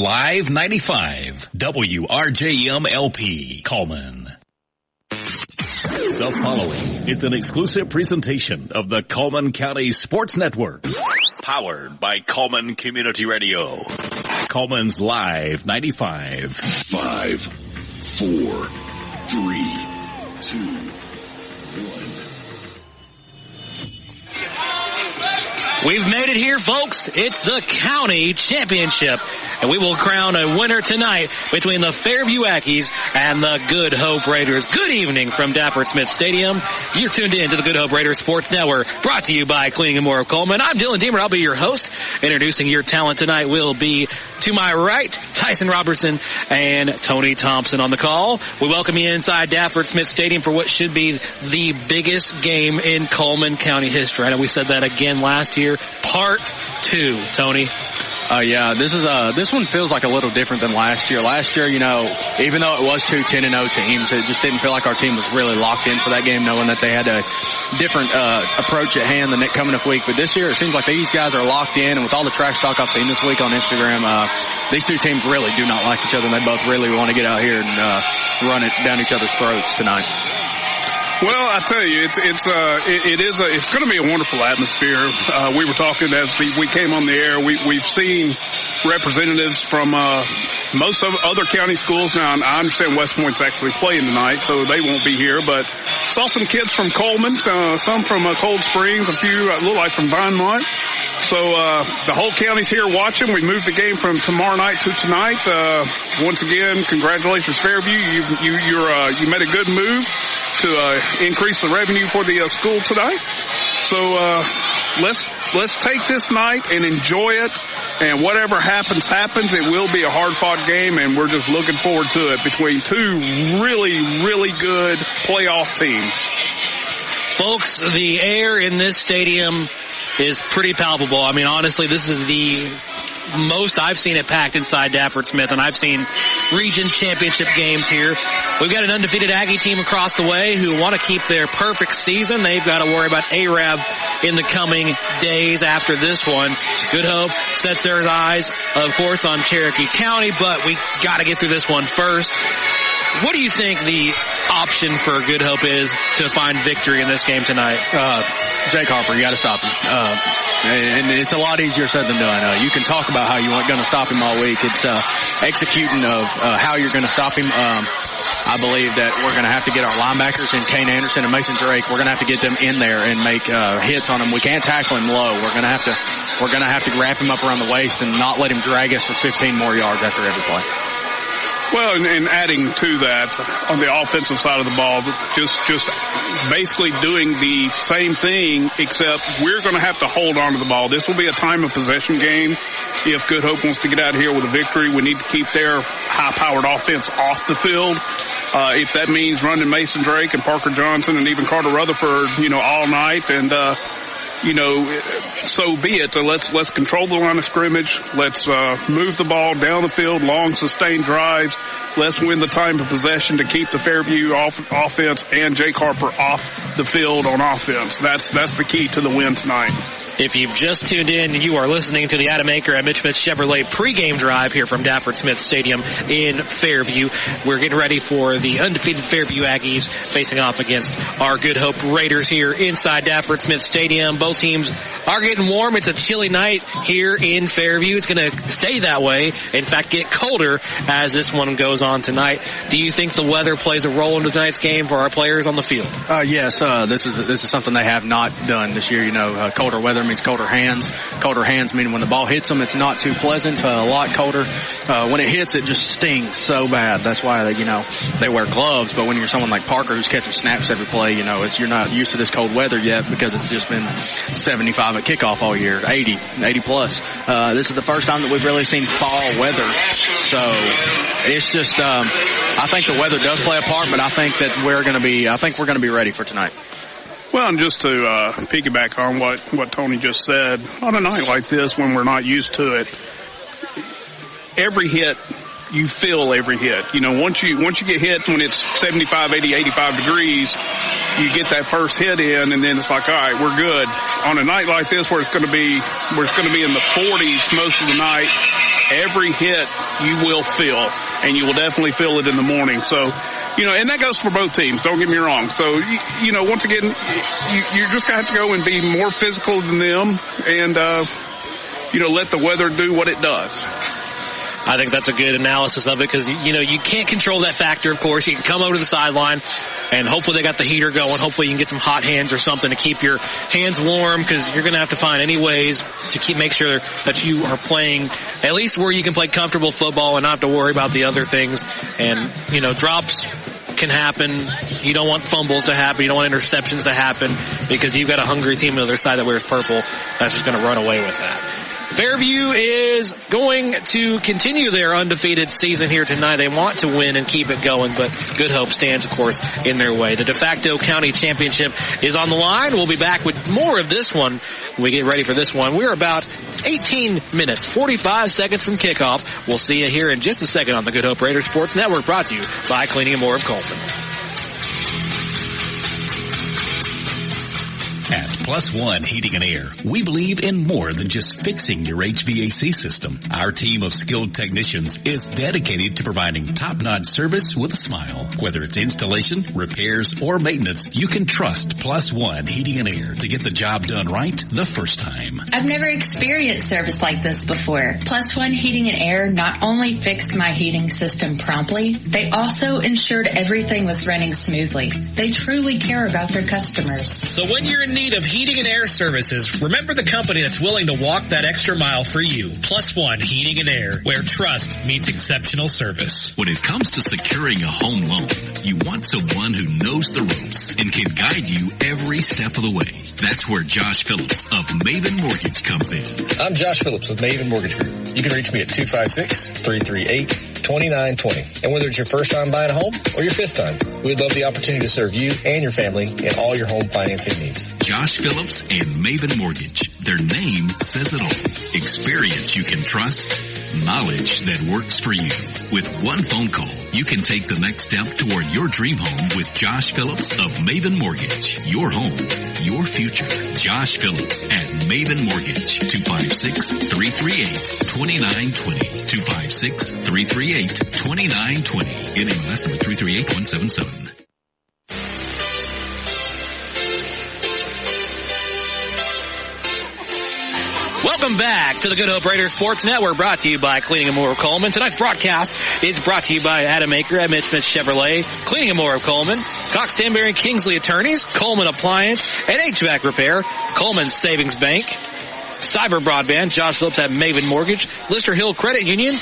Live 95, WRJM-LP, Coleman. The following is an exclusive presentation of the Coleman County Sports Network, powered by Coleman Community Radio. Coleman's Live 95. 5, 4, 3, 2, 1. We've made it here, folks. It's the county championship, and we will crown a winner tonight between the Fairview Ackies and the Good Hope Raiders. Good evening from Dafford Smith Stadium. You're tuned in to the Good Hope Raiders Sports Network, brought to you by Cleaning & More of Coleman. I'm Dylan Deemer. I'll be your host. Introducing your talent tonight will be, to my right, Tyson Robertson and Tony Thompson on the call. We welcome you inside Dafford Smith Stadium for what should be the biggest game in Coleman County history. I know we said that again last year. Part 2, Tony. Yeah, this one feels like a little different than last year. Last year, you know, even though it was 2 10-0 teams, it just didn't feel like our team was really locked in for that game, knowing that they had a different approach at hand the next coming up week. But this year, it seems like these guys are locked in, and with all the trash talk I've seen this week on Instagram, these two teams really do not like each other, and they both really want to get out here and run it down each other's throats tonight. Well, I tell you, it's going to be a wonderful atmosphere. We were talking as we came on the air. We've seen representatives from most of other county schools. Now, I understand West Point's actually playing tonight, so they won't be here. But saw some kids from Coleman, some from Cold Springs, a few a little like from Vinemont. So the whole county's here watching. We moved the game from tomorrow night to tonight. Once again, congratulations, Fairview. You made a good move to increase the revenue for the school today. So let's take this night and enjoy it. And whatever happens. It will be a hard-fought game, and we're just looking forward to it between two really, really good playoff teams. Folks, the air in this stadium is pretty palpable. I mean, honestly, this is the most I've seen it packed inside Dafford Smith, and I've seen region championship games here. We've got an undefeated Aggie team across the way who want to keep their perfect season. They've got to worry about Arab in the coming days after this one. Good Hope sets their eyes, of course, on Cherokee County, but we got to get through this one first. What do you think the option for Good Hope is to find victory in this game tonight? Jake Harper, you got to stop him. And it's a lot easier said than done. You can talk about how you're going to stop him all week. It's executing of how you're going to stop him. I believe that we're going to have to get our linebackers in Kane Anderson and Mason Drake. We're going to have to get them in there and make hits on him. We can't tackle him low. We're going to have to wrap him up around the waist and not let him drag us for 15 more yards after every play. Well, and adding to that, on the offensive side of the ball, just basically doing the same thing, except we're going to have to hold on to the ball. This will be a time of possession game. If Good Hope wants to get out of here with a victory, we need to keep their high-powered offense off the field. If that means running Mason Drake and Parker Johnson and even Carter Rutherford, all night, and so be it. So let's control the line of scrimmage. Let's move the ball down the field, long sustained drives. Let's win the time of possession to keep the Fairview offense and Jake Harper off the field on offense. That's the key to the win tonight. If you've just tuned in, you are listening to the Adam Aker at Mitch Smith Chevrolet pregame drive here from Dafford Smith Stadium in Fairview. We're getting ready for the undefeated Fairview Aggies facing off against our Good Hope Raiders here inside Dafford Smith Stadium. Both teams are getting warm. It's a chilly night here in Fairview. It's going to stay that way. In fact, get colder as this one goes on tonight. Do you think the weather plays a role in tonight's game for our players on the field? Yes. This is something they have not done this year. Colder weather means colder hands. Colder hands meaning when the ball hits them, it's not too pleasant. A lot colder. When it hits, it just stings so bad. That's why they wear gloves. But when you're someone like Parker who's catching snaps every play, you're not used to this cold weather yet because it's just been 75 at kickoff all year, 80 plus. This is the first time that we've really seen fall weather. So it's just I think the weather does play a part, but I think that we're going to be ready for tonight. Well, and just to piggyback on what Tony just said, on a night like this when we're not used to it, every hit, you feel every hit. Once you get hit when it's 75, 80, 85 degrees, you get that first hit in, and then it's like, all right, we're good. On a night like this where it's going to be in the 40s most of the night, every hit you will feel, and you will definitely feel it in the morning. So, and that goes for both teams. Don't get me wrong. So, once again, you're just going to have to go and be more physical than them and, let the weather do what it does. I think that's a good analysis of it because, you can't control that factor, of course. You can come over to the sideline and hopefully they got the heater going. Hopefully you can get some hot hands or something to keep your hands warm because you're going to have to find any ways to make sure that you are playing at least where you can play comfortable football and not have to worry about the other things. And, drops can happen. You don't want fumbles to happen. You don't want interceptions to happen because you've got a hungry team on the other side that wears purple that's just going to run away with that. Fairview is going to continue their undefeated season here tonight. They want to win and keep it going, but Good Hope stands, of course, in their way. The de facto county championship is on the line. We'll be back with more of this one when we get ready for this one. We're about 18 minutes, 45 seconds from kickoff. We'll see you here in just a second on the Good Hope Raiders Sports Network, brought to you by Cleaning and More of Coleman. At Plus One Heating and Air, we believe in more than just fixing your HVAC system. Our team of skilled technicians is dedicated to providing top-notch service with a smile. Whether it's installation, repairs, or maintenance, you can trust Plus One Heating and Air to get the job done right the first time. I've never experienced service like this before. Plus One Heating and Air not only fixed my heating system promptly, they also ensured everything was running smoothly. They truly care about their customers. So when you're in need of heating and air services, remember the company that's willing to walk that extra mile for you. Plus One Heating and Air, where trust meets exceptional service. When it comes to securing a home loan, you want someone who knows the ropes and can guide you every step of the way. That's where Josh Phillips of Maven Mortgage comes in. I'm Josh Phillips with Maven Mortgage Group. You can reach me at 256-338-2920. And whether it's your first time buying a home or your fifth time, we'd love the opportunity to serve you and your family in all your home financing needs. Josh Phillips and Maven Mortgage. Their name says it all. Experience you can trust, knowledge that works for you. With one phone call, you can take the next step toward your dream home with Josh Phillips of Maven Mortgage. Your home, your future. Josh Phillips at Maven Mortgage. 256-338-2920. 256-338-2920. NMLS number 338177. Welcome back to the Good Hope Raiders Sports Network, brought to you by Cleaning and More of Coleman. Tonight's broadcast is brought to you by Adam Aker at Mitch Chevrolet, Cleaning and More of Coleman, Cox Stanberry and Kingsley Attorneys, Coleman Appliance and HVAC Repair, Coleman Savings Bank, Cyber Broadband, Josh Phillips at Maven Mortgage, Lister Hill Credit Union.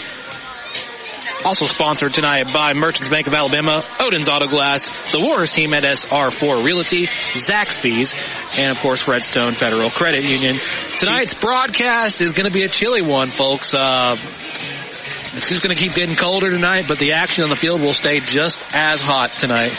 Also sponsored tonight by Merchants Bank of Alabama, Odin's Auto Glass, the Warriors team at SR4 Realty, Zaxby's, and of course Redstone Federal Credit Union. Tonight's broadcast is going to be a chilly one, folks. It's just going to keep getting colder tonight, but the action on the field will stay just as hot tonight.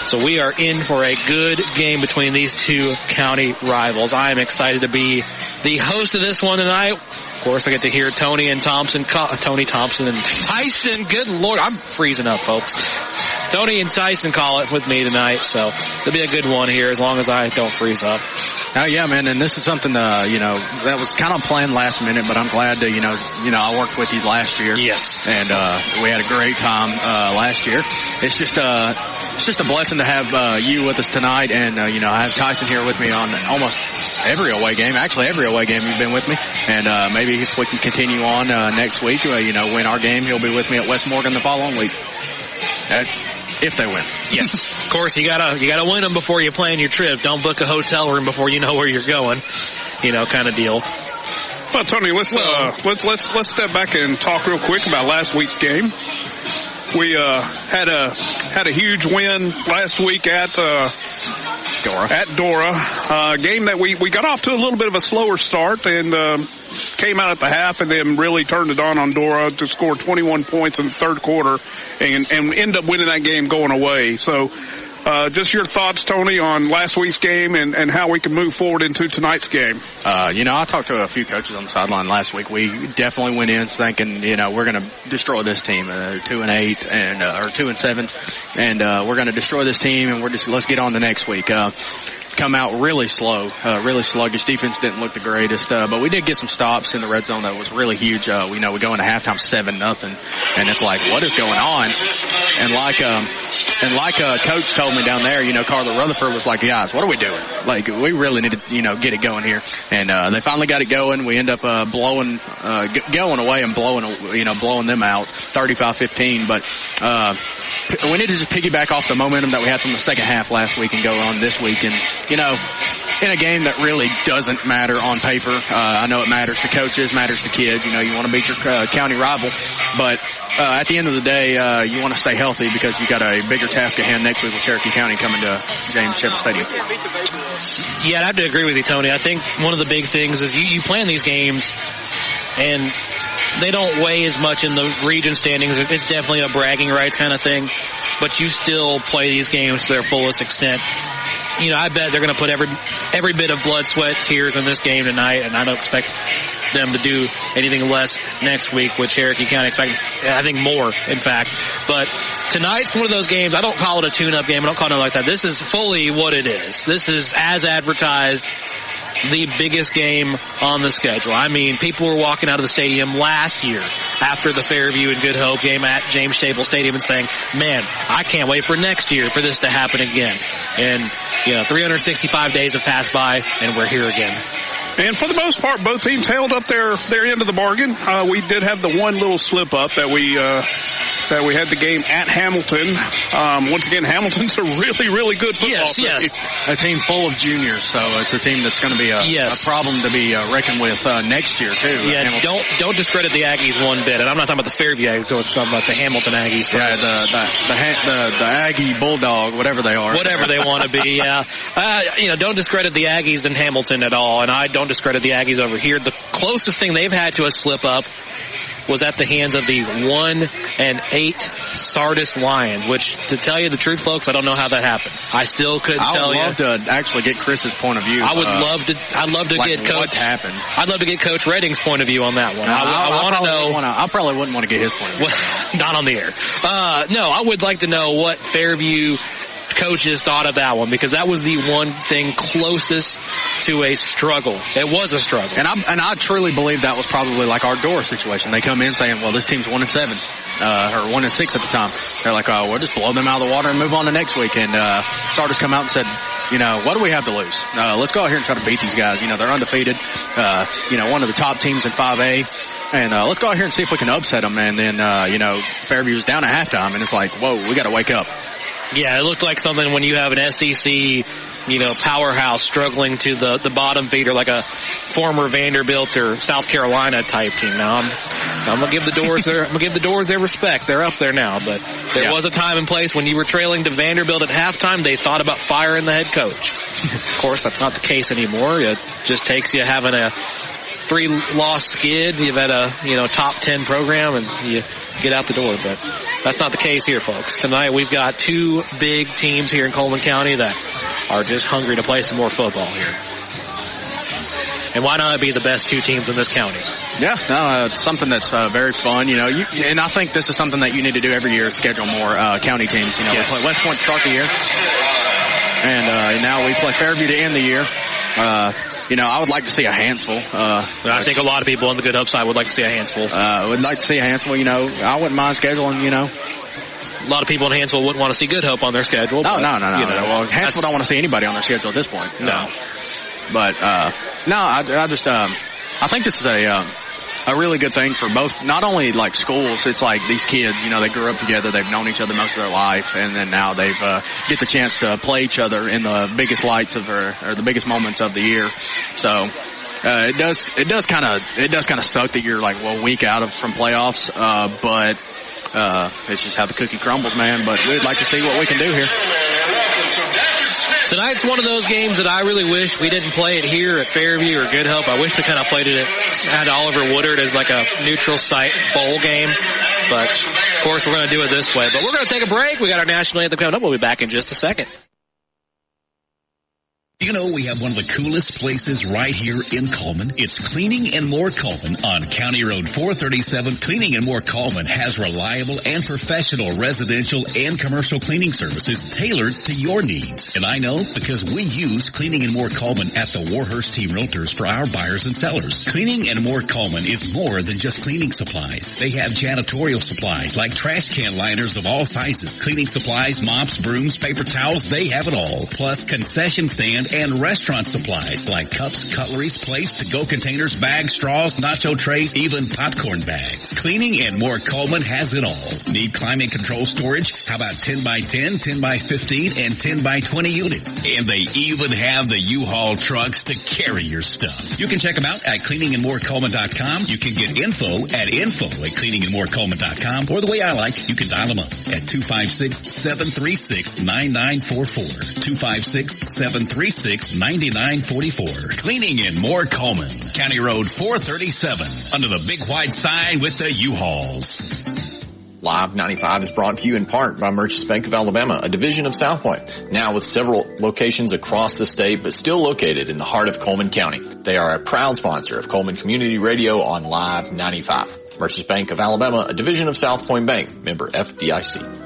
So we are in for a good game between these two county rivals. I am excited to be the host of this one tonight. Of course, I get to hear Tony Thompson and Tyson. Good Lord, I'm freezing up, folks. Tony and Tyson call it with me tonight, so it'll be a good one here as long as I don't freeze up. Oh yeah, man, and this is something that was kind of planned last minute, but I'm glad to, I worked with you last year. Yes. And, we had a great time, last year. It's just a blessing to have, you with us tonight, and, I have Tyson here with me on almost every away game. Actually, every away game you've been with me. And, maybe if we can continue on, next week, win our game, he'll be with me at West Morgan the following week. If they win. Yes. Of course, you gotta win them before you plan your trip. Don't book a hotel room before you know where you're going. Kind of deal. Well, Tony, let's step back and talk real quick about last week's game. We had a huge win last week at Dora. Game that we got off to a little bit of a slower start and came out at the half and then really turned it on Dora to score 21 points in the third quarter and end up winning that game going away. So just your thoughts, Tony, on last week's game and how we can move forward into tonight's game. I talked to a few coaches on the sideline last week. We definitely went in thinking, we're going to destroy this team, 2-8 or 2-7, and we're going to destroy this team, and let's get on to next week. come out really slow, really sluggish. Defense didn't look the greatest, but we did get some stops in the red zone that was really huge. We know we go into halftime 7-0, and it's like, what is going on? And like Coach told me down there, Carla Rutherford was like, guys, what are we doing? Like, we really need to, get it going here. And they finally got it going. We end up going away and blowing them out 35-15. But we need to just piggyback off the momentum that we had from the second half last week and go on this week. And, in a game that really doesn't matter on paper, I know it matters to coaches, matters to kids. You want to beat your county rival. But at the end of the day, you want to stay healthy because you got a bigger task at hand next week with Cherokee County coming to James Shepard Stadium. Yeah, I have to agree with you, Tony. I think one of the big things is you plan these games and they don't weigh as much in the region standings. It's definitely a bragging rights kind of thing, but you still play these games to their fullest extent. I bet they're going to put every bit of blood, sweat, tears in this game tonight, and I don't expect them to do anything less next week with Cherokee County. I think more, in fact. But tonight's one of those games. I don't call it a tune-up game. I don't call it like that. This is fully what it is. This is, as advertised, the biggest game on the schedule. I mean, people were walking out of the stadium last year after the Fairview and Good Hope game at James Shapel Stadium and saying, man, I can't wait for next year for this to happen again. And, 365 days have passed by, and we're here again. And for the most part, both teams held up their end of the bargain. We did have the one little slip up that we had the game at Hamilton. Once again, Hamilton's a really, really good football team. Yes. A team full of juniors, so it's a team that's going to be a problem to be reckoned with next year too. Yeah, don't discredit the Aggies one bit. And I'm not talking about the Fairview Aggies, I'm talking about the Hamilton Aggies. Yeah, the Aggie Bulldog, whatever they are. Whatever they want to be, yeah. Don't discredit the Aggies in Hamilton at all, and I don't discredit the Aggies over here. The closest thing they've had to a slip up was at the hands of the 1-8 Sardis Lions, which, to tell you the truth, folks, I don't know how that happened. I still couldn't tell you. I would love to actually get Chris's point of view. I'd love to get Coach. What happened? I'd love to get Coach Redding's point of view on that one. I want to know. I probably wouldn't want to get his point of view. Not on the air. No, I would like to know what Fairview coaches thought of that one, because that was the one thing closest to a struggle. It was a struggle. And I truly believe that was probably like our Door situation. They come in saying, well, this team's 1-7, or 1-6 at the time. They're like, oh, we'll just blow them out of the water and move on to next week. And, Sardis come out and said, what do we have to lose? Let's go out here and try to beat these guys. They're undefeated. One of the top teams in 5A. And, let's go out here and see if we can upset them. And then, Fairview's down at halftime, and it's like, whoa, we gotta wake up. Yeah, it looked like something when you have an SEC, powerhouse struggling to the bottom feeder, like a former Vanderbilt or South Carolina type team. Now I'm gonna give the Doors their respect. They're up there now, but there was a time and place when you were trailing to Vanderbilt at halftime, they thought about firing the head coach. Of course, that's not the case anymore. It just takes you having a 3-loss skid. You've had a top 10 program, and you get out the door. But that's not the case here, folks. Tonight we've got two big teams here in Coleman County that are just hungry to play some more football here. And why not be the best two teams in this county? Yeah, no, it's something that's very fun. And I think this is something that you need to do every year: schedule more county teams. We play West Point to start the year, and now we play Fairview to end the year. I would like to see a handful. I think a lot of people on the Good Hope side would like to see a handful. Would like to see a handful. I wouldn't mind scheduling. A lot of people in Hansville wouldn't want to see Good Hope on their schedule. No. Well, Hansville don't want to see anybody on their schedule at this point. No. But I think this is a really good thing for both, not only like schools. It's like these kids, they grew up together, they've known each other most of their life, and then now they've get the chance to play each other in the biggest lights of or the biggest moments of the year. So it does kind of suck that you're like a week out from playoffs, but it's just how the cookie crumbles, man. But we'd like to see what we can do here. Tonight's one of those games that I really wish we didn't play it here at Fairview or Good Hope. I wish we kind of played it at Oliver Woodard as like a neutral site bowl game. But, of course, we're going to do it this way. But we're going to take a break. We got our national anthem coming up. We'll be back in just a second. You know, we have one of the coolest places right here in Coleman. It's Cleaning and More Coleman on County Road 437. Cleaning and More Coleman has reliable and professional residential and commercial cleaning services tailored to your needs. And I know because we use Cleaning and More Coleman at the Warhurst Team Realtors for our buyers and sellers. Cleaning and More Coleman is more than just cleaning supplies. They have janitorial supplies like trash can liners of all sizes, cleaning supplies, mops, brooms, paper towels, they have it all. Plus concession stand and restaurant supplies like cups, cutleries, plates, to-go containers, bags, straws, nacho trays, even popcorn bags. Cleaning and More Coleman has it all. Need climate control storage? How about 10 by 10, 10 by 15, and 10 by 20 units? And they even have the U-Haul trucks to carry your stuff. You can check them out at cleaningandmorecoleman.com. You can get info at cleaningandmorecoleman.com. Or the way I like, you can dial them up at 256-736-9944. 256-736-9944. Cleaning and More Coleman. County Road 437. Under the big white sign with the U-Hauls. Live 95 is brought to you in part by Merchants Bank of Alabama, a division of South Point, now with several locations across the state, but still located in the heart of Coleman County. They are a proud sponsor of Coleman Community Radio on Live 95. Merchants Bank of Alabama, a division of South Point Bank, member FDIC.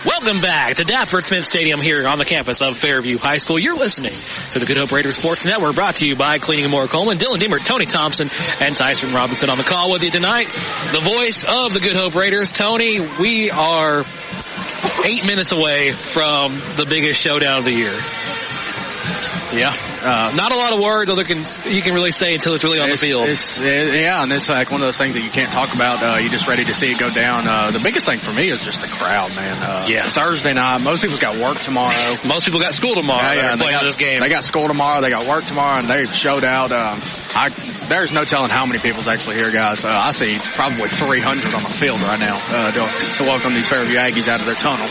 Welcome back to Dafford Smith Stadium here on the campus of Fairview High School. You're listening to the Good Hope Raiders Sports Network, brought to you by Cleaning and More Coleman. Dylan Deemer, Tony Thompson, and Tyson Robinson on the call with you tonight. The voice of the Good Hope Raiders. Tony, we are 8 minutes away from the biggest showdown of the year. Yeah. Not a lot of words you can really say until it's really on the field. Yeah, and it's like one of those things that you can't talk about. You're just ready to see it go down. The biggest thing for me is just the crowd, man. Thursday night, most people's got work tomorrow. Most people got school tomorrow. Yeah, playing this game. They got school tomorrow. They got work tomorrow, and they showed out. There's no telling how many people's actually here, guys. I see probably 300 on the field right now to welcome these Fairview Aggies out of their tunnel.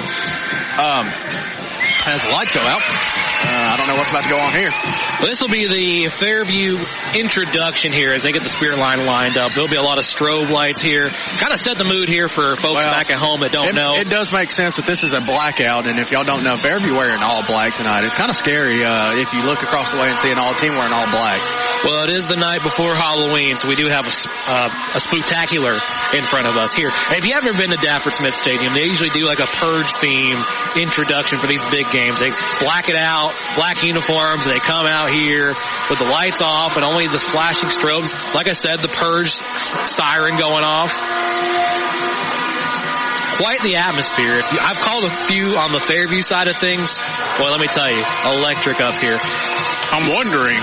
As the lights go out, I don't know what's about to go on here. Well, this will be the Fairview introduction here as they get the spirit line lined up. There'll be a lot of strobe lights here. Kind of set the mood here for folks back at home that don't know. It does make sense that this is a blackout, and if y'all don't know, Fairview wearing all black tonight. It's kind of scary if you look across the way and see an all-team wearing all black. Well, it is the night before Halloween, so we do have a spooktacular in front of us here. And if you haven't been to Dafford Smith Stadium, they usually do like a purge theme introduction for these big games. They black it out, black uniforms, and they come out here with the lights off and only the flashing strobes. Like I said, the purge siren going off. Quite the atmosphere. I've called a few on the Fairview side of things. Boy, let me tell you, electric up here. I'm wondering,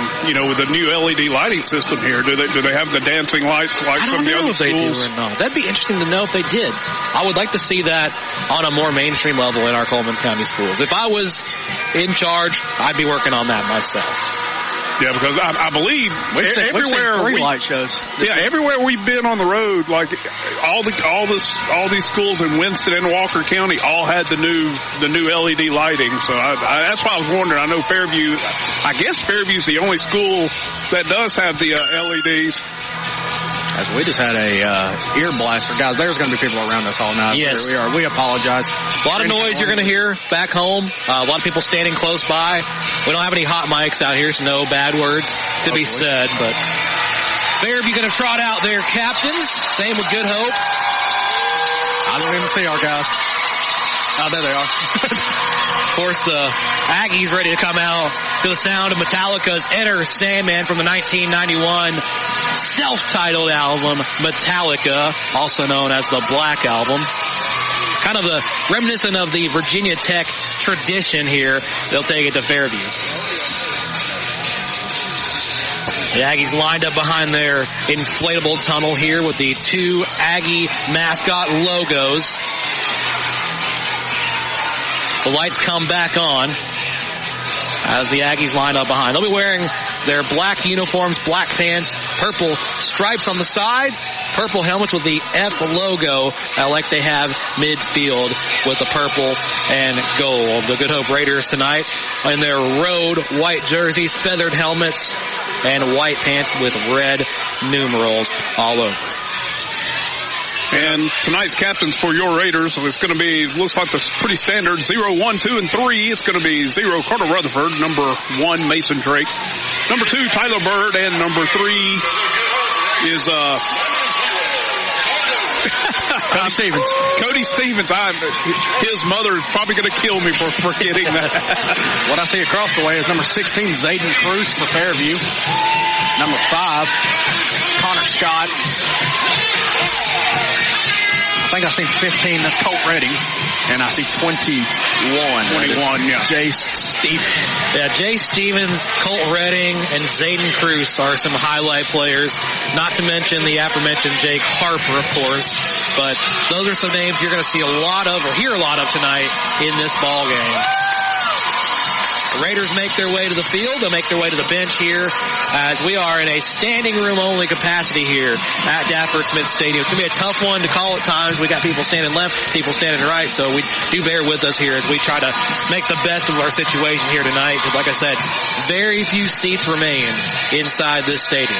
with the new LED lighting system here, do they have the dancing lights like some of the other schools? I don't know if they do or not. That'd be interesting to know if they did. I would like to see that on a more mainstream level in our Coleman County schools. If I was in charge, I'd be working on that myself. Yeah, because I believe everywhere three light shows. Everywhere we've been on the road, like all these schools in Winston and Walker County all had the new LED lighting. So that's why I was wondering. I know Fairview. I guess Fairview's the only school that does have the LEDs. As we just had a ear blaster. Guys, there's going to be people around us all night. Yes. Here we are. We apologize. A lot of noise you're going to hear back home. A lot of people standing close by. We don't have any hot mics out here, so no bad words to be said. But Fairview going to trot out their captains. Same with Good Hope. I don't even see our guys. Oh, there they are. Of course, the Aggies ready to come out to the sound of Metallica's Enter Sandman from the 1991 self-titled album, Metallica, also known as the Black Album. Kind of the reminiscent of the Virginia Tech tradition here. They'll take it to Fairview. The Aggies lined up behind their inflatable tunnel here with the two Aggie mascot logos. The lights come back on as the Aggies line up behind. They'll be wearing their black uniforms, black pants, purple stripes on the side, purple helmets with the F logo like they have midfield with the purple and gold. The Good Hope Raiders tonight in their road white jerseys, feathered helmets, and white pants with red numerals all over. And tonight's captains for your Raiders, it's going to be, looks like the pretty standard 0, 1, 2, and 3. It's going to be 0, Carter Rutherford. Number 1, Mason Drake. Number 2, Tyler Bird. And number 3 is, Cody Stevens. Cody Stevens. His mother is probably going to kill me for forgetting that. What I see across the way is number 16, Zayden Cruz for Fairview. Number 5, Connor Scott. I think I see 15. That's Colt Redding. And I see 21. 21, yeah. Jace Stevens. Yeah, Jace Stevens, Colt Redding, and Zayden Cruz are some highlight players. Not to mention the aforementioned Jake Harper, of course. But those are some names you're going to see a lot of, or hear a lot of tonight in this ball game. The Raiders make their way to the field. They'll make their way to the bench here as we are in a standing room only capacity here at Dafford Smith Stadium. It's going to be a tough one to call at times. We got people standing left, people standing right, so we do bear with us here as we try to make the best of our situation here tonight. Because like I said, very few seats remain inside this stadium.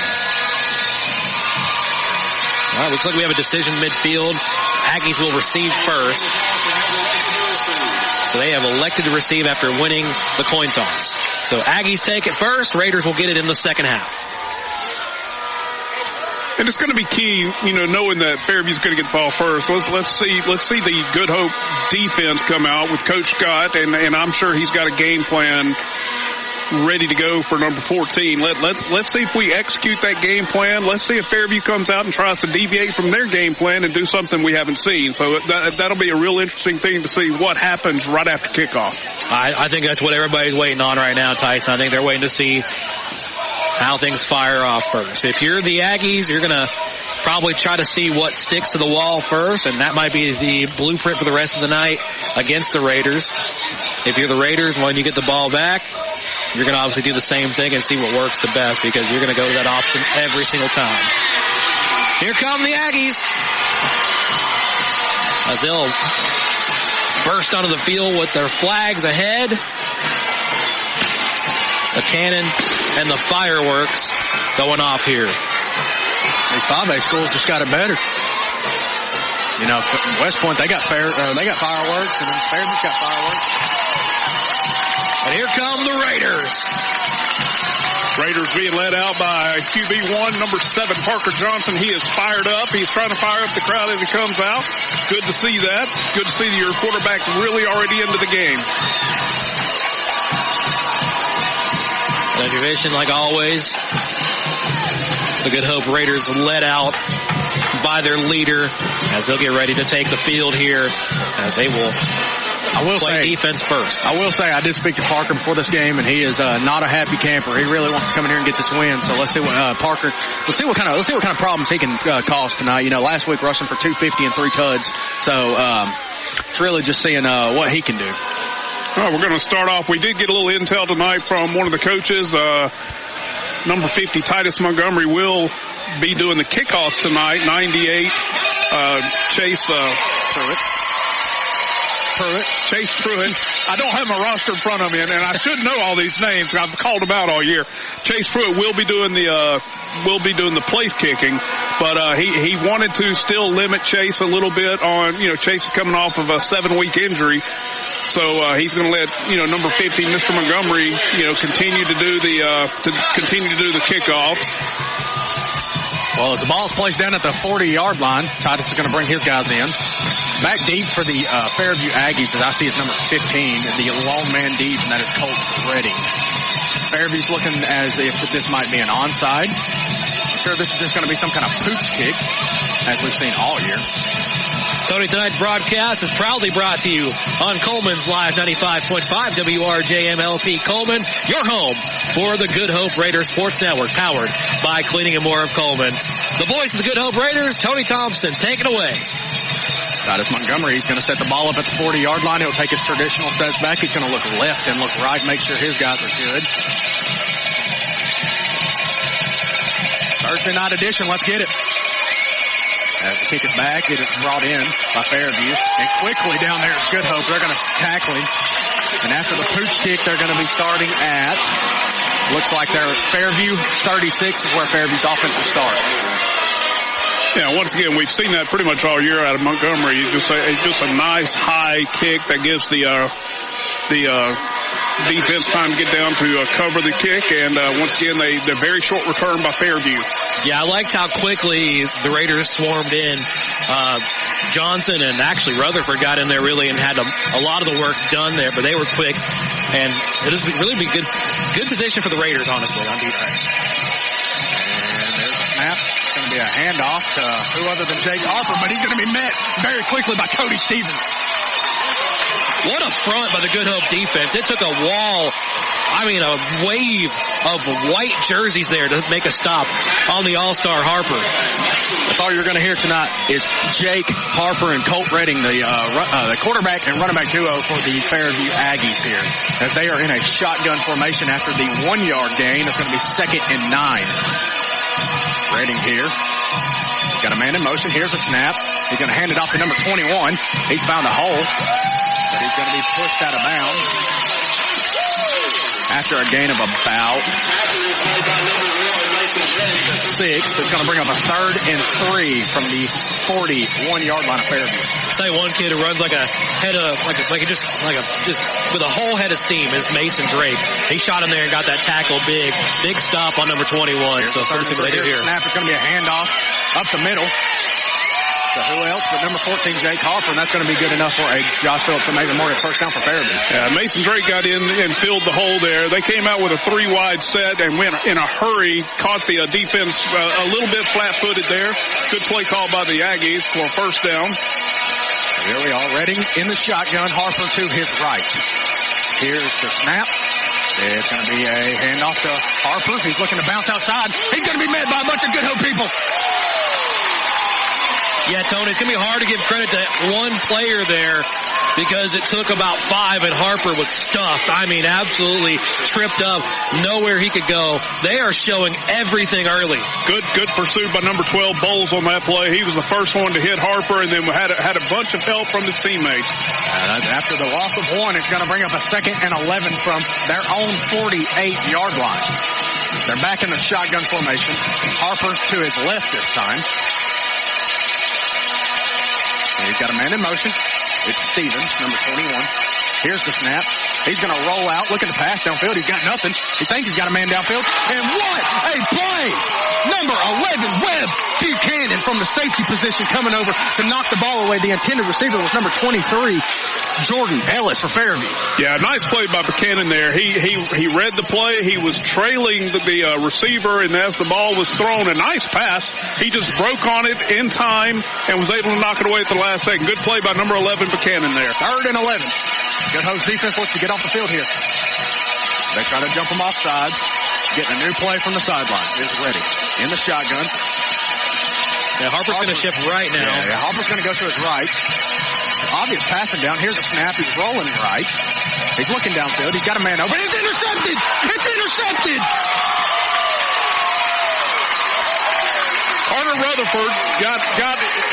All right, looks like we have a decision midfield. Aggies will receive first. So they have elected to receive after winning the coin toss. So Aggies take it first. Raiders will get it in the second half. And it's going to be key, knowing that Fairview's going to get the ball first. Let's see the Good Hope defense come out with Coach Scott, and I'm sure he's got a game plan ready to go for number 14. Let's see if we execute that game plan. Let's see if Fairview comes out and tries to deviate from their game plan and do something we haven't seen. So that'll be a real interesting thing to see what happens right after kickoff. I think that's what everybody's waiting on right now, Tyson. I think they're waiting to see how things fire off first. If you're the Aggies, you're going to probably try to see what sticks to the wall first, and that might be the blueprint for the rest of the night against the Raiders. If you're the Raiders, when you get the ball back, you're going to obviously do the same thing and see what works the best, because you're going to go to that option every single time. Here come the Aggies as they'll burst onto the field with their flags ahead, the cannon and the fireworks going off here. These 5A schools just got it better. West Point, they got fireworks, and then Fairview's got fireworks. And here come the Raiders. Raiders being led out by QB1, number 7, Parker Johnson. He is fired up. He's trying to fire up the crowd as he comes out. Good to see that. Good to see your quarterback really already into the game. The division, like always, the Good Hope Raiders led out by their leader as they'll get ready to take the field here as they will play defense first. I will say I did speak to Parker before this game, and he is not a happy camper. He really wants to come in here and get this win. So let's see what Parker. Let's see what kind of problems he can cause tonight. Last week rushing for 250 and 3 tuds. So it's really just seeing what he can do. All right, we're going to start off. We did get a little intel tonight from one of the coaches. Number 50, Titus Montgomery, will be doing the kickoffs tonight. 98, Chase Pruitt. I don't have my roster in front of me, and I should know all these names. I've called them out all year. Chase Pruitt will be doing the place kicking, but he wanted to still limit Chase a little bit on, Chase is coming off of a 7-week injury. So he's going to let number 50, Mr. Montgomery, continue to do the kickoffs. Well, as the ball's placed down at the 40-yard line, Titus is going to bring his guys in. Back deep for the Fairview Aggies, as I see, it's number 15, the long man deep, and that is Colt Redding. Fairview's looking as if this might be an onside. I'm sure this is just going to be some kind of pooch kick, as we've seen all year. Tony, tonight's broadcast is proudly brought to you on Coleman's Live 95.5 WRJM-LP Coleman, your home for the Good Hope Raiders Sports Network, powered by Cleaning and More of Coleman. The voice of the Good Hope Raiders, Tony Thompson, take it away. Titus Montgomery, he's going to set the ball up at the 40-yard line. He'll take his traditional steps back. He's going to look left and look right, make sure his guys are good. Thursday night edition, let's get it. As they kick it back, it is brought in by Fairview. And quickly down there is Good Hope. They're going to tackle him. And after the pooch kick, they're going to be starting at Looks like they're Fairview. 36 is where Fairview's offense will start. Yeah, once again, we've seen that pretty much all year out of Montgomery. Just a nice high kick that gives the defense time to get down to cover the kick. And once again, they're very short return by Fairview. Yeah, I liked how quickly the Raiders swarmed in. Johnson and actually Rutherford got in there really and had a lot of the work done there, but they were quick. And it has really been good position for the Raiders, honestly, on defense. And there's a snap. It's going to be a handoff to who other than Jake Harper, but he's going to be met very quickly by Cody Stevens. What a front by the Good Hope defense. It took a wave of white jerseys there to make a stop on the All-Star Harper. That's all you're going to hear tonight is Jake Harper and Colt Redding, the quarterback and running back duo for the Fairview Aggies here, as they are in a shotgun formation after the 1-yard gain. It's going to be 2nd and 9. Redding here. Got a man in motion. Here's a snap. He's going to hand it off to number 21. He's found a hole, but he's going to be pushed out of bounds after a gain of about 6. It's going to bring up a 3rd and 3 from the 41-yard line of Fairview. I'll tell you one kid who runs with a whole head of steam is Mason Drake. He shot him there and got that tackle big stop on number 21. So first thing they do here. Snap. It's going to be a handoff up the middle. So who else but number 14, Jake Harper, and that's going to be good enough for a Josh Phillips and maybe more than first down for Fairview. Yeah, Mason Drake got in and filled the hole there. They came out with a 3-wide set and went in a hurry, caught the defense a little bit flat-footed there. Good play call by the Aggies for a first down. Here we are, Redding in the shotgun, Harper to his right. Here's the snap. It's going to be a handoff to Harper. He's looking to bounce outside. He's going to be met by a bunch of Good Hope people. Yeah, Tony, it's going to be hard to give credit to one player there because it took about 5 and Harper was stuffed. I mean, absolutely tripped up, nowhere he could go. They are showing everything early. Good pursuit by number 12, Bowles, on that play. He was the first one to hit Harper and then had a bunch of help from his teammates. After the loss of 1, it's going to bring up a 2nd and 11 from their own 48-yard line. They're back in the shotgun formation. Harper to his left this time. He's got a man in motion. It's Stevens, number 21. Here's the snap. He's going to roll out, looking to pass downfield. He's got nothing. He thinks he's got a man downfield. And what a play! Number 11, Webb Buchanan from the safety position coming over to knock the ball away. The intended receiver was number 23, Jordan Ellis for Fairview. Yeah, nice play by Buchanan there. He read the play. He was trailing the receiver, and as the ball was thrown, a nice pass. He just broke on it in time and was able to knock it away at the last second. Good play by number 11, Buchanan there. 3rd and 11. Good Hope's defense looks to get off the field here. They try to jump him off sides. Getting a new play from the sideline. Is ready. In the shotgun. Yeah, Harper's going to shift right now. Yeah, Harper's going to go to his right. Obvious passing down. Here's a snap. He's rolling right. He's looking downfield. He's got a man open. It's intercepted! It's intercepted! Carter Rutherford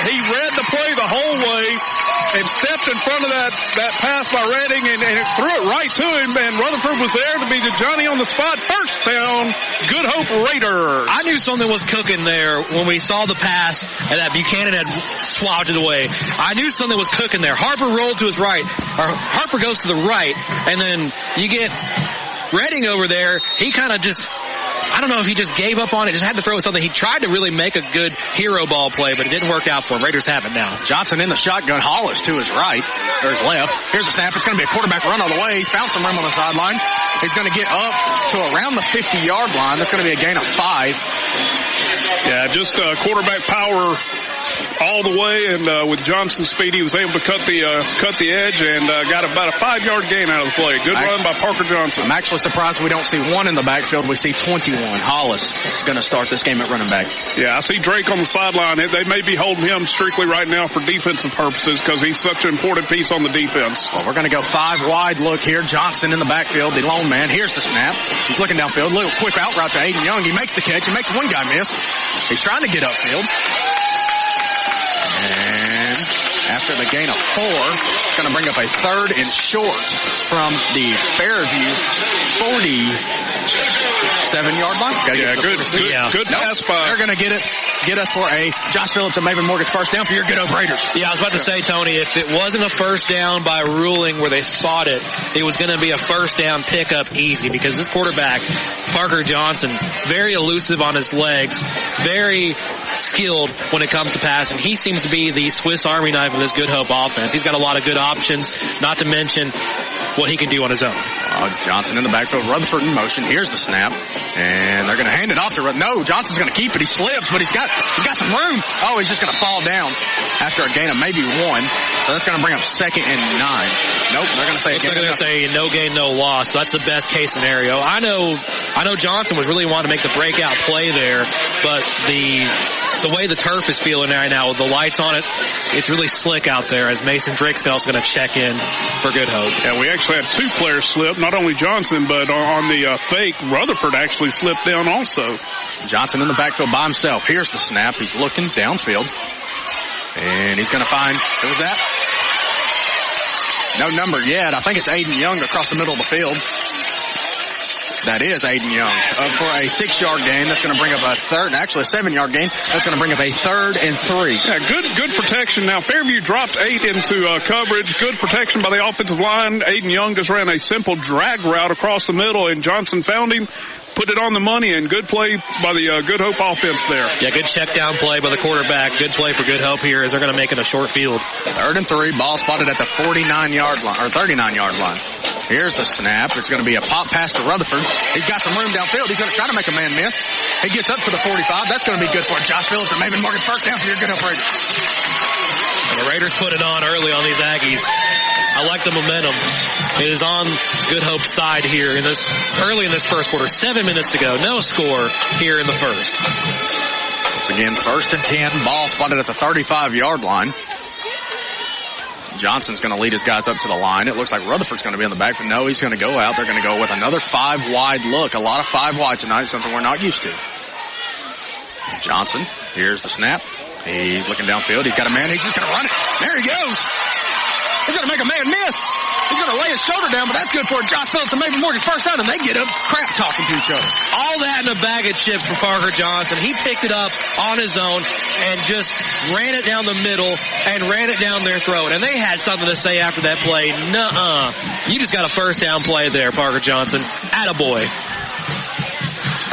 he read the play the whole way and stepped in front of that pass by Redding and threw it right to him, and Rutherford was there to be the Johnny on the spot. First down, Good Hope Raiders. I knew something was cooking there when we saw the pass and that Buchanan had swatted it away. I knew something was cooking there. Harper rolled to his right, or Harper goes to the right, and then you get Redding over there. He kind of just, I don't know if he just gave up on it, just had to throw something. He tried to really make a good hero ball play, but it didn't work out for him. Raiders have it now. Johnson in the shotgun. Hollis to his right, or his left. Here's a snap. It's going to be a quarterback run all the way. He found some room on the sideline. He's going to get up to around the 50-yard line. That's going to be a gain of 5. Yeah, just quarterback power all the way, and with Johnson's speed, he was able to cut the edge and got about a 5-yard gain out of the play. Good run by Parker Johnson. I'm actually surprised we don't see 1 in the backfield. We see 21. Hollis is going to start this game at running back. Yeah, I see Drake on the sideline. They may be holding him strictly right now for defensive purposes because he's such an important piece on the defense. Well, we're going to go 5 wide look here. Johnson in the backfield, the lone man. Here's the snap. He's looking downfield. Little quick out route to Aiden Young. He makes the catch. He makes one guy miss. He's trying to get upfield. And after the gain of 4, That's going to bring up a 3rd and short from the Fairview 47-yard line. Good pass by. They're going to get us for a Josh Phillips and Maven Morgan's first down for your Good Hope Raiders. Yeah, I was about to say, Tony, if it wasn't a first down by ruling where they spot it, it was going to be a first down pickup easy because this quarterback, Parker Johnson, very elusive on his legs, very skilled when it comes to passing. He seems to be the Swiss Army knife of this Good Hope offense. He's got a lot of good options, not to mention what he can do on his own. Johnson in the backfield, Rutherford in motion. Here's the snap, and they're going to hand it off to No, Johnson's going to keep it. He slips, but he's got some room. Oh, he's just going to fall down after a gain of maybe 1. So that's going to bring up 2nd and 9. Nope, they're going to say they're going to say no gain, no loss. So that's the best case scenario. I know Johnson was really wanting to make the breakout play there, but the way the turf is feeling right now with the lights on it, it's really slick out there as Mason Drakespell's going to check in for Good Hope. Yeah, we actually had 2 players slip, not only Johnson, but on the fake, Rutherford actually slipped down also. Johnson in the backfield by himself. Here's the snap. He's looking downfield. And he's going to find, who was that? No number yet. I think it's Aiden Young across the middle of the field. That is Aiden Young. For a 6-yard gain, that's going to bring up a 7-yard gain. That's going to bring up a 3rd and 3. Yeah, good protection. Now, Fairview dropped 8 into coverage. Good protection by the offensive line. Aiden Young just ran a simple drag route across the middle, and Johnson found him, put it on the money, and good play by the Good Hope offense there. Yeah, good check down play by the quarterback. Good play for Good Hope here as they're going to make it a short field. 3rd and 3, ball spotted at the 49-yard line, or 39-yard line. Here's the snap. It's going to be a pop pass to Rutherford. He's got some room downfield. He's going to try to make a man miss. He gets up to the 45. That's going to be good for Josh Phillips and Maven Morgan's first down for your Good Hope Raiders. And the Raiders put it on early on these Aggies. I like the momentum. It is on Good Hope's side here early in this first quarter. 7 minutes to go. No score here in the first. Once again, 1st and 10. Ball spotted at the 35-yard line. Johnson's going to lead his guys up to the line. It looks like Rutherford's going to be in the backfield. No, he's going to go out. They're going to go with another 5-wide look. A lot of 5-wide tonight, something we're not used to. Johnson, here's the snap. He's looking downfield. He's got a man. He's just going to run it. There he goes. He's going to make a man miss. He's going to lay his shoulder down, but that's good for Josh Phillips and Maven Morgan's first down, and they get up crap talking to each other. All that in a bag of chips for Parker Johnson. He picked it up on his own and just ran it down the middle and ran it down their throat. And they had something to say after that play. Nuh-uh. You just got a first down play there, Parker Johnson. Attaboy.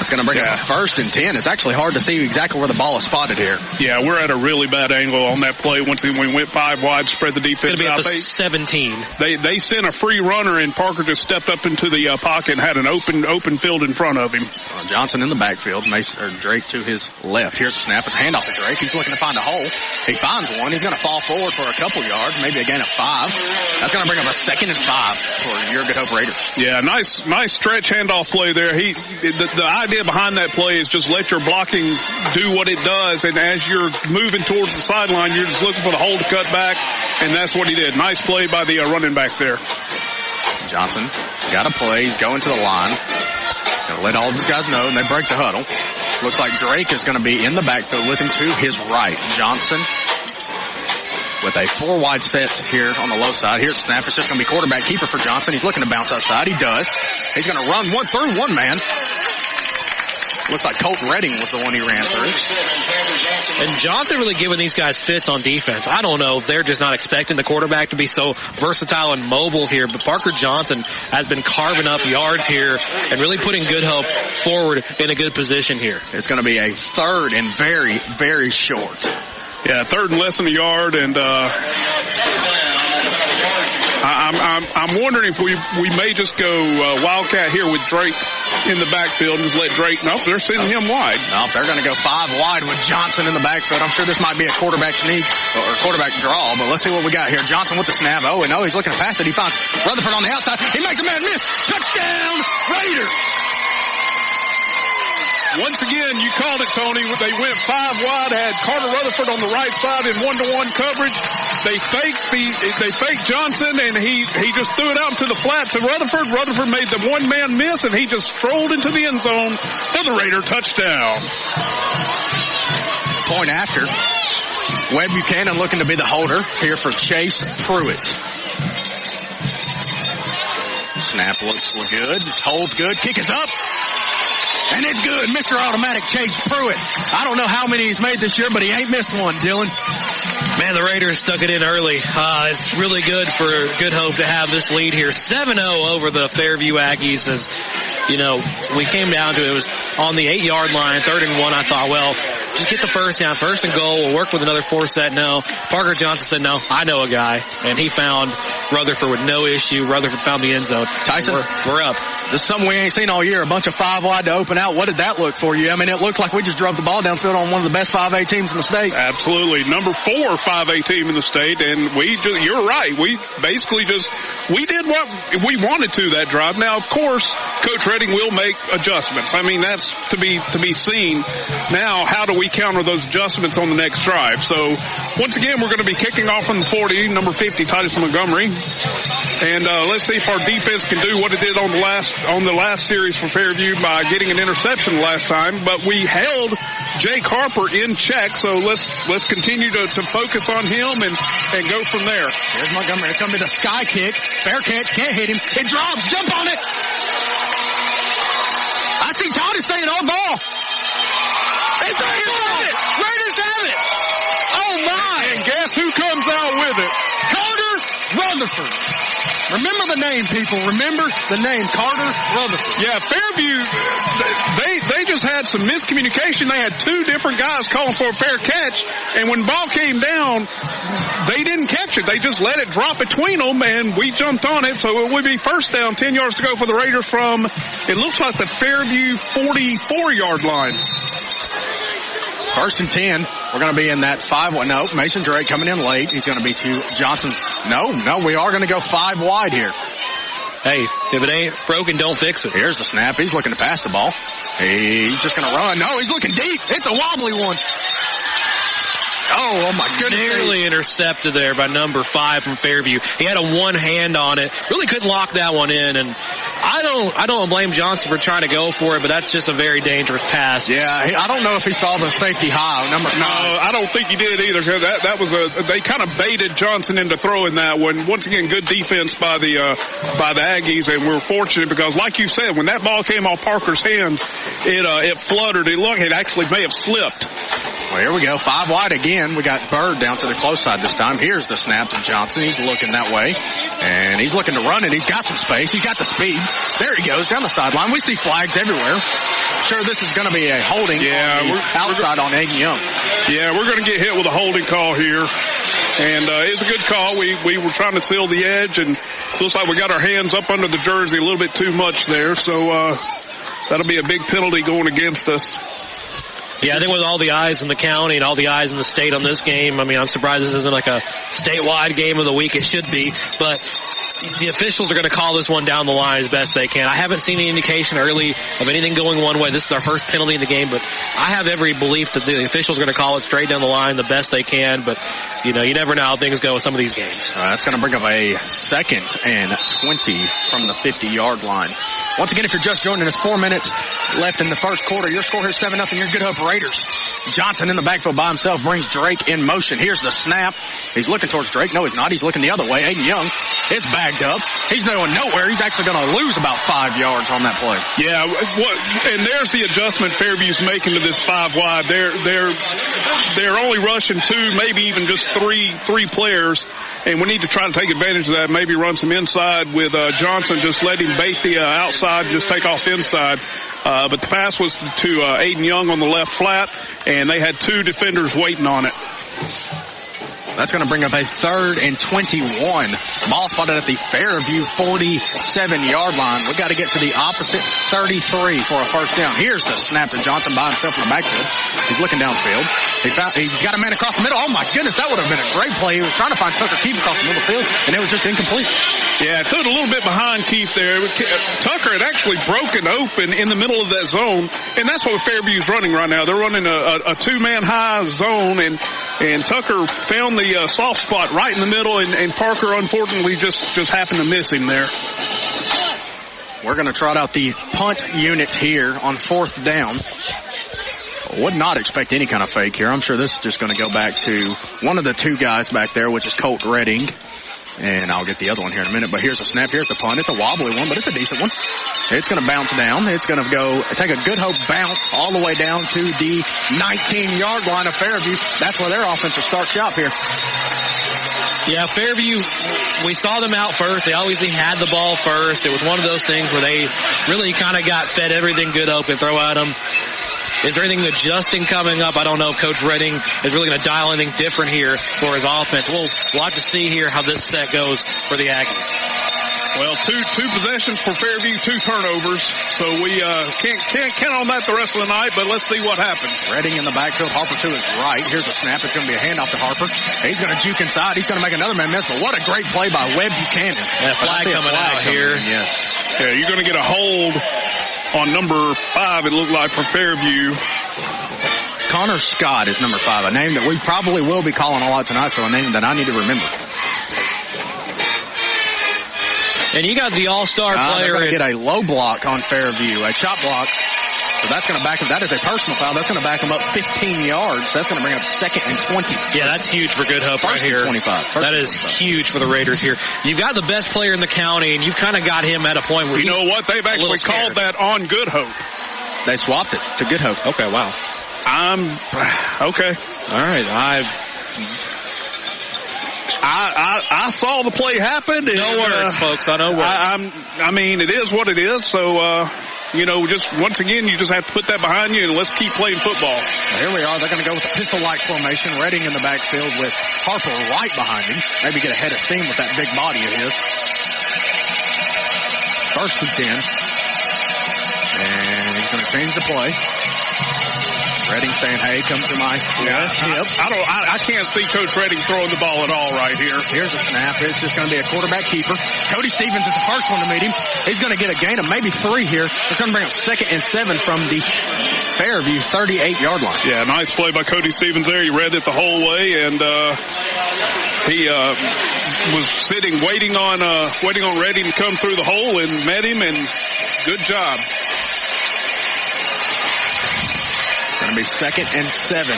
That's going to bring up 1st and 10. It's actually hard to see exactly where the ball is spotted here. Yeah, we're at a really bad angle on that play. Once we went 5 wide, spread the defense out. It's going to be at the 17. They sent a free runner, and Parker just stepped up into the pocket and had an open field in front of him. Johnson in the backfield, Drake to his left. Here's the snap. It's a handoff to Drake. He's looking to find a hole. He finds one. He's going to fall forward for a couple yards, maybe a gain of 5. That's going to bring up a 2nd and 5 for your Good Hope Raiders. Yeah, nice stretch handoff play there. The idea behind that play is just let your blocking do what it does, and as you're moving towards the sideline, you're just looking for the hole to cut back, and that's what he did. Nice play by the running back there. Johnson got a play. He's going to the line. Going to let all of his guys know, and they break the huddle. Looks like Drake is going to be in the backfield with him to his right. Johnson with a 4-wide set here on the low side. Here's the snap. It's just going to be quarterback keeper for Johnson. He's looking to bounce outside. He does. He's going to run through one man. Looks like Colton Redding was the one he ran through. And Johnson really giving these guys fits on defense. I don't know if they're just not expecting the quarterback to be so versatile and mobile here, but Parker Johnson has been carving up yards here and really putting Good Hope forward in a good position here. It's going to be a 3rd and very, very short. Yeah, 3rd and less than a yard, and I'm wondering if we may just go Wildcat here with Drake in the backfield and just let Drake. Nope, they're sending him wide. Nope, they're going to go 5 wide with Johnson in the backfield. I'm sure this might be a quarterback sneak or quarterback draw, but let's see what we got here. Johnson with the snap. Oh, and no, he's looking to pass it. He finds Rutherford on the outside. He makes a man miss. Touchdown, Raiders. Once again, you called it, Tony. They went 5 wide, had Carter Rutherford on the right side in 1-to-1 coverage. They faked Johnson, and he just threw it out into the flat to Rutherford. Rutherford made the one-man miss, and he just strolled into the end zone for the Raider touchdown. Point after. Webb Buchanan looking to be the holder here for Chase Pruitt. Snap looks good. Holds good. Kick is up. And it's good. Mr. Automatic Chase Pruitt. I don't know how many he's made this year, but he ain't missed one, Dylan. Man, the Raiders stuck it in early. It's really good for Good Hope to have this lead here. 7-0 over the Fairview Aggies. As, you know, we came down to it was on the 8-yard line, 3rd and 1. I thought, well, just get the first down, 1st and goal. We'll work with another 4-set. No. Parker Johnson said, no, I know a guy. And he found Rutherford with no issue. Rutherford found the end zone. Tyson, we're up. This is something we ain't seen all year. A bunch of 5 wide to open out. What did that look for you? I mean, it looked like we just drove the ball downfield on one of the best 5A teams in the state. Absolutely. Number 4 5A team in the state. And you're right. We basically we did what we wanted to that drive. Now, of course, Coach Redding will make adjustments. I mean, that's to be seen. Now, how do we counter those adjustments on the next drive? So, once again, we're going to be kicking off on the 40, number 50, Titus Montgomery. And let's see if our defense can do what it did on the last series for Fairview by getting an interception last time. But we held Jake Harper in check, so let's continue to focus on him and go from there. Here's Montgomery. It's going to be the sky kick. Fair catch. Can't hit him. It drops. Jump on it. I see Todd is saying on ball. It's Raiders have it. Oh, my. And guess who comes out with it? Carter Rutherford. Remember the name, people. Remember the name, Carter Rutherford. Yeah, Fairview, they just had some miscommunication. They had 2 different guys calling for a fair catch, and when the ball came down, they didn't catch it. They just let it drop between them, and we jumped on it, so it would be first down, 10 yards to go for the Raiders from, it looks like the Fairview 44-yard line. 1st and 10. We're going to be in that 5-1. No, Mason Drake coming in late. He's going to be to Johnson's. No, we are going to go 5 wide here. Hey, if it ain't broken, don't fix it. Here's the snap. He's looking to pass the ball. He's just going to run. No, he's looking deep. It's a wobbly one. Oh my goodness. Nearly intercepted there by number 5 from Fairview. He had a one hand on it. Really couldn't lock that one in, and I don't blame Johnson for trying to go for it, but that's just a very dangerous pass. Yeah, I don't know if he saw the safety high. Number 5. No, I don't think he did either. That was they kind of baited Johnson into throwing that one. Once again, good defense by the Aggies, and we're fortunate because, like you said, when that ball came off Parker's hands, it fluttered. It actually may have slipped. Well, here we go. 5 wide again. We got Bird down to the close side this time. Here's the snap to Johnson. He's looking that way. And he's looking to run it. He's got some space. He's got the speed. There he goes down the sideline. We see flags everywhere. Sure, this is going to be a holding on the outside on Aggie Young. Yeah, we're going to get hit with a holding call here. And it's a good call. We were trying to seal the edge, and looks like we got our hands up under the jersey a little bit too much there. So that'll be a big penalty going against us. Yeah, I think with all the eyes in the county and all the eyes in the state on this game, I mean, I'm surprised this isn't like a statewide game of the week. It should be, but the officials are going to call this one down the line as best they can. I haven't seen any indication early of anything going one way. This is our first penalty in the game, but I have every belief that the officials are going to call it straight down the line the best they can, but you know, you never know how things go in some of these games. That's going to bring up a 2nd and 20 from the 50-yard line. Once again, if you're just joining us, 4 minutes left in the first quarter. Your score here is 7-0. Your Good Hope Raiders. Johnson in the backfield by himself brings Drake in motion. Here's the snap. He's looking towards Drake. No, he's not. He's looking the other way. Aiden Young is bagged up. He's going nowhere. He's actually going to lose about 5 yards on that play. Yeah, and there's the adjustment Fairview's making to this 5 wide. They're only rushing 2, maybe even just three players, and we need to try to take advantage of that. Maybe run some inside with Johnson. Just let him bait the outside, just take off inside. But the pass was to Aiden Young on the left flat, and they had 2 defenders waiting on it. That's going to bring up a 3rd and 21. Ball spotted at the Fairview 47-yard line. We got to get to the opposite 33 for a first down. Here's the snap to Johnson by himself in the backfield. He's looking downfield. He's got a man across the middle. Oh my goodness, that would have been a great play. He was trying to find Tucker Keefe across the middle of the field, and it was just incomplete. Yeah, it threw it a little bit behind Keefe there. Tucker had actually broken open in the middle of that zone, and that's what Fairview's running right now. They're running a 2-man high zone, and Tucker found the soft spot right in the middle, and Parker unfortunately just happened to miss him there. We're going to trot out the punt unit here on 4th down. Would not expect any kind of fake here. I'm sure this is just going to go back to one of the 2 guys back there, which is Colt Redding. And I'll get the other one here in a minute. But here's a snap. Here's the punt. It's a wobbly one, but it's a decent one. It's going to bounce down. It's going to take a Good Hope bounce all the way down to the 19-yard line of Fairview. That's where their offense will start shop here. Yeah, Fairview, we saw them out first. They obviously had the ball first. It was one of those things where they really kind of got fed everything Good Hope could throw at them. Is there anything adjusting coming up? I don't know if Coach Redding is really going to dial anything different here for his offense. We'll have to see here how this set goes for the Aggies. Well, two possessions for Fairview, 2 turnovers. So we can't count on that the rest of the night, but let's see what happens. Redding in the backfield, Harper to his right. Here's a snap. It's going to be a handoff to Harper. He's going to juke inside. He's going to make another man miss, but what a great play by Webb Buchanan. That flag coming out here. Yes. Yeah, you're going to get a hold on number 5, it looked like, for Fairview. Connor Scott is number 5, a name that we probably will be calling a lot tonight, so a name that I need to remember. And you got the all-star player. They're going to get a low block on Fairview, a chop block. So that's going to back him. That is a personal foul. That's going to back him up 15 yards. That's going to bring up 2nd and 20. Yeah, that's huge for Good Hope right here. 25. That is huge for the Raiders here. You've got the best player in the county, and you've kind of got him at a point where you know what? They've actually called that on Good Hope. They swapped it to Good Hope. Okay, wow. Okay. All right, I saw the play happen. No words, folks. I know words. I mean, it is what it is. So, just once again, you just have to put that behind you and let's keep playing football. Well, here we are. They're going to go with the pistol-like formation. Redding in the backfield with Harper right behind him. Maybe get a head of steam with that big body of his. 1st and 10. And he's going to change the play. Redding saying, hey, come to my left hip. I can't see Coach Redding throwing the ball at all right here. Here's a snap. It's just going to be a quarterback keeper. Cody Stevens is the first one to meet him. He's going to get a gain of maybe 3 here. It's going to bring up 2nd and 7 from the Fairview 38-yard line. Yeah, nice play by Cody Stevens there. He read it the whole way, and he was sitting waiting on Redding to come through the hole and met him, and good job. Going to be 2nd and 7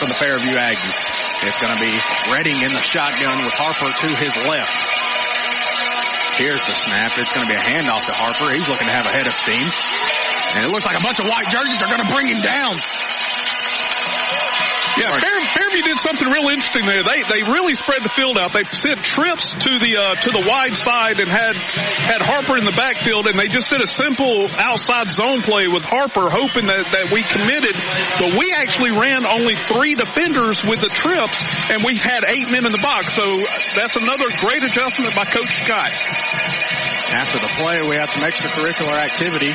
for the Fairview Aggies. It's going to be Redding in the shotgun with Harper to his left. Here's the snap. It's going to be a handoff to Harper. He's looking to have a head of steam. And it looks like a bunch of white jerseys are going to bring him down. Yeah, Fairview did something real interesting there. They really spread the field out. They sent trips to the wide side and had Harper in the backfield, and they just did a simple outside zone play with Harper, hoping that we committed. But we actually ran only 3 defenders with the trips, and we had 8 men in the box. So that's another great adjustment by Coach Scott. After the play, we had some extracurricular activity.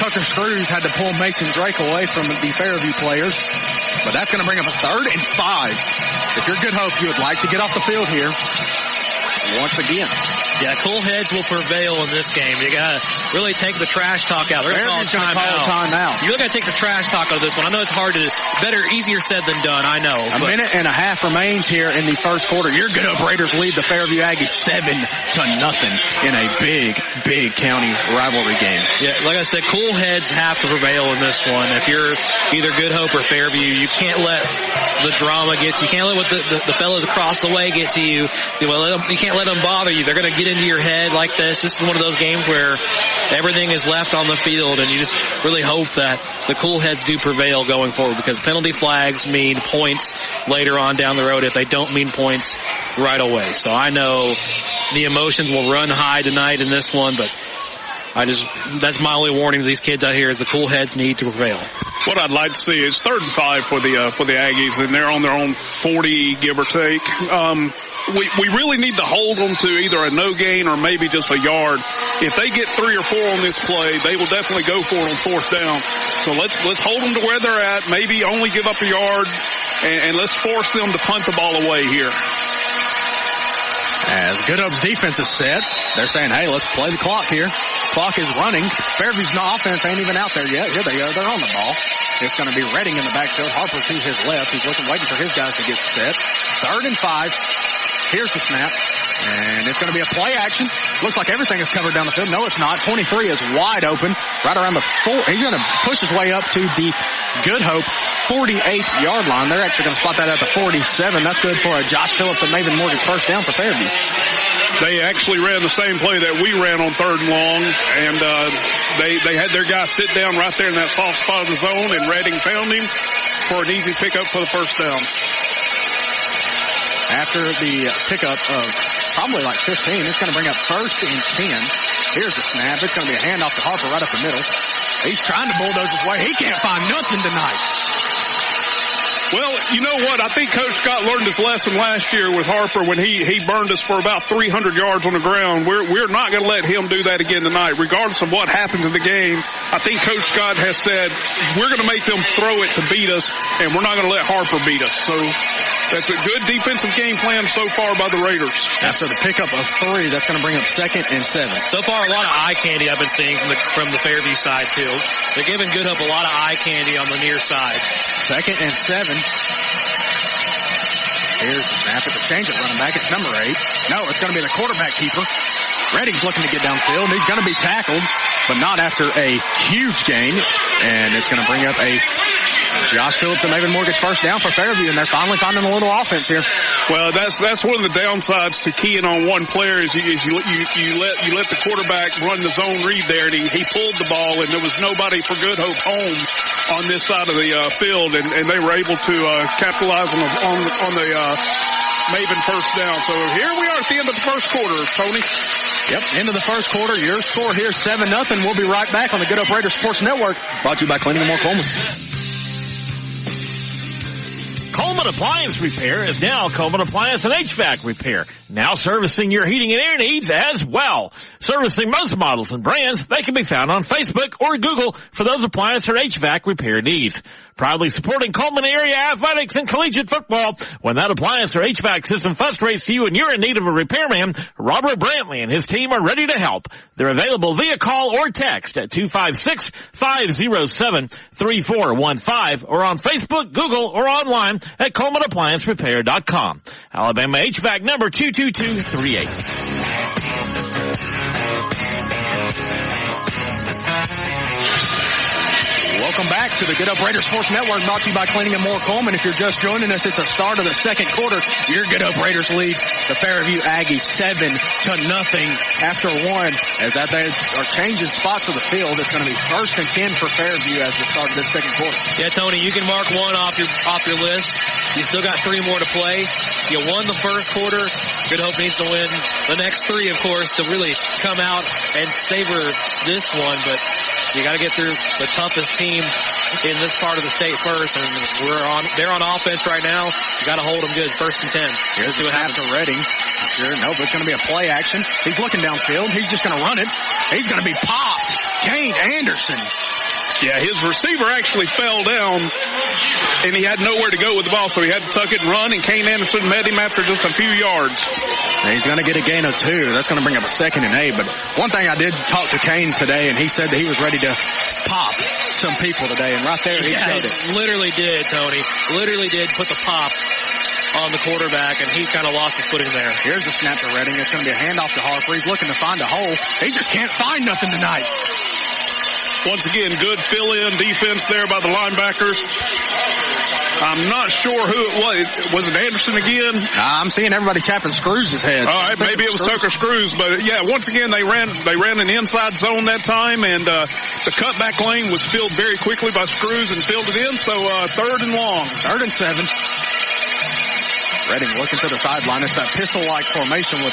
Tucker Screws had to pull Mason Drake away from the Fairview players. But that's going to bring up a 3rd and 5. If you're Good Hope, you would like to get off the field here once again. Yeah, cool heads will prevail in this game. You got to really take the trash talk out. They're going to call a timeout. You got to take the trash talk out of this one. I know it's hard to, easier said than done, I know. A minute and a half remains here in the first quarter. Your Good Hope Raiders lead the Fairview Aggies 7-0 in a big county rivalry game. Yeah, like I said, cool heads have to prevail in this one. If you're either Good Hope or Fairview, you can't let the drama get to you. You can't let what the fellas across the way get to you. You can't let them bother you. They're going to get into your head like this. This is one of those games where everything is left on the field, and you just really hope that the cool heads do prevail going forward, because penalty flags mean points later on down the road if they don't mean points right away. So I know the emotions will run high tonight in this one, but that's my only warning to these kids out here is the cool heads need to prevail. What I'd like to see is 3rd and 5 for the Aggies, and they're on their own 40, give or take. We really need to hold them to either a no gain or maybe just a yard. If they get 3 or 4 on this play, they will definitely go for it on 4th down. So let's hold them to where they're at, maybe only give up a yard, and let's force them to punt the ball away here. As Good Hope's defense is set, they're saying, hey, let's play the clock here. Clock is running. Fairview's offense ain't even out there yet. Here they go. They're on the ball. It's going to be Redding in the backfield. Harper to his left. He's waiting for his guys to get set. 3rd and 5. Here's the snap. And it's going to be a play action. Looks like everything is covered down the field. No, it's not. 23 is wide open. Right around the 4. He's going to push his way up to the Good Hope 48-yard line. They're actually going to spot that at the 47. That's good for a Josh Phillips and Maven Morgan's first down for Fairview. They actually ran the same play that we ran on 3rd and long, and they had their guy sit down right there in that soft spot of the zone, and Redding found him for an easy pickup for the first down. After the pickup of probably like 15, it's going to bring up 1st and 10. Here's the snap. It's going to be a handoff to Harper right up the middle. He's trying to bulldoze his way. He can't find nothing tonight. Well, you know what? I think Coach Scott learned his lesson last year with Harper when he burned us for about 300 yards on the ground. We're not going to let him do that again tonight, regardless of what happens in the game. I think Coach Scott has said we're going to make them throw it to beat us, and we're not going to let Harper beat us. So that's a good defensive game plan so far by the Raiders. After the pickup of 3, that's going to bring up 2nd and 7. So far, a lot of eye candy I've been seeing from the Fairview side, too. They're giving Good Hope a lot of eye candy on the near side. 2nd and 7. Here's the snap at the change at running back. It's number 8. No, it's going to be the quarterback keeper. Redding's looking to get downfield. He's going to be tackled, but not after a huge gain. And it's going to bring up a Josh Phillips and Maven Morgan's first down for Fairview, and they're finally finding a little offense here. Well, that's one of the downsides to keying on one player is you let the quarterback run the zone read there, and he pulled the ball, and there was nobody for Good Hope home on this side of the field, and they were able to capitalize on the Maven first down. So here we are at the end of the first quarter, Tony. Yep, end of the first quarter. Your score here is 7-0. We'll be right back on the Good Hope Raiders Sports Network, brought to you by Cleaning More Coleman. Coleman Appliance Repair is now Coleman Appliance and HVAC Repair, now servicing your heating and air needs as well. Servicing most models and brands, they can be found on Facebook or Google for those appliance or HVAC repair needs. Proudly supporting Coleman area athletics and collegiate football. When that appliance or HVAC system frustrates you and you're in need of a repairman, Robert Brantley and his team are ready to help. They're available via call or text at 256-507-3415 or on Facebook, Google, or online at ColemanApplianceRepair.com. Alabama HVAC number 22238. Welcome back to the Good Hope Raiders Sports Network, brought to you by Cleaning and More Coleman. If you're just joining us, it's the start of the second quarter. Your Good Hope Raiders lead the Fairview Aggies 7-0 after 1. As that they are changing spots of the field, it's going to be 1st and 10 for Fairview as the start of this second quarter. Yeah, Tony, you can mark 1 off your list. You still got 3 more to play. You won the first quarter. Good Hope needs to win the next 3, of course, to really come out and savor this one, but you got to get through the toughest team in this part of the state first, and they're on offense right now. You got to hold them good. 1st and 10. Here's the pass to Redding. Sure, no, but it's going to be a play action. He's looking downfield. He's just going to run it. He's going to be popped. Kane Anderson. Yeah, his receiver actually fell down, and he had nowhere to go with the ball, so he had to tuck it and run, and Kane Anderson met him after just a few yards. And he's going to get a gain of 2. That's going to bring up a 2nd and 8. But one thing I did talk to Kane today, and he said that he was ready to pop some people today, and right there he showed it. Literally did, Tony. Literally did put the pop on the quarterback, and he kind of lost his footing there. Here's the snap to Redding. It's going to be a handoff to Harper. He's looking to find a hole. He just can't find nothing tonight. Once again, good fill-in defense there by the linebackers. I'm not sure who it was. Was it Anderson again? I'm seeing everybody tapping Screws' head. All right, maybe it was Tucker Screws, but yeah, once again they ran an inside zone that time, and the cutback lane was filled very quickly by Screws and filled it in. So 3rd and long, 3rd and 7. Redding looking to the sideline. It's that pistol-like formation with.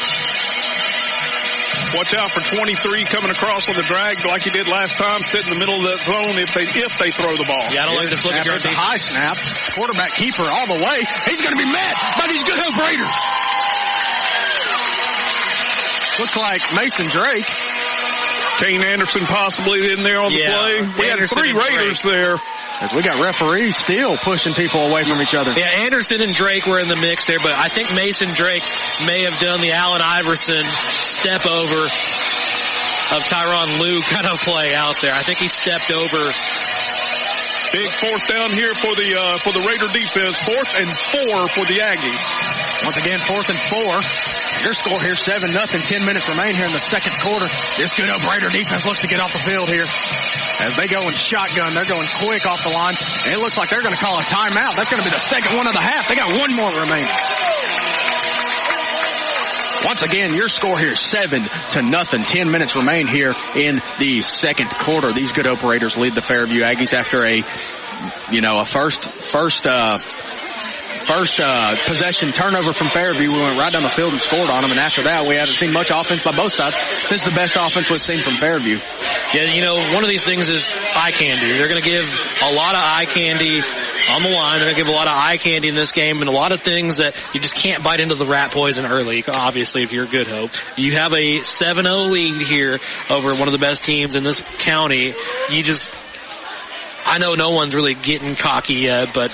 Watch out for 23 coming across on the drag like he did last time. Sit in the middle of that zone if they throw the ball. Yeah, I don't like this looking good. It's a high snap. Quarterback keeper all the way. He's going to be met by these Good Hope Raiders. Looks like Mason Drake. Kane Anderson possibly in there on the play. We had 3 Raiders there. As we got referees still pushing people away from each other. Yeah, Anderson and Drake were in the mix there, but I think Mason Drake may have done the Allen Iverson step over of Tyronn Lue kind of play out there. I think he stepped over. Big 4th down here for the Raider defense. 4th and 4 for the Aggies. Once again, 4th and 4. Your score here 7-0. 10 minutes remain here in the second quarter. This Good Hope Raider defense looks to get off the field here. As they go in shotgun, they're going quick off the line. And it looks like they're going to call a timeout. That's going to be the second one of the half. They got one more remaining. Once again, your score here is 7-0. 10 minutes remain here in the second quarter. These Good Hope Raiders lead the Fairview Aggies after a first possession turnover from Fairview. We went right down the field and scored on them, and after that we haven't seen much offense by both sides. This is the best offense we've seen from Fairview. Yeah, one of these things is eye candy. They're going to give a lot of eye candy on the line. They're going to give a lot of eye candy in this game, and a lot of things that you just can't bite into the rat poison early, obviously, if you're Good Hope. You have a 7-0 lead here over one of the best teams in this county. I know no one's really getting cocky yet, but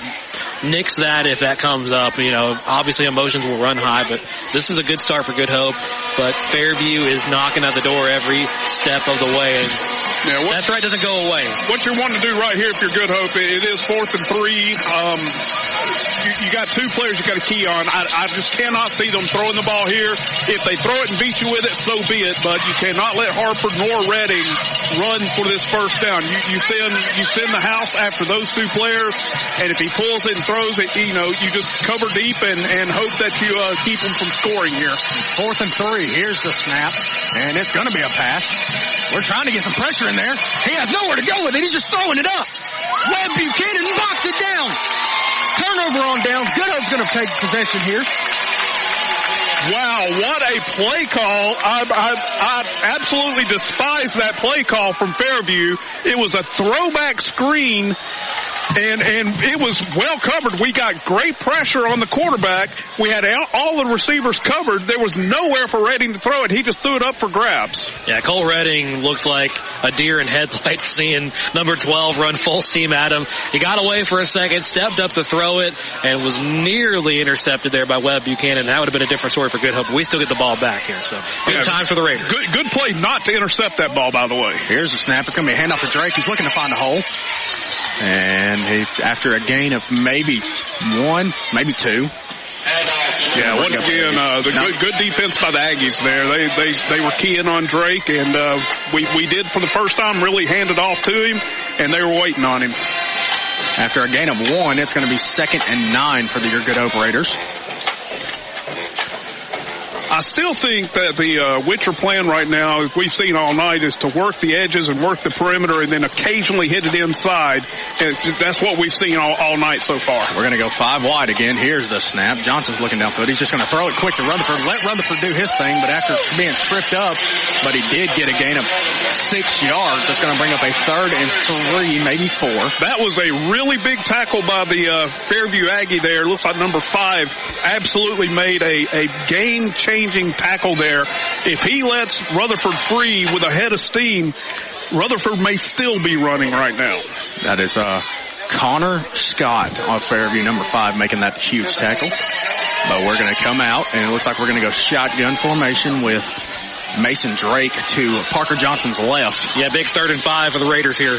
nix that if that comes up. Obviously emotions will run high, but this is a good start for Good Hope. But Fairview is knocking at the door every step of the way. And that threat doesn't go away. What you want to do right here if you're Good Hope, it is 4th and 3. You got two players you got to key on. I just cannot see them throwing the ball here. If they throw it and beat you with it, so be it. But you cannot let Harper nor Redding run for this first down. You send the house after those two players, and if he pulls it and throws it, you just cover deep and hope that you keep him from scoring here. 4th and 3. Here's the snap, and it's going to be a pass. We're trying to get some pressure in there. He has nowhere to go with it. He's just throwing it up. Webb Buchanan knocks it down. Turnover on downs. Good Hope's going to take possession here. Wow, what a play call. I absolutely despise that play call from Fairview. It was a throwback screen, and it was well covered. We got great pressure on the quarterback. We had all the receivers covered. There was nowhere for Redding to throw it. He just threw it up for grabs. Yeah, Cole Redding looked like a deer in headlights seeing number 12 run full steam at him. He got away for a second, stepped up to throw it, and was nearly intercepted there by Webb Buchanan. That would have been a different story for Good Hope, but we still get the ball back here. So good time for the Raiders. Good play not to intercept that ball, by the way. Here's the snap. It's going to be a handoff to Drake. He's looking to find a hole. And after a gain of maybe 1, maybe 2. Yeah, once again, the good defense by the Aggies there. They were keying on Drake, and we did for the first time really hand it off to him, and they were waiting on him. After a gain of 1, it's going to be 2nd and 9 for the Good Hope Raiders. I still think that the Witcher plan right now, as we've seen all night, is to work the edges and work the perimeter and then occasionally hit it inside. And that's what we've seen all night so far. We're going to go 5 wide again. Here's the snap. Johnson's looking downfield. He's just going to throw it quick to Rutherford. Let Rutherford do his thing, but after being tripped up, but he did get a gain of 6 yards. That's going to bring up a 3rd and 3, maybe 4. That was a really big tackle by the Fairview Aggie there. Looks like number 5 absolutely made a game-changing tackle there. If he lets Rutherford free with a head of steam, Rutherford may still be running right now. That is Connor Scott of Fairview, number 5, making that huge tackle. But we're going to come out, and it looks like we're going to go shotgun formation with Mason Drake to Parker Johnson's left. Yeah, big 3rd and 5 for the Raiders here.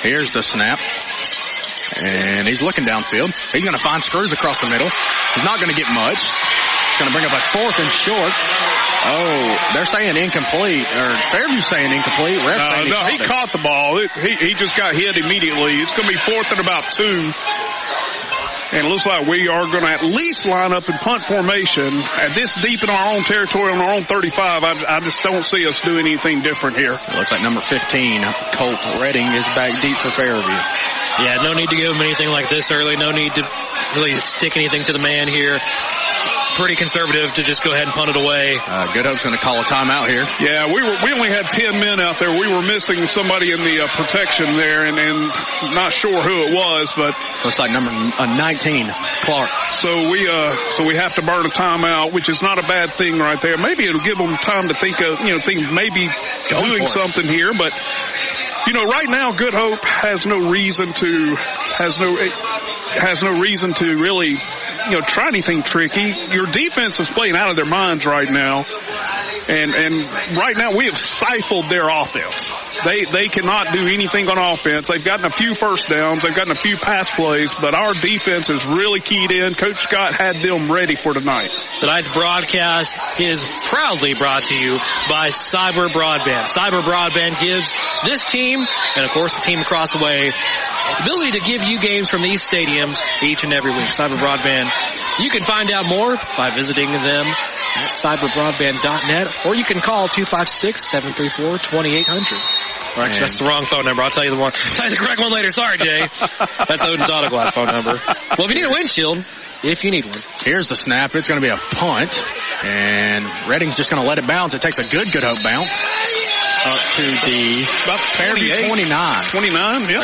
Here's the snap. And he's looking downfield. He's going to find Screws across the middle. He's not going to get much. It's going to bring up a 4th and short. Oh, they're saying incomplete, or Fairview's saying incomplete. He caught the ball. He just got hit immediately. It's going to be 4th and about 2. And it looks like we are going to at least line up in punt formation. At this deep in our own territory on our own 35, I just don't see us doing anything different here. It looks like number 15, Colt Redding, is back deep for Fairview. Yeah, no need to give him anything like this early. No need to really stick anything to the man here. Pretty conservative to just go ahead and punt it away. Good Hope's going to call a timeout here. Yeah, we only had 10 men out there. We were missing somebody in the protection there, and not sure who it was, but looks like number 19, Clark. So we have to burn a timeout, which is not a bad thing right there. Maybe it'll give them time to think maybe doing something here, but right now Good Hope has no reason to really try anything tricky. Your defense is playing out of their minds right now. And right now we have stifled their offense. they cannot do anything on offense. They've gotten a few first downs. They've gotten a few pass plays, but our defense is really keyed in. Coach Scott had them ready for tonight. Tonight's broadcast is proudly brought to you by Cyber Broadband. Cyber Broadband gives this team, and of course the team across the way, the ability to give you games from these stadiums each and every week. Cyber Broadband. You can find out more by visiting them at cyberbroadband.net, or you can call 256-734-2800. Or actually, that's the wrong phone number. I'll tell you the one. I'll tell you the correct one later. Sorry, Jay. That's Odin's Auto Glass phone number. Well, if you need a windshield, if you need one. Here's the snap. It's going to be a punt, and Redding's just going to let it bounce. It takes a Good Hope bounce up to the about Fairview 29. 29, yeah.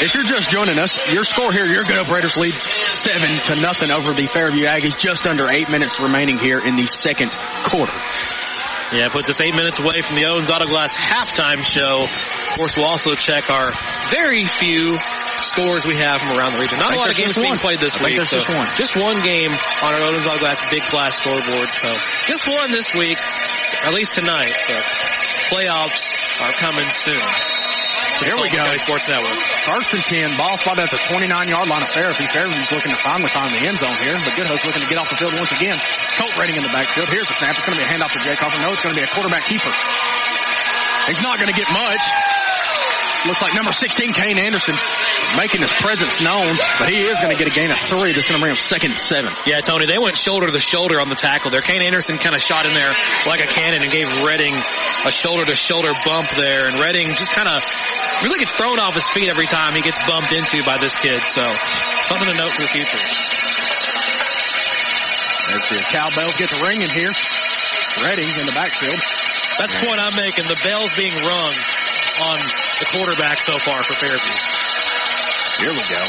If you're just joining us, your score here, your Good Hope Raiders lead 7-0 over the Fairview Aggies. Just under 8 minutes remaining here in the second quarter. Yeah, it puts us 8 minutes away from the Owens Auto Glass halftime show. Of course, we'll also check our very few scores we have from around the region. Not a lot of games being played this week. So just one game on our Owens Auto Glass Big Flash scoreboard. So just one this week, at least tonight. So playoffs are coming soon. Here we go. Sports Network. First and 10. Ball spot at the 29-yard line of Fairview. Fairview's looking to finally find the end zone here, but Good Hope's looking to get off the field once again. Colt Redding in the backfield. Here's the snap. It's going to be a handoff to Jake Harper. No, it's going to be a quarterback keeper. He's not going to get much. Looks like number 16, Kane Anderson, making his presence known, but he is going to get a gain of 3. That's going to bring him 2nd and 7. Yeah, Tony, they went shoulder to shoulder on the tackle there. Kane Anderson kind of shot in there like a cannon and gave Redding a shoulder-to-shoulder bump there, and Redding just kind of really gets thrown off his feet every time he gets bumped into by this kid, so something to note for the future. As the cowbells get the ringing here. Redding in the backfield. That's the point I'm making, the bell's being rung on the quarterback so far for Fairview. Here we go.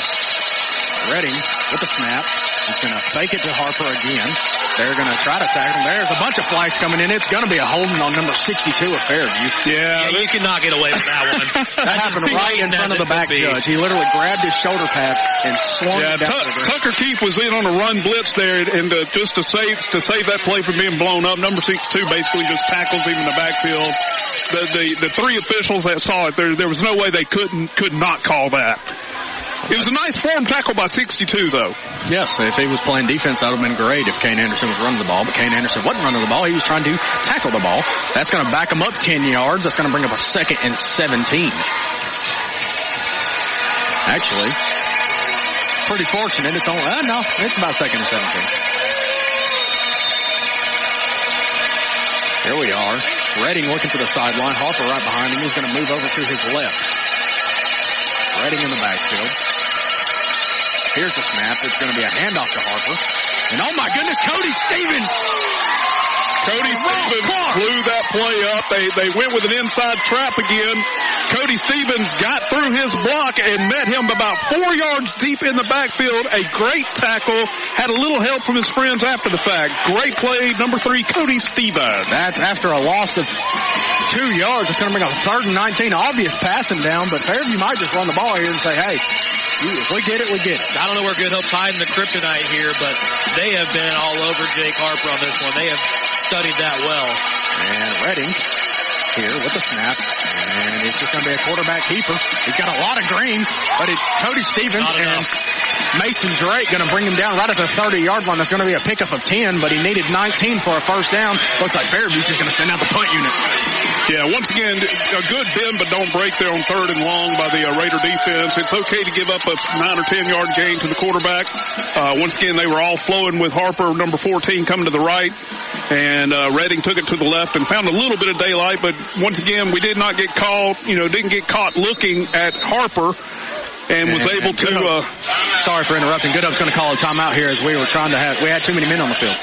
Redding with the snap. He's going to fake it to Harper again. They're going to try to tackle him. There's a bunch of flags coming in. It's going to be a holding on number 62 of Fairview. Yeah, you cannot get away with that one. That happened right in front of the back judge. He literally grabbed his shoulder pad and swung it down. Tucker Keefe was in on a run blitz there, and just to save that play from being blown up, number 62 basically just tackles him in the backfield. The three officials that saw it, there was no way they could not call that. It was a nice form tackle by 62, though. Yes, if he was playing defense, that would have been great if Kane Anderson was running the ball. But Kane Anderson wasn't running the ball. He was trying to tackle the ball. That's going to back him up 10 yards. That's going to bring up a 2nd and 17. Actually, pretty fortunate. It's only, no, it's about 2nd and 17. Here we are. Redding looking to the sideline. Harper right behind him. He's going to move over to his left. Redding in the backfield. Here's the snap. It's going to be a handoff to Harper. And oh my goodness, Cody Stevens! Cody Stevens blew that play up. They went with an inside trap again. Cody Stevens got through his block and met him about 4 yards deep in the backfield. A great tackle. Had a little help from his friends after the fact. Great play, number 3, Cody Stevens. That's after a loss of 2 yards. It's going to bring up 3rd and 19. Obvious passing down, but Fairview might just run the ball here and say, hey, if we get it, we get it. I don't know where Good Hope's hiding the kryptonite here, but they have been all over Jake Harper on this one. They have studied that well. And Redding here with the snap. And it's just going to be a quarterback keeper. He's got a lot of green, but it's Cody Stevens and Mason Drake going to bring him down right at the 30-yard line. That's going to be a pickup of 10, but he needed 19 for a first down. Looks like Fairview's just going to send out the punt unit. Yeah, once again, a good bend but don't break there on 3rd and long by the Raider defense. It's okay to give up a 9 or 10-yard gain to the quarterback. Once again, they were all flowing with Harper, number 14, coming to the right. And Redding took it to the left and found a little bit of daylight. But once again, we did not get caught, didn't get caught looking at Harper. And was able to... sorry for interrupting. Good Hope's going to call a timeout here as we had too many men on the field.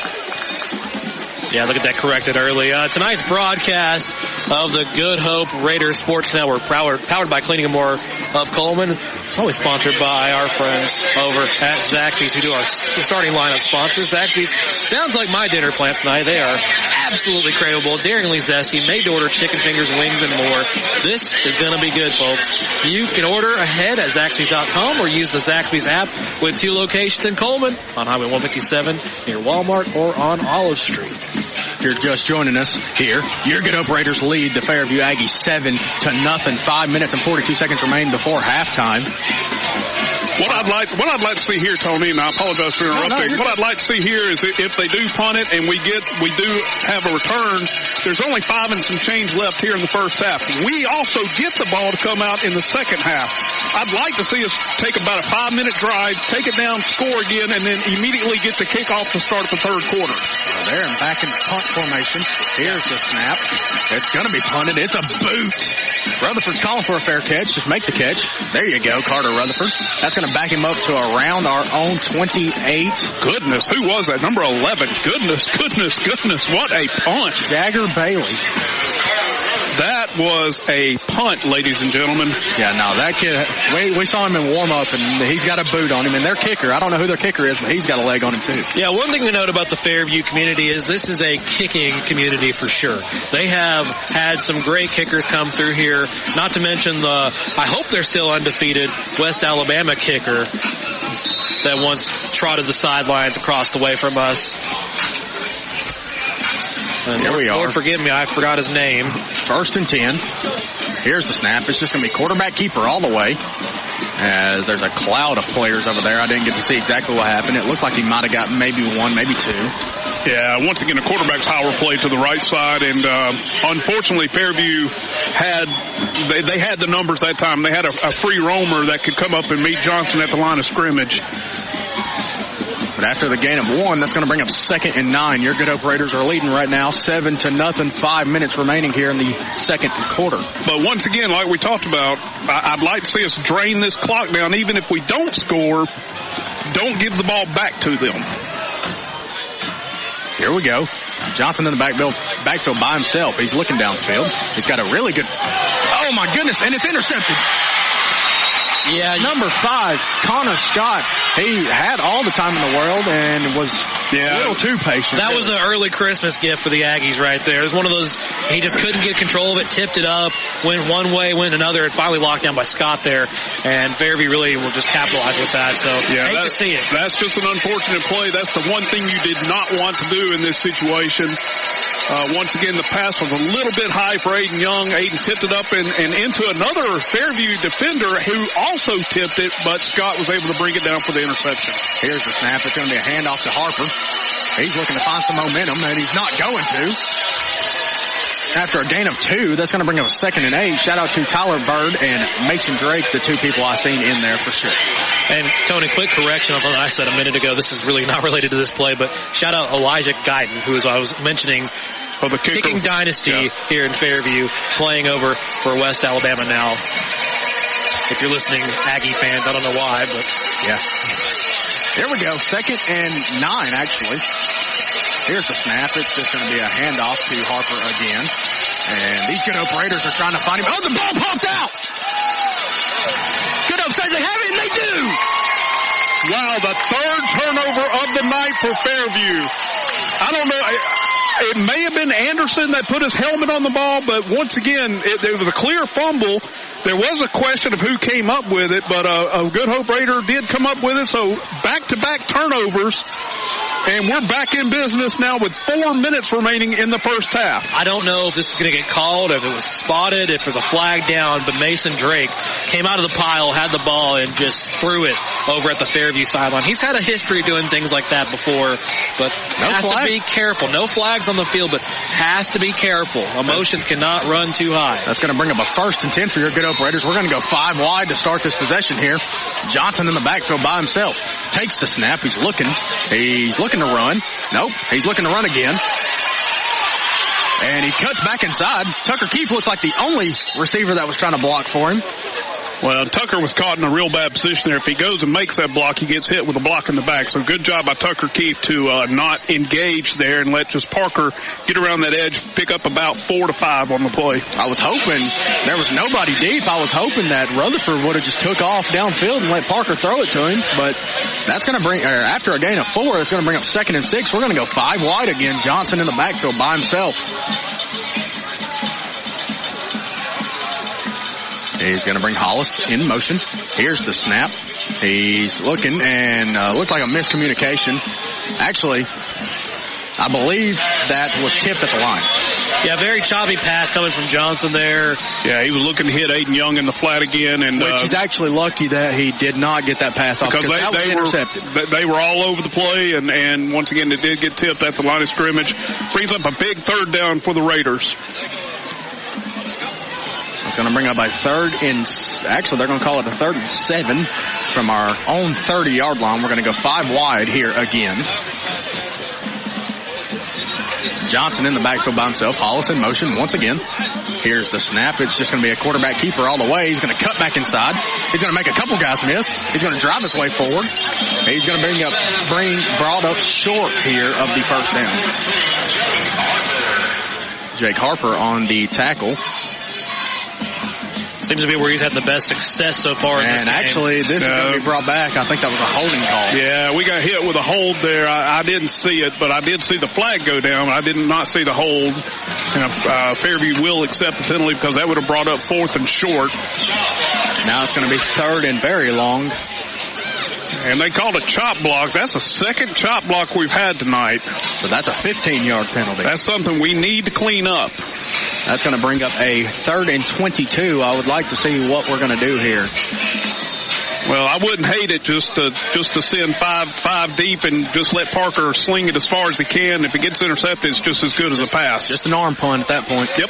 Yeah, look at that corrected early. Tonight's broadcast of the Good Hope Raiders Sports Network, powered by Cleaning and More of Coleman. It's always sponsored by our friends over at Zaxby's, who do our starting lineup sponsors. Zaxby's sounds like my dinner plan tonight. They are absolutely craveable, daringly zesty, made to order chicken fingers, wings, and more. This is going to be good, folks. You can order ahead at Zaxby's.com or use the Zaxby's app with 2 locations in Coleman, on Highway 157 near Walmart or on Olive Street. if you're just joining us here. Your Good Hope Raiders lead the Fairview Aggies 7-0. 5 minutes and 42 seconds remain before halftime. What I'd like to see here, Tony, and I apologize for interrupting. What I'd like to see here is if they do punt it and we do have a return, there's only 5 and some change left here in the first half. We also get the ball to come out in the second half. I'd like to see us take about a 5-minute drive, take it down, score again, and then immediately get the kickoff to start the third quarter. There and back in punt formation. Here's the snap. It's going to be punted. It's a boot. Rutherford's calling for a fair catch. Just make the catch. There you go, Carter Rutherford. That's going to back him up to around our own 28. Goodness, who was that? Number 11. Goodness. What a punt. Jagger Bailey. That was a punt, ladies and gentlemen. Yeah, no, that kid, we saw him in warm-up, and he's got a boot on him. And their kicker, I don't know who their kicker is, but he's got a leg on him, too. Yeah, one thing to note about the Fairview community is this is a kicking community for sure. They have had some great kickers come through here, not to mention I hope they're still undefeated, West Alabama kicker that once trotted the sidelines across the way from us. And here we are. Lord forgive me, I forgot his name. 1st and 10. Here's the snap. It's just going to be quarterback keeper all the way. As there's a cloud of players over there. I didn't get to see exactly what happened. It looked like he might have got maybe 1, maybe 2. Yeah, once again, a quarterback power play to the right side. And unfortunately, Fairview they had the numbers that time. They had a free roamer that could come up and meet Johnson at the line of scrimmage. But after the gain of 1, that's going to bring up 2nd and 9. Your Good Hope Raiders are leading right now, 7-0. 5 minutes remaining here in the second quarter. But once again, like we talked about, I'd like to see us drain this clock down. Even if we don't score, don't give the ball back to them. Here we go. Johnson in the backfield by himself. He's looking downfield. He's got a really good... Oh, my goodness, and it's intercepted. Yeah, number 5, Connor Scott. He had all the time in the world and was a little too patient. That was an early Christmas gift for the Aggies right there. It was one of those, he just couldn't get control of it, tipped it up, went one way, went another, and finally locked down by Scott there. And Fairview really will just capitalize with that. So, hate to see it. That's just an unfortunate play. That's the one thing you did not want to do in this situation. Once again, the pass was a little bit high for Aiden Young. Aiden tipped it up and into another Fairview defender who also tipped it, but Scott was able to bring it down for the interception. Here's the snap. It's going to be a handoff to Harper. He's looking to find some momentum, and he's not going to. After a gain of 2, that's going to bring up 2nd and 8. Shout out to Tyler Bird and Mason Drake, the 2 people I've seen in there for sure. And Tony, quick correction on what I said a minute ago. This is really not related to this play, but shout out Elijah Guyton, who I was mentioning, the kicking dynasty here in Fairview, playing over for West Alabama now. If you're listening, Aggie fans, I don't know why, but yeah. Here we go. 2nd and 9, actually. Here's the snap. It's just going to be a handoff to Harper again. And these Good Hope Raiders are trying to find him. Oh, the ball popped out! Good Hope says they have it, and they do! Wow, the 3rd turnover of the night for Fairview. I don't know. It may have been Anderson that put his helmet on the ball, but once again, there was a clear fumble. There was a question of who came up with it, but a Good Hope Raider did come up with it. So back-to-back turnovers. And we're back in business now with 4 minutes remaining in the first half. I don't know if this is going to get called, if it was spotted, if there's a flag down, but Mason Drake came out of the pile, had the ball, and just threw it over at the Fairview sideline. He's had a history of doing things like that before, but has to be careful. No flags on the field, but has to be careful. Emotions cannot run too high. That's going to bring up a 1st and 10 for your Good Hope Raiders. We're going to go 5 wide to start this possession here. Johnson in the backfield by himself. Takes the snap. He's looking to run. Nope. He's looking to run again. And he cuts back inside. Tucker Keefe looks like the only receiver that was trying to block for him. Well, Tucker was caught in a real bad position there. If he goes and makes that block, he gets hit with a block in the back. So good job by Tucker Keefe to not engage there and let just Parker get around that edge, pick up about 4 to 5 on the play. I was hoping there was nobody deep. I was hoping that Rutherford would have just took off downfield and let Parker throw it to him. But that's going to bring, after a gain of 4, that's going to bring up 2nd and 6. We're going to go 5 wide again. Johnson in the backfield by himself. He's going to bring Hollis in motion. Here's the snap. He's looking and looked like a miscommunication. Actually, I believe that was tipped at the line. Yeah, very choppy pass coming from Johnson there. Yeah, he was looking to hit Aiden Young in the flat again. And which he's actually lucky that he did not get that pass off because that was intercepted. They were all over the play, and once again, it did get tipped at the line of scrimmage. Brings up a big third down for the Raiders. It's going to bring up a actually they're going to call it a 3rd and 7 from our own 30-yard line. We're going to go 5 wide here again. Johnson in the backfield by himself. Hollis in motion once again. Here's the snap. It's just going to be a quarterback keeper all the way. He's going to cut back inside. He's going to make a couple guys miss. He's going to drive his way forward. He's going to brought up short here of the first down. Jake Harper on the tackle. Seems to be where he's had the best success so far in this game. And actually, this is going to be brought back. I think that was a holding call. Yeah, we got hit with a hold there. I didn't see it, but I did see the flag go down. I did not see the hold. And Fairview will accept the penalty because that would have brought up 4th and short. Now it's going to be 3rd and very long. And they called a chop block. That's the second chop block we've had tonight. So that's a 15-yard penalty. That's something we need to clean up. That's going to bring up a 3rd and 22. I would like to see what we're going to do here. Well, I wouldn't hate it just to send five deep and just let Parker sling it as far as he can. If it gets intercepted, it's just as good as a pass. Just an arm punt at that point. Yep.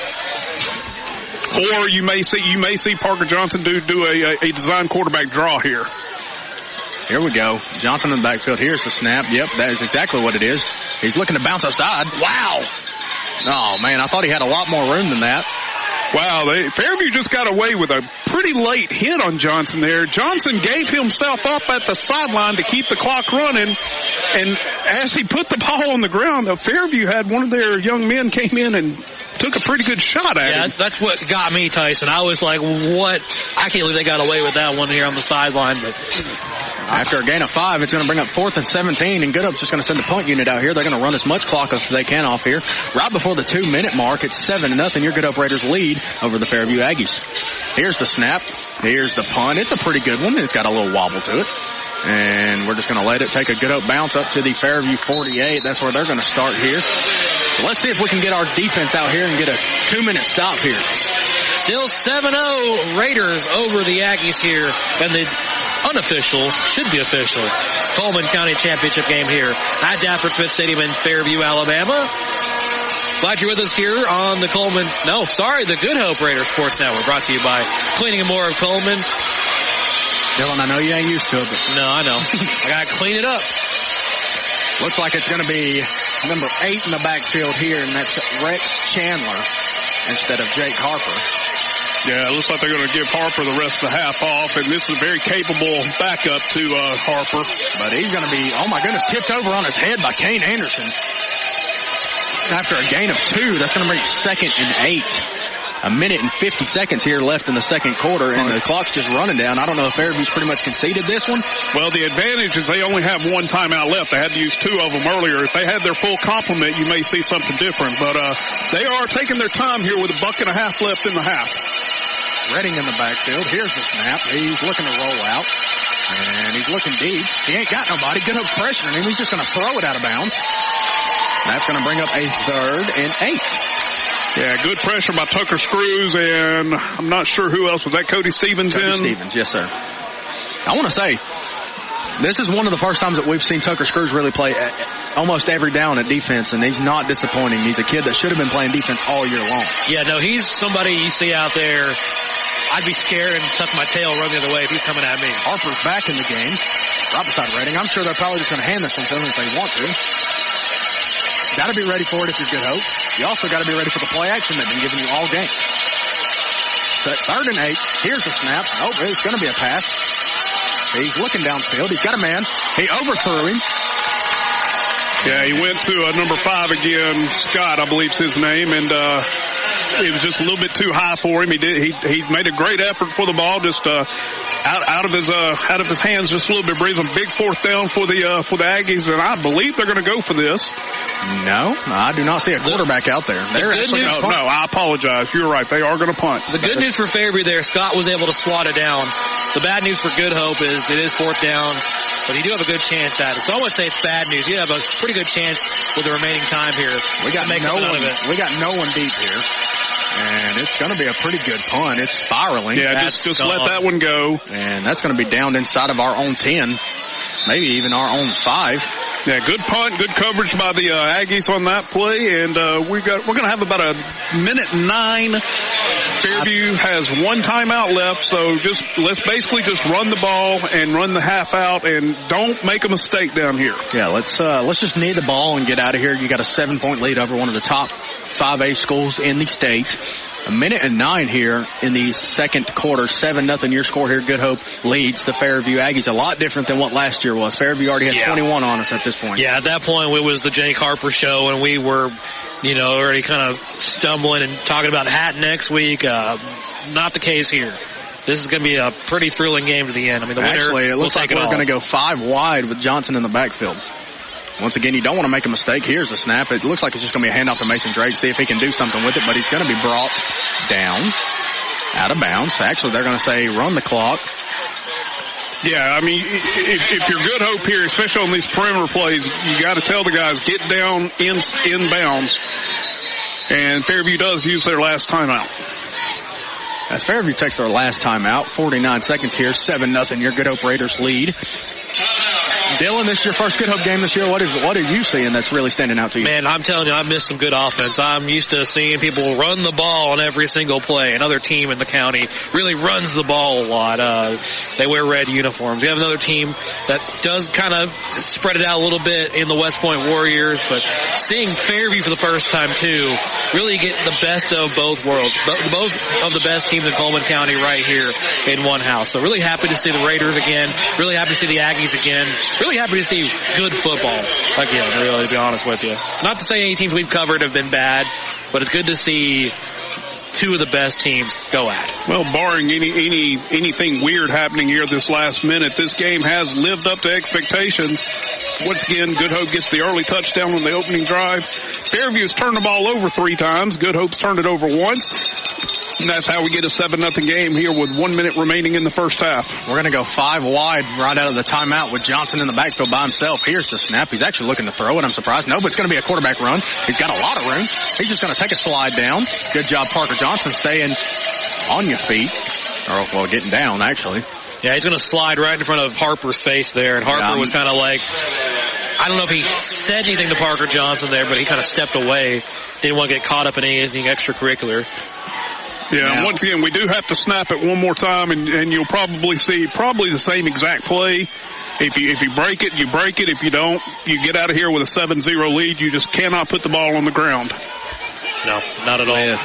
Or you may see Parker Johnson do a design quarterback draw here. Here we go. Johnson in the backfield. Here's the snap. Yep, that is exactly what it is. He's looking to bounce outside. Wow. Oh, man, I thought he had a lot more room than that. Wow, Fairview just got away with a pretty late hit on Johnson there. Johnson gave himself up at the sideline to keep the clock running, and as he put the ball on the ground, Fairview had one of their young men came in and took a pretty good shot at him. Yeah, that's what got me, Tyson. I was like, what? I can't believe they got away with that one here on the sideline, but... After a gain of 5, it's going to bring up 4th and 17, and Goodup's just going to send the punt unit out here. They're going to run as much clock as they can off here. Right before the 2-minute mark, it's 7-0. Your Goodup Raiders lead over the Fairview Aggies. Here's the snap. Here's the punt. It's a pretty good one. It's got a little wobble to it. And we're just going to let it take a Goodup bounce up to the Fairview 48. That's where they're going to start here. So let's see if we can get our defense out here and get a 2-minute stop here. Still 7-0 Raiders over the Aggies here. And the unofficial, should be official, Coleman County Championship game here at Dafford Smith Stadium in Fairview, Alabama. Glad you're with us here on the the Good Hope Raiders Sports Network, brought to you by Cleaning and More of Coleman. Dylan, I know you ain't used to it, but... No, I know. I gotta clean it up. Looks like it's gonna be number 8 in the backfield here, and that's Rex Chandler instead of Jake Harper. Yeah, it looks like they're going to give Harper the rest of the half off, and this is a very capable backup to Harper. But he's going to be, oh my goodness, tipped over on his head by Kane Anderson. After a gain of 2, that's going to bring 2nd and 8. A minute and 50 seconds here left in the second quarter, and the clock's just running down. I don't know if Fairview's pretty much conceded this one. Well, the advantage is they only have one timeout left. They had to use 2 of them earlier. If they had their full complement, you may see something different. But they are taking their time here with a buck and a half left in the half. Redding in the backfield. Here's the snap. He's looking to roll out. And he's looking deep. He ain't got nobody. Good up pressuring him. He's just going to throw it out of bounds. That's going to bring up a 3rd and 8. Yeah, good pressure by Tucker Screws, and I'm not sure who else. Was that Cody Stevens Cody Stevens, yes, sir. I want to say, this is one of the first times that we've seen Tucker Screws really play almost every down at defense, and he's not disappointing. He's a kid that should have been playing defense all year long. Yeah, no, he's somebody you see out there. I'd be scared and tuck my tail run the other way if he's coming at me. Harper's back in the game. Right beside Redding. I'm sure they're probably just going to hand this one to him if they want to. Got to be ready for it if you're Good Hope. You also got to be ready for the play action they've been giving you all game. So 3rd and 8. Here's the snap. Oh, it's going to be a pass. He's looking downfield. He's got a man. He overthrew him. Yeah, he went to number 5 again. Scott, I believe's his name, and it was just a little bit too high for him. He made a great effort for the ball, just out of his hands just a little bit. Brings a big 4th down for the Aggies, and I believe they're going to go for this. No, I do not see a quarterback out there. No, I apologize. You're right. They are going to punt. The good news for Fairview there, Scott was able to swat it down. The bad news for Good Hope is it is 4th down. but you do have a good chance at it. So I wouldn't say it's bad news. You have a pretty good chance with the remaining time here. We got no one deep here. And it's going to be a pretty good punt. It's spiraling. Yeah, just let that one go. And that's going to be down inside of our own 10, maybe even our own 5. Yeah, good punt, good coverage by the Aggies on that play, and we're going to have about a minute 9. Fairview has one timeout left, so let's basically just run the ball and run the half out, and don't make a mistake down here. Yeah, let's just knee the ball and get out of here. You got a 7-point lead over one of the top 5A schools in the state. A minute and 9 here in the second quarter. 7-0 your score here. Good Hope leads the Fairview Aggies. A lot different than what last year was. Fairview already had 21 on us at this point. Yeah, at that point it was the Jake Harper show, and we were, already kind of stumbling and talking about Hat next week. Not the case here. This is going to be a pretty thrilling game to the end. I mean, the winner Actually, it looks will like take we're it all. going to go 5 wide with Johnson in the backfield. Once again, you don't want to make a mistake. Here's the snap. It looks like it's just going to be a handoff to Mason Drake, see if he can do something with it, but he's going to be brought down, out of bounds. Actually, they're going to say run the clock. Yeah, I mean, if you're Good Hope here, especially on these perimeter plays, you got to tell the guys, get down in bounds. And Fairview does use their last timeout. As Fairview takes their last timeout, 49 seconds here, 7-0 your Good Hope Raiders lead. Dylan, this is your first Good Hope game this year. What are you seeing that's really standing out to you? Man, I'm telling you, I've missed some good offense. I'm used to seeing people run the ball on every single play. Another team in the county really runs the ball a lot. They wear red uniforms. We have another team that does kind of spread it out a little bit in the West Point Warriors, but seeing Fairview for the first time too, really get the best of both worlds. Both of the best teams in Coleman County right here in one house. So really happy to see the Raiders again. Really happy to see the Aggies again. Really happy to see good football again, really, to be honest with you. Not to say any teams we've covered have been bad, but it's good to see two of the best teams go at it. Well, barring anything weird happening here this last minute, this game has lived up to expectations. Once again, Good Hope gets the early touchdown on the opening drive. Fairview's turned the ball over 3 times. Good Hope's turned it over once. And that's how we get a 7-0 game here with 1 minute remaining in the first half. We're going to go 5 wide right out of the timeout with Johnson in the backfield by himself. Here's the snap. He's actually looking to throw it. I'm surprised. No, but it's going to be a quarterback run. He's got a lot of room. He's just going to take a slide down. Good job, Parker Johnson, staying on your feet. Or, well, getting down, actually. Yeah, he's going to slide right in front of Harper's face there. And Harper was kind of like, I don't know if he said anything to Parker Johnson there, but he kind of stepped away. Didn't want to get caught up in anything extracurricular. Yeah, once again, we do have to snap it one more time, and you'll probably see the same exact play. If you break it, you break it. If you don't, you get out of here with a 7-0 lead. You just cannot put the ball on the ground. No, not at all.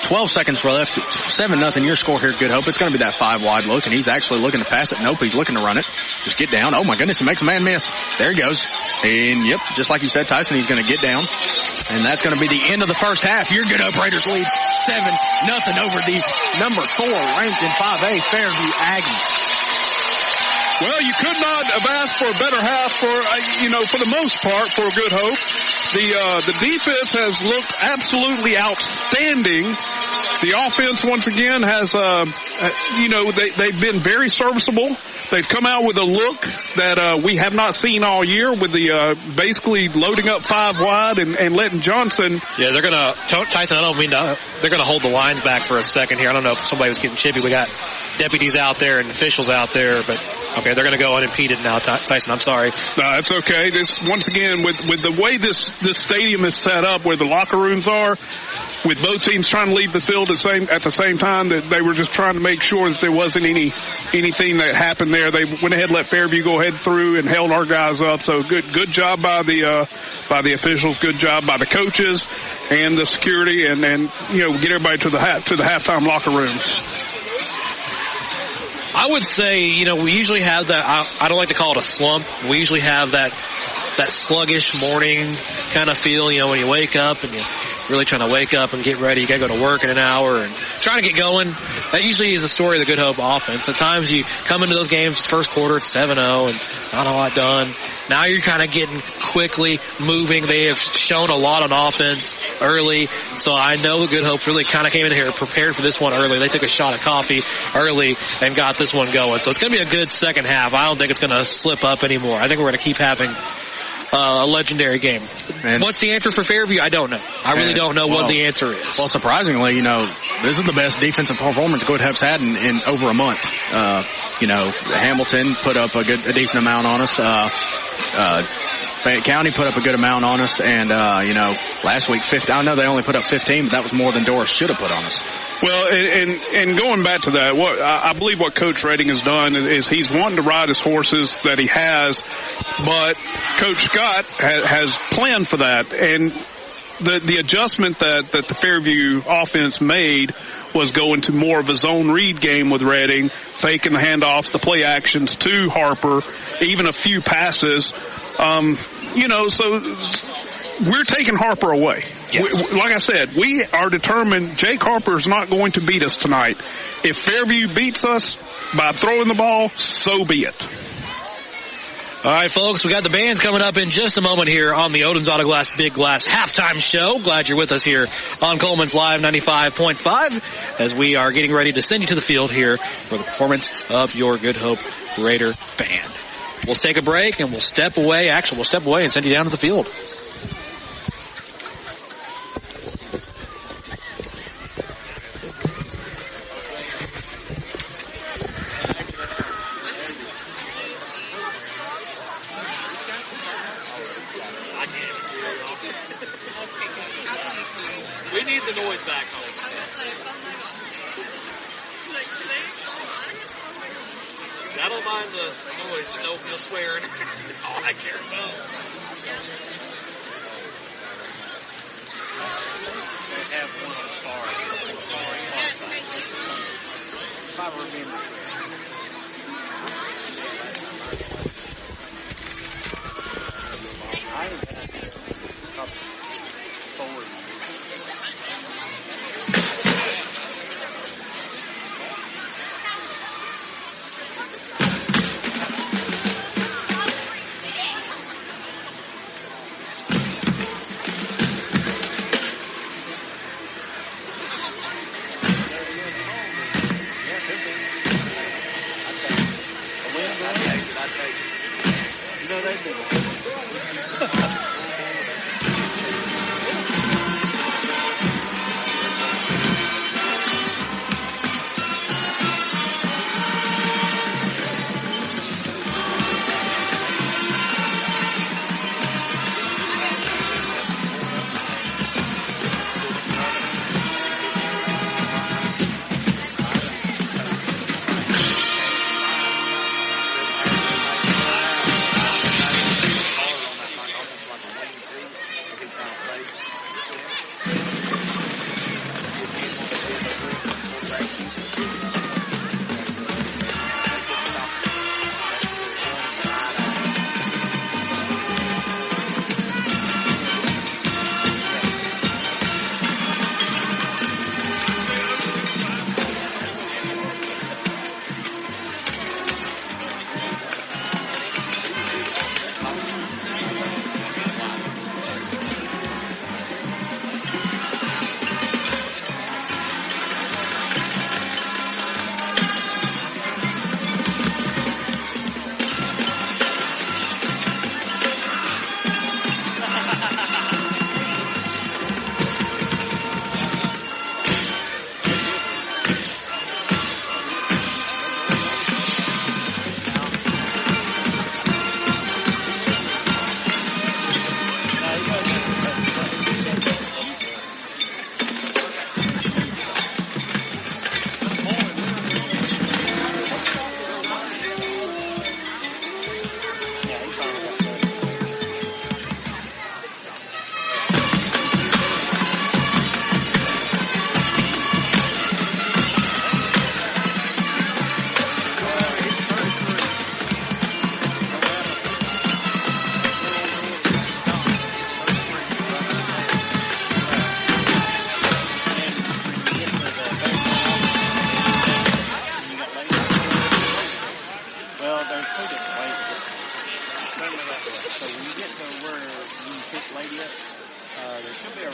12 seconds left. 7-0 your score here, Good Hope. It's going to be that 5 wide look, and he's actually looking to pass it. Nope, he's looking to run it. Just get down. Oh, my goodness, he makes a man miss. There he goes. And, yep, just like you said, Tyson, he's going to get down. And that's going to be the end of the first half. Your Good Hope Raiders lead 7-0 over the number 4 ranked in 5A Fairview Aggies. Well, you could not have asked for a better half for the most part for Good Hope. The defense has looked absolutely outstanding. The offense, once again, has, they've been very serviceable. They've come out with a look that we have not seen all year with the basically loading up 5 wide and letting Johnson. Yeah, they're going to, Tyson, I don't mean to, they're going to hold the lines back for a second here. I don't know if somebody was getting chippy. We got deputies out there and officials out there, but okay, they're going to go unimpeded now. Tyson, I'm sorry. No, it's okay. This, once again, with the way this stadium is set up, where the locker rooms are, with both teams trying to leave the field at the same time, that they were just trying to make sure that there wasn't anything that happened there. They went ahead and let Fairview go ahead through and held our guys up. So good job by the officials. Good job by the coaches and the security, and get everybody to the halftime locker rooms. I would say, we usually have that, I don't like to call it a slump. We usually have that sluggish morning kind of feel, when you wake up and really trying to wake up and get ready. You got to go to work in an hour and trying to get going. That usually is the story of the Good Hope offense. At times you come into those games, first quarter, it's 7-0 and not a lot done. Now you're kind of getting quickly moving. They have shown a lot on offense early. So I know the Good Hope really kind of came in here prepared for this one early. They took a shot of coffee early and got this one going. So it's going to be a good second half. I don't think it's going to slip up anymore. I think we're going to keep having a legendary game. And what's the answer for Fairview? I don't know. I really don't know what the answer is. Well, surprisingly, this is the best defensive performance Good Hope's had in over a month. Hamilton put up a decent amount on us. Fayette County put up a good amount on us, and last week 15. I know they only put up 15, but that was more than Doris should have put on us. Well, and going back to that, I believe what Coach Redding has done is he's wanting to ride his horses that he has, but Coach Scott has planned for that, and the adjustment that the Fairview offense made was going to more of a zone read game with Redding, faking the handoffs, the play actions to Harper, even a few passes. So we're taking Harper away. Yes. Like I said, we are determined Jake Harper is not going to beat us tonight. If Fairview beats us by throwing the ball, so be it. All right, folks, we got the bands coming up in just a moment here on the Odin's Auto Glass Big Glass halftime show. Glad you're with us here on Coleman's Live 95.5 as we are getting ready to send you to the field here for the performance of your Good Hope Raider band. We'll take a break and we'll step away. Actually, we'll step away and send you down to the field. We need the noise back home. I don't mind the noise, just don't feel swearing. That's all I care about. They have one on the far. Yes, thank you. If I remember. I have had a couple forward.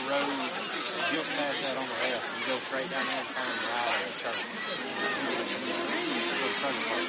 road just past that on the left. You go straight down there and turn right at the church. The truck park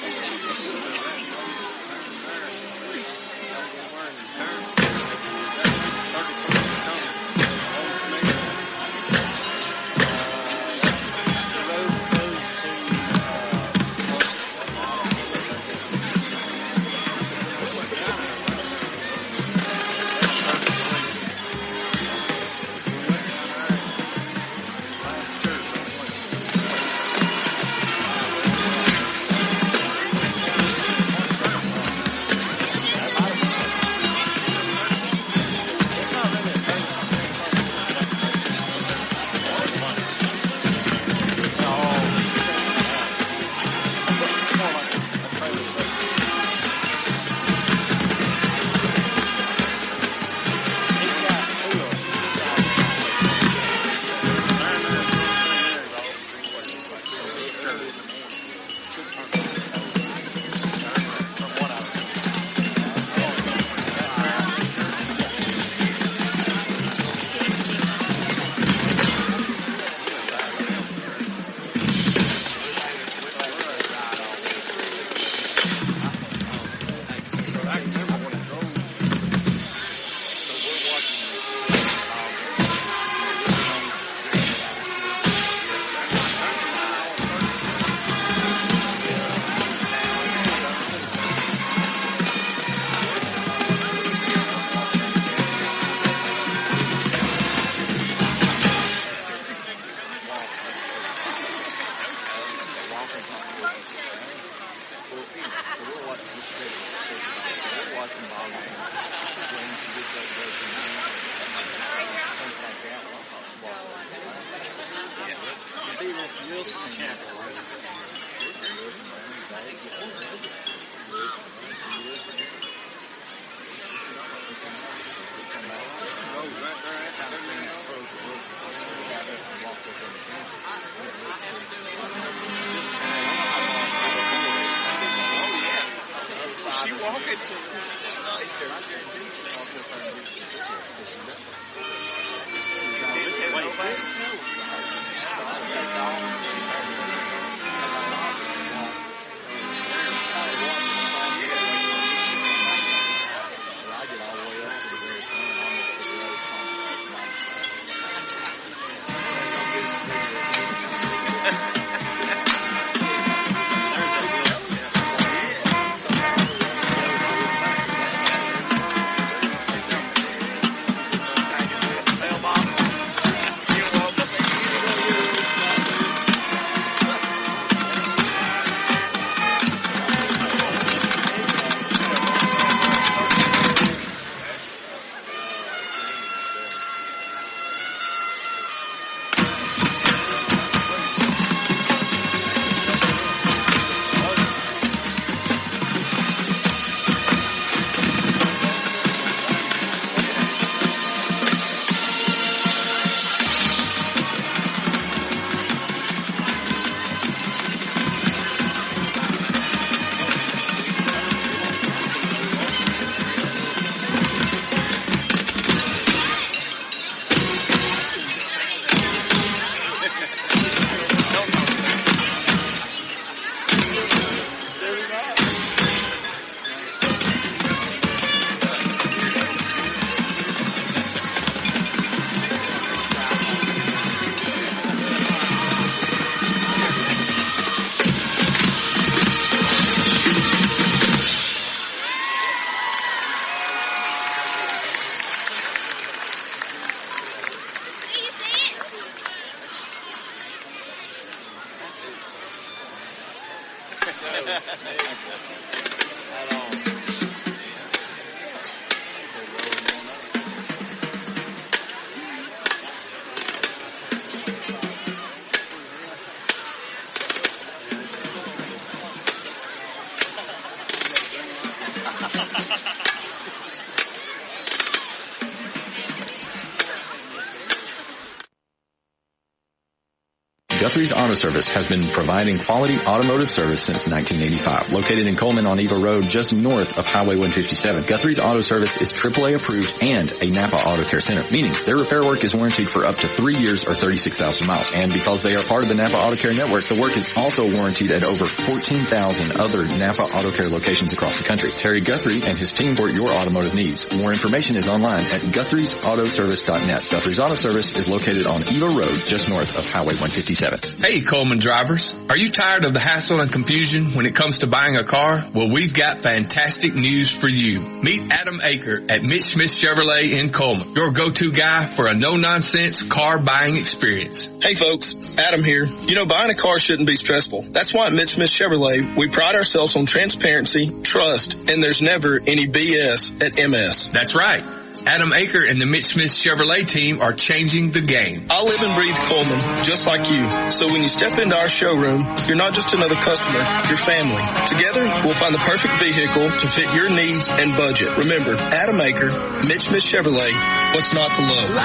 Guthrie's Auto Service has been providing quality automotive service since 1985. Located in Coleman on Eva Road, just north of Highway 157, Guthrie's Auto Service is AAA approved and a Napa Auto Care Center, meaning their repair work is warranted for up to 3 years or 36,000 miles. And because they are part of the Napa Auto Care Network, the work is also warranted at over 14,000 other Napa Auto Care locations across the country. Terry Guthrie and his team for your automotive needs. More information is online at Guthrie'sAutoservice.net. Guthrie's Auto Service is located on Eva Road, just north of Highway 157. Hey, Coleman drivers. Are you tired of the hassle and confusion when it comes to buying a car? Well, we've got fantastic news for you. Meet Adam Aker at Mitch Smith Chevrolet in Coleman, your go-to guy for a no-nonsense car buying experience. Hey, folks. Adam here. You know, buying a car shouldn't be stressful. That's why at Mitch Smith Chevrolet, we pride ourselves on transparency, trust, and there's never any BS at MS. That's right. Adam Aker and the Mitch Smith Chevrolet team are changing the game. I live and breathe Coleman, just like you. So when you step into our showroom, you're not just another customer, you're family. Together, we'll find the perfect vehicle to fit your needs and budget. Remember, Adam Aker, Mitch Smith Chevrolet, what's not to love?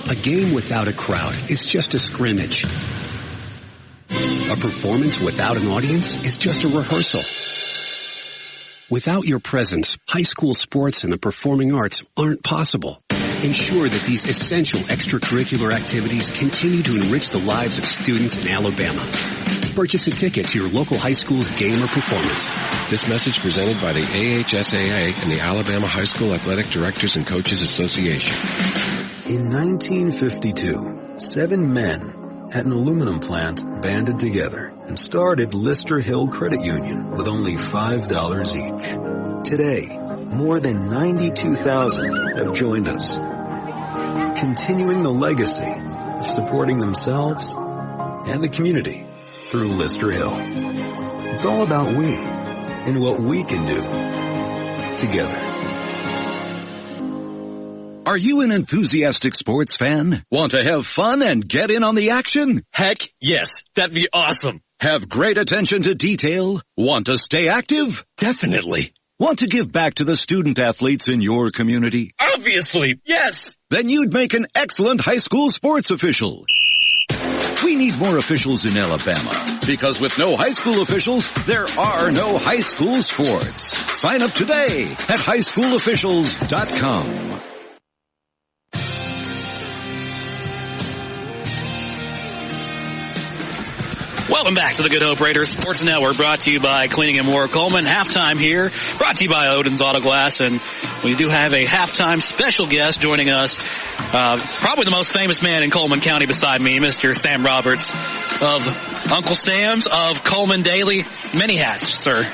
A game without a crowd is just a scrimmage. A performance without an audience is just a rehearsal. Without your presence, high school sports and the performing arts aren't possible. Ensure that these essential extracurricular activities continue to enrich the lives of students in Alabama. Purchase a ticket to your local high school's game or performance. This message presented by the AHSAA and the Alabama High School Athletic Directors and Coaches Association. In 1952, 7 men at an aluminum plant banded together and started Lister Hill Credit Union with only $5 each. Today, more than 92,000 have joined us, continuing the legacy of supporting themselves and the community through Lister Hill. It's all about we and what we can do together. Are you an enthusiastic sports fan? Want to have fun and get in on the action? Heck, yes. That'd be awesome. Have great attention to detail? Want to stay active? Definitely. Want to give back to the student athletes in your community? Obviously, yes. Then you'd make an excellent high school sports official. We need more officials in Alabama, because with no high school officials, there are no high school sports. Sign up today at highschoolofficials.com. Welcome back to the Good Hope Raiders Sports Network, brought to you by Cleaning and More Coleman. Halftime here, brought to you by Odin's Auto Glass, and we do have a halftime special guest joining us, probably the most famous man in Coleman County beside me, Mr. Sam Roberts of Uncle Sam's of Coleman Daily. Many hats, sir.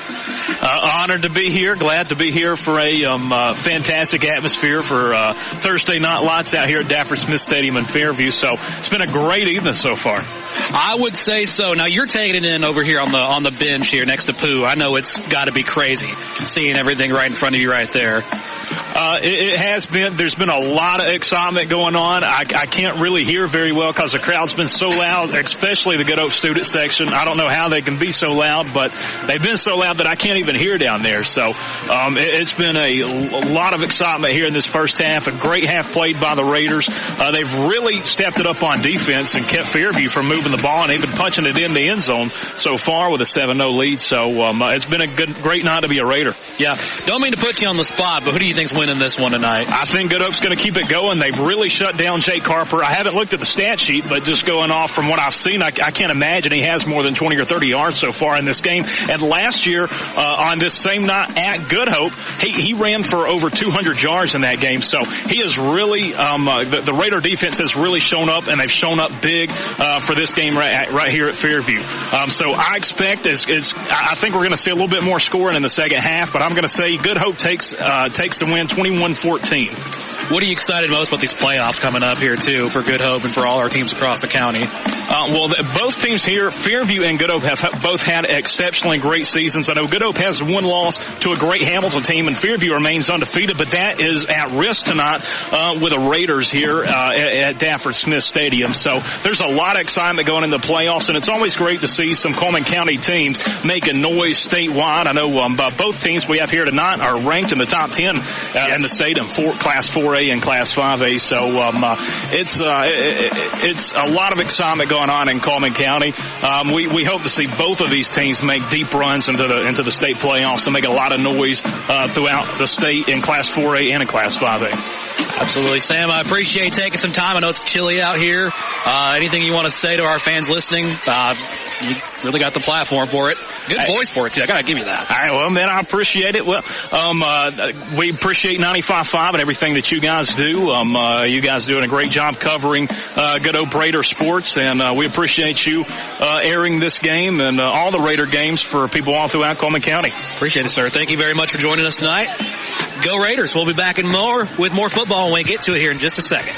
Honored to be here. Glad to be here for a fantastic atmosphere for Thursday night lights out here at Dafford Smith Stadium in Fairview. So it's been a great evening so far. I would say so. Now you're taking it in over here on the bench here next to Pooh. I know it's got to be crazy seeing everything right in front of you right there. It has been. There's been a lot of excitement going on. I can't really hear very well because the crowd's been so loud, especially the Good Hope student section. I don't know how they can be so loud, but they've been so loud that I can't even hear down there. So it's been a lot of excitement here in this first half. A great half played by the Raiders. They've really stepped it up on defense and kept Fairview from moving the ball, and they've been punching it in the end zone so far with a 7-0 lead. So it's been a great night to be a Raider. Yeah. Don't mean to put you on the spot, but who do you think's winning this one tonight? I think Good Hope's going to keep it going. They've really shut down Jake Harper. I haven't looked at the stat sheet, but just going off from what I've seen, I can't imagine he has more than 20 or 30 yards so far in this game. And last year, on this same night at Good Hope, he ran for over 200 yards in that game. So he is really, the Raider defense has really shown up, and they've shown up big for this game right here at Fairview. So I expect I think we're going to see a little bit more scoring in the second half, but I'm going to say Good Hope takes the win 21-14. What are you excited most about these playoffs coming up here, too, for Good Hope and for all our teams across the county? Well, both teams here, Fairview and Good Hope, have both had exceptionally great seasons. I know Good Hope has one loss to a great Hamilton team, and Fairview remains undefeated, but that is at risk tonight with the Raiders here at Dafford Smith Stadium. So there's a lot of excitement going into the playoffs, and it's always great to see some Coleman County teams making noise statewide. I know both teams we have here tonight are ranked in the top 10 in the state in Class 4A 4A and Class 5A. So it's a lot of excitement going on in Coleman County. We hope to see both of these teams make deep runs into the state playoffs and make a lot of noise throughout the state in Class 4A and in Class 5A. Absolutely, Sam. I appreciate taking some time. I know it's chilly out here. Anything you want to say to our fans listening? You really got the platform for it. Good voice for it, too. I got to give you that. All right, well, man, I appreciate it. Well, we appreciate 95.5 and everything that you guys do. You guys doing a great job covering good old Raider sports, and we appreciate you airing this game and all the Raider games for people all throughout Coleman County. Appreciate it, sir. Thank you very much for joining us tonight. Go Raiders. We'll be back with more football when we get to it here in just a second.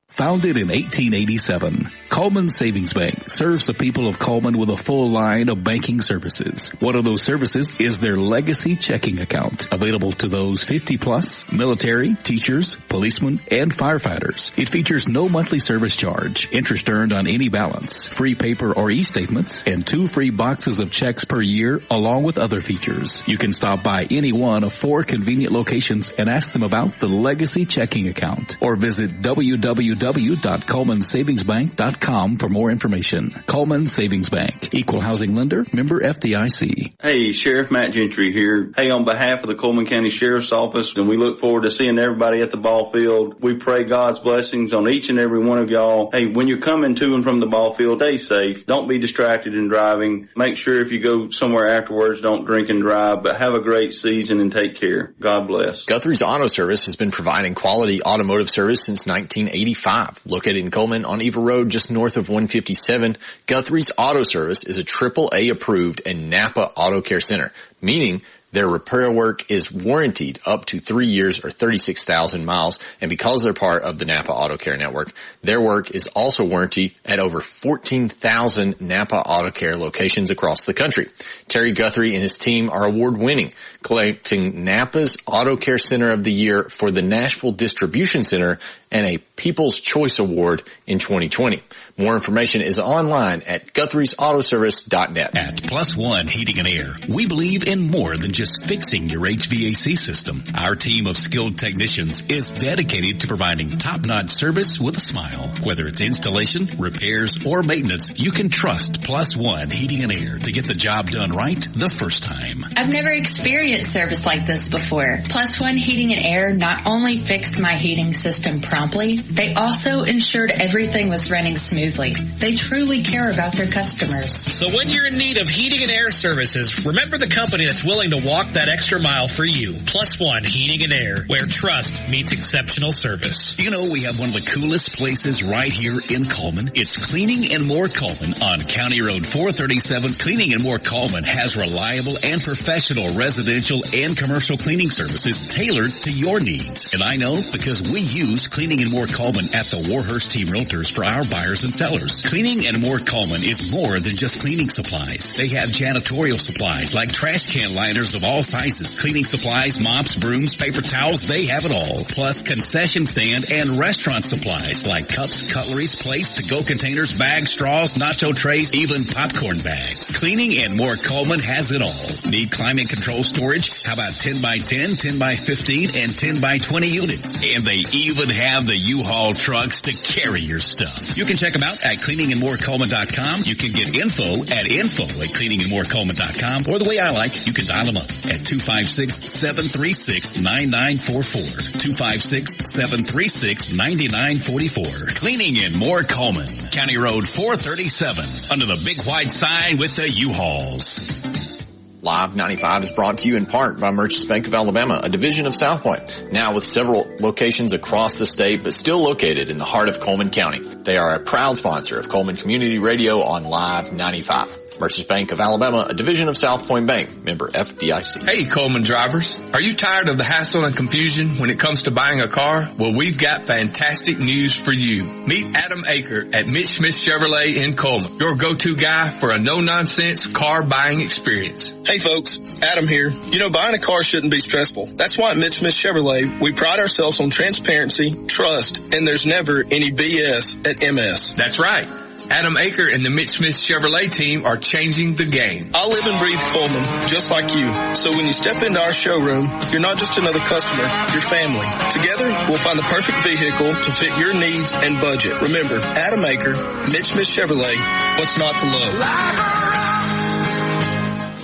Founded in 1887, Coleman Savings Bank serves the people of Coleman with a full line of banking services. One of those services is their legacy checking account, available to those 50 plus, military, teachers, policemen, and firefighters. It features no monthly service charge, interest earned on any balance, free paper or e-statements, and 2 free boxes of checks per year, along with other features. You can stop by any one of 4 convenient locations and ask them about the legacy checking account, or visit www.colemansavingsbank.com for more information. Coleman Savings Bank, equal housing lender, member FDIC. Hey, Sheriff Matt Gentry here. Hey, on behalf of the Coleman County Sheriff's Office, and we look forward to seeing everybody at the ball field. We pray God's blessings on each and every one of y'all. Hey, when you're coming to and from the ball field, stay safe. Don't be distracted in driving. Make sure if you go somewhere afterwards, don't drink and drive, but have a great season and take care. God bless. Guthrie's Auto Service has been providing quality automotive service since 1985. Located in Coleman on Eva Road, just north of 157, Guthrie's Auto Service is a AAA approved and Napa Auto Care Center, meaning their repair work is warranted up to 3 years or 36,000 miles. And because they're part of the Napa Auto Care Network, their work is also warranted at over 14,000 Napa Auto Care locations across the country. Terry Guthrie and his team are award-winning, collecting Napa's Auto Care Center of the Year for the Nashville Distribution Center and a People's Choice Award in 2020. More information is online at Guthrie'sAutoservice.net. At Plus One Heating and Air, we believe in more than just fixing your HVAC system. Our team of skilled technicians is dedicated to providing top-notch service with a smile. Whether it's installation, repairs, or maintenance, you can trust Plus One Heating and Air to get the job done right the first time. I've never experienced service like this before. Plus One Heating and Air not only fixed my heating system promptly, they also ensured everything was running smoothly. They truly care about their customers. So when you're in need of heating and air services, remember the company that's willing to walk that extra mile for you. Plus One Heating and Air, where trust meets exceptional service. You know, we have one of the coolest places right here in Coleman. It's Cleaning and More Coleman on County Road 437. Cleaning and More Coleman has reliable and professional residential and commercial cleaning services tailored to your needs. And I know because we use Cleaning and More Coleman at the Warhurst Team Realtors for our buyers and sellers. Cleaning and More Coleman is more than just cleaning supplies. They have janitorial supplies like trash can liners of all sizes, cleaning supplies, mops, brooms, paper towels, they have it all. Plus concession stand and restaurant supplies like cups, cutleries, plates, to-go containers, bags, straws, nacho trays, even popcorn bags. Cleaning and More Coleman has it all. Need climate control storage? How about 10 by 10, 10 by 15, and 10 by 20 units? And they even have the U-Haul trucks to carry your stuff. You can check them out at cleaningandmorecoleman.com. You can get info at cleaningandmorecoleman.com, or the way I like, you can dial them up at 256-736-9944. 256-736-9944. Cleaning and More Coleman, County Road 437, under the big white sign with the U-Hauls. Live 95 is brought to you in part by Merchants Bank of Alabama, a division of South Point, now with several locations across the state, but still located in the heart of Coleman County. They are a proud sponsor of Coleman Community Radio on Live 95. Merchants Bank of Alabama, a division of South Point Bank, member FDIC. Hey, Coleman drivers. Are you tired of the hassle and confusion when it comes to buying a car? Well, we've got fantastic news for you. Meet Adam Aker at Mitch Smith Chevrolet in Coleman, your go-to guy for a no-nonsense car buying experience. Hey, folks. Adam here. You know, buying a car shouldn't be stressful. That's why at Mitch Smith Chevrolet, we pride ourselves on transparency, trust, and there's never any BS at MS. That's right. Adam Aker and the Mitch Smith Chevrolet team are changing the game. I live and breathe Coleman, just like you. So when you step into our showroom, you're not just another customer, you're family. Together, we'll find the perfect vehicle to fit your needs and budget. Remember, Adam Aker, Mitch Smith Chevrolet, what's not to love?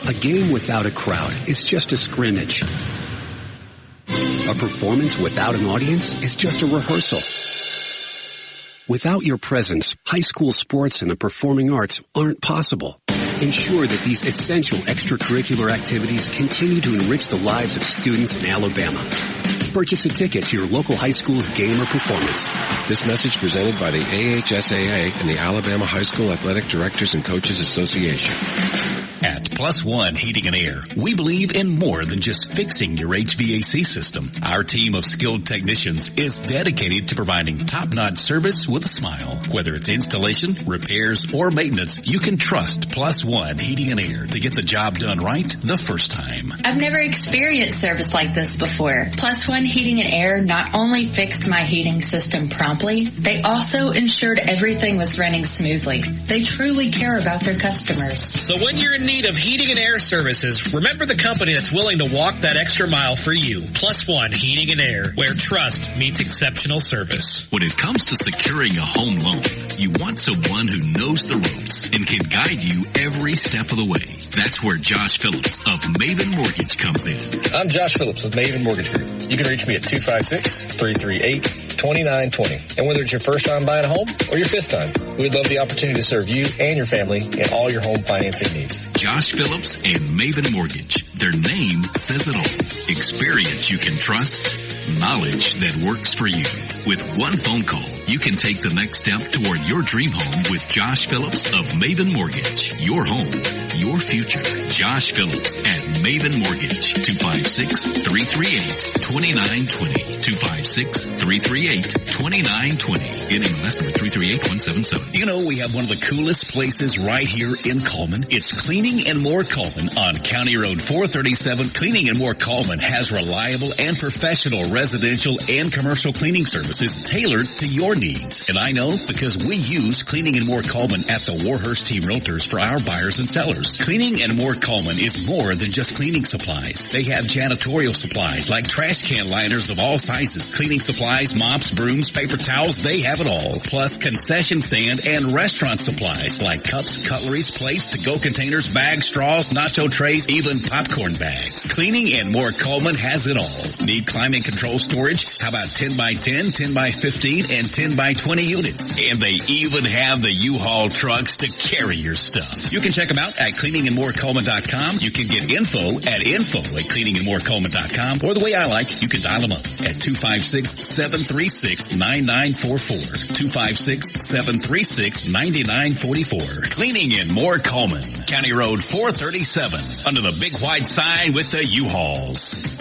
A game without a crowd is just a scrimmage. A performance without an audience is just a rehearsal. Without your presence, high school sports and the performing arts aren't possible. Ensure that these essential extracurricular activities continue to enrich the lives of students in Alabama. Purchase a ticket to your local high school's game or performance. This message presented by the AHSAA and the Alabama High School Athletic Directors and Coaches Association. At Plus One Heating and Air, we believe in more than just fixing your HVAC system. Our team of skilled technicians is dedicated to providing top-notch service with a smile. Whether it's installation, repairs, or maintenance, you can trust Plus One Heating and Air to get the job done right the first time. I've never experienced service like this before. Plus One Heating and Air not only fixed my heating system promptly, they also ensured everything was running smoothly. They truly care about their customers. So when you're in need of heating and air services, remember the company that's willing to walk that extra mile for you. Plus One Heating and Air, where trust meets exceptional service. When it comes to securing a home loan, you want someone who knows the ropes and can guide you every step of the way. That's where Josh Phillips of Maven Mortgage comes in. I'm Josh Phillips with Maven Mortgage Group. You can reach me at 256-338-2920. And whether it's your first time buying a home or your fifth time, we'd love the opportunity to serve you and your family in all your home financing needs. Josh Phillips and Maven Mortgage. Their name says it all. Experience you can trust, knowledge that works for you. With one phone call, you can take the next step toward your dream home with Josh Phillips of Maven Mortgage. Your home, your future. Josh Phillips at Maven Mortgage. 256-338-2920. 256-338-2920. NMLS number 338177. You know, we have one of the coolest places right here in Coleman. It's Cleaning and More Coleman on County Road 437. Cleaning and More Coleman has reliable and professional residential and commercial cleaning services tailored to your needs. And I know because we use Cleaning and More Coleman at the Warhurst Team Realtors for our buyers and sellers. Cleaning and More Coleman is more than just cleaning supplies. They have janitorial supplies like trash can liners of all sizes, cleaning supplies, mops, brooms, paper towels, they have it all. Plus concession stand and restaurant supplies like cups, cutleries, plates, to-go containers, bags, straws, nacho trays, even popcorn bags. Cleaning and More Coleman has it all. Need climate control storage? How about 10 by 10, 10 by 15, and 10 by 20 units? And they even have the U-Haul trucks to carry your stuff. You can check them out at cleaningandmorecoleman.com. You can get info at cleaningandmorecoleman.com. Or the way I like, you can dial them up at 256-736-9944. 256-736-9944. Cleaning and More Coleman. County Road 437. Under the big white sign with the U-Hauls.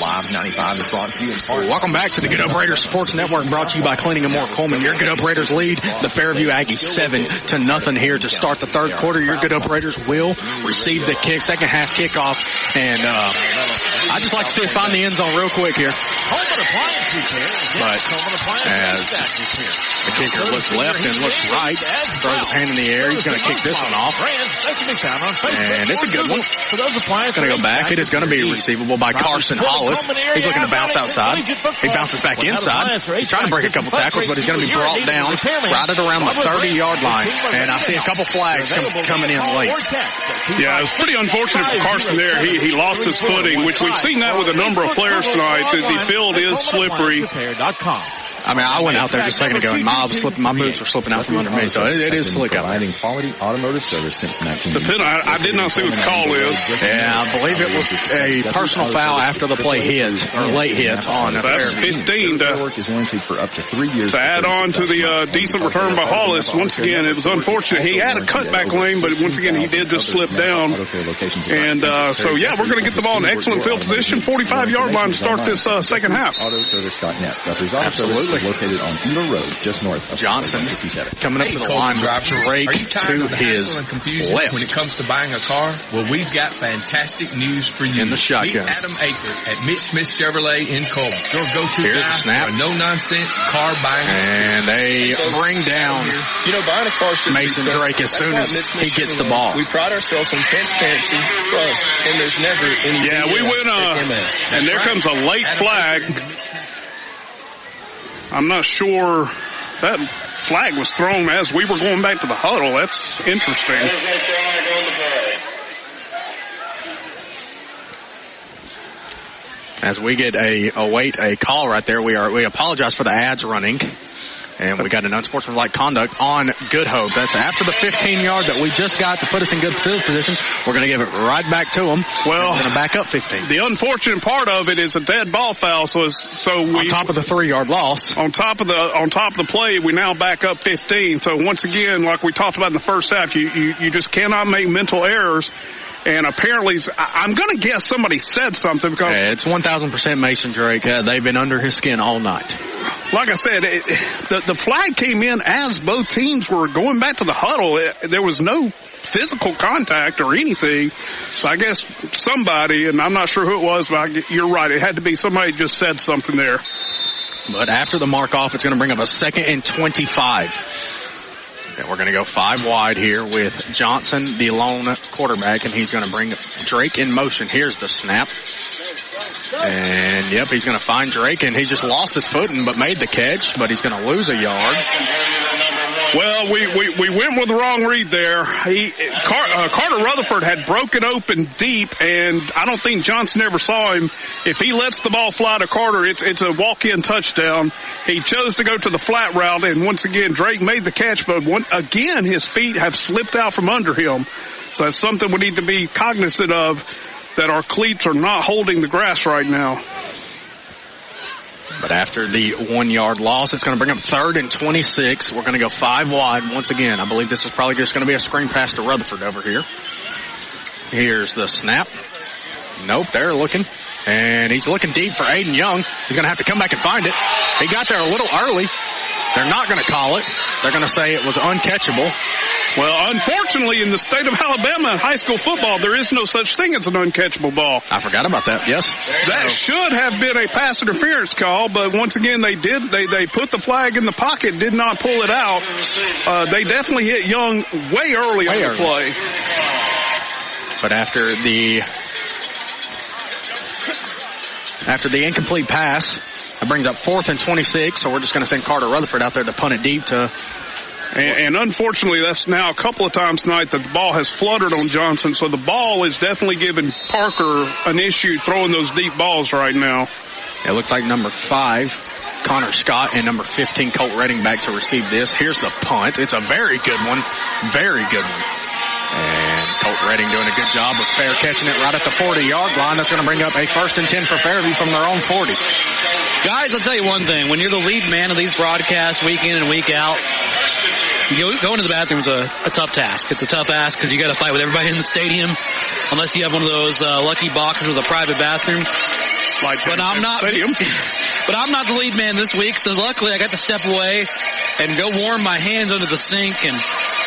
Live 95 is brought to you in part. Welcome back to the Good Hope Raiders Sports Network, brought to you by Cleaning and More Coleman. Your Good Hope Raiders lead the Fairview Aggies 7-0 here to start the third quarter. Your Good Hope Raiders will receive the kick, second half kickoff, and I'd just like to see it find the end zone real quick here. But as the kicker looks left and looks right, throws his hand in the air, he's going to kick this one off. And it's a good one. It's going to go back. It is going to be receivable by Carson Hollis. He's looking to bounce outside. He bounces back inside. He's trying to break a couple tackles, but he's going to be brought down right at around the 30-yard line. And I see a couple flags coming in late. Yeah, it was pretty unfortunate for Carson there. He lost his footing, which we've seen that with a number of players tonight. The field is slippery. I mean, I went out there just a second ago, and my boots were slipping out from under me, so it is slick out. Providing quality automotive service since 1980. I did not see what the call is. Yeah, I believe it was a personal foul after the play hit, or late hit on a That's 15 to add on to the decent return by Hollis. Once again, it was unfortunate. He had a cutback lane, but once again, he did just slip down. And so, yeah, we're going to get the ball in excellent field position, 45-yard line to start this second half. Autoservice.net. Absolutely. is located on Eva Road, just north of Johnson 57. coming up to the line. Drake Are you tired to of the his hassle and confusion left. when it comes to buying a car? Well, we've got fantastic news for you. In the shotgun. Meet Adam Aker at Mitch Smith Chevrolet in Coleman. Your go-to Here's guy the snap. for a no-nonsense car buying And they bring down buying a car should Mason be Drake as soon as he gets the ball. We pride ourselves on transparency, trust, and there's never any we went, and there comes a late flag. I'm not sure that flag was thrown as we were going back to the huddle. That's interesting. As we get await a call right there, we apologize for the ads running. And we got an unsportsmanlike conduct on Good Hope. That's after the 15-yard that we just got to put us in good field position. We're going to give it right back to them. Well, we're going to back up 15. The unfortunate part of it is a dead ball foul. So we on top of the 3-yard loss. On top of the play, we now back up 15. So once again, like we talked about in the first half, you just cannot make mental errors. And apparently, I'm going to guess somebody said something because it's 1,000% Mason Drake. They've been under his skin all night. Like I said, the flag came in as both teams were going back to the huddle. There was no physical contact or anything. So I guess somebody, and I'm not sure who it was, but you're right. It had to be somebody just said something there. But after the mark off, it's going to bring up a 2nd and 25. And we're going to go 5 wide here with Johnson, the lone quarterback, and he's going to bring Drake in motion. Here's the snap. And, he's going to find Drake, and he just lost his footing but made the catch, but he's going to lose a yard. Well, we went with the wrong read there. Carter Rutherford had broken open deep, and I don't think Johnson ever saw him. If he lets the ball fly to Carter, it's a walk-in touchdown. He chose to go to the flat route, and once again, Drake made the catch, but again, his feet have slipped out from under him. So that's something we need to be cognizant of, that our cleats are not holding the grass right now. But after the 1-yard loss, it's going to bring up 3rd and 26. We're going to go 5 wide once again. I believe this is probably just going to be a screen pass to Rutherford over here. Here's the snap. Nope, they're looking. And he's looking deep for Aiden Young. He's going to have to come back and find it. He got there a little early. They're not going to call it. They're going to say it was uncatchable. Well, unfortunately, in the state of Alabama in high school football, there is no such thing as an uncatchable ball. I forgot about that, yes. That should have been a pass interference call, but once again, they put the flag in the pocket, did not pull it out. They definitely hit Young way early on the play. But after the incomplete pass, it brings up 4th and 26, so we're just going to send Carter Rutherford out there to punt it deep to... And unfortunately, that's now a couple of times tonight that the ball has fluttered on Johnson, so the ball is definitely giving Parker an issue throwing those deep balls right now. It looks like number 5, Connor Scott, and number 15, Colt Redding back to receive this. Here's the punt. It's a very good one. Very good one. And Colt Redding doing a good job of fair catching it right at the 40-yard line. That's going to bring up a 1st and 10 for Fairview from their own 40. Guys, I'll tell you one thing. When you're the lead man of these broadcasts week in and week out, going to the bathroom is a tough task. It's a tough ask because you got to fight with everybody in the stadium, unless you have one of those lucky boxes with a private bathroom. But I'm not the lead man this week, so luckily I got to step away and go warm my hands under the sink and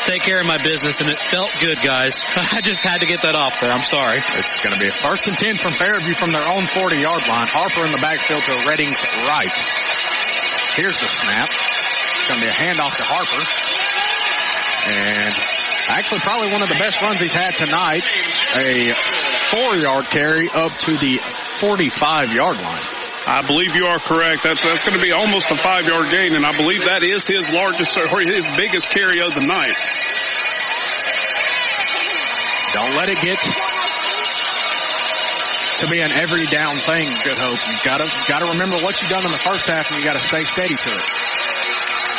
take care of my business, and it felt good, guys. I just had to get that off there. I'm sorry. It's going to be a 1st and 10 from Fairview from their own 40-yard line. Harper in the backfield to Redding's right. Here's the snap. It's going to be a handoff to Harper. And actually probably one of the best runs he's had tonight. A 4-yard carry up to the 45-yard line. I believe you are correct. That's going to be almost a 5-yard gain, and I believe that is his largest or his biggest carry of the night. Don't let it get to be an every down thing, Good Hope. You've got to remember what you've done in the first half, and you got to stay steady to it.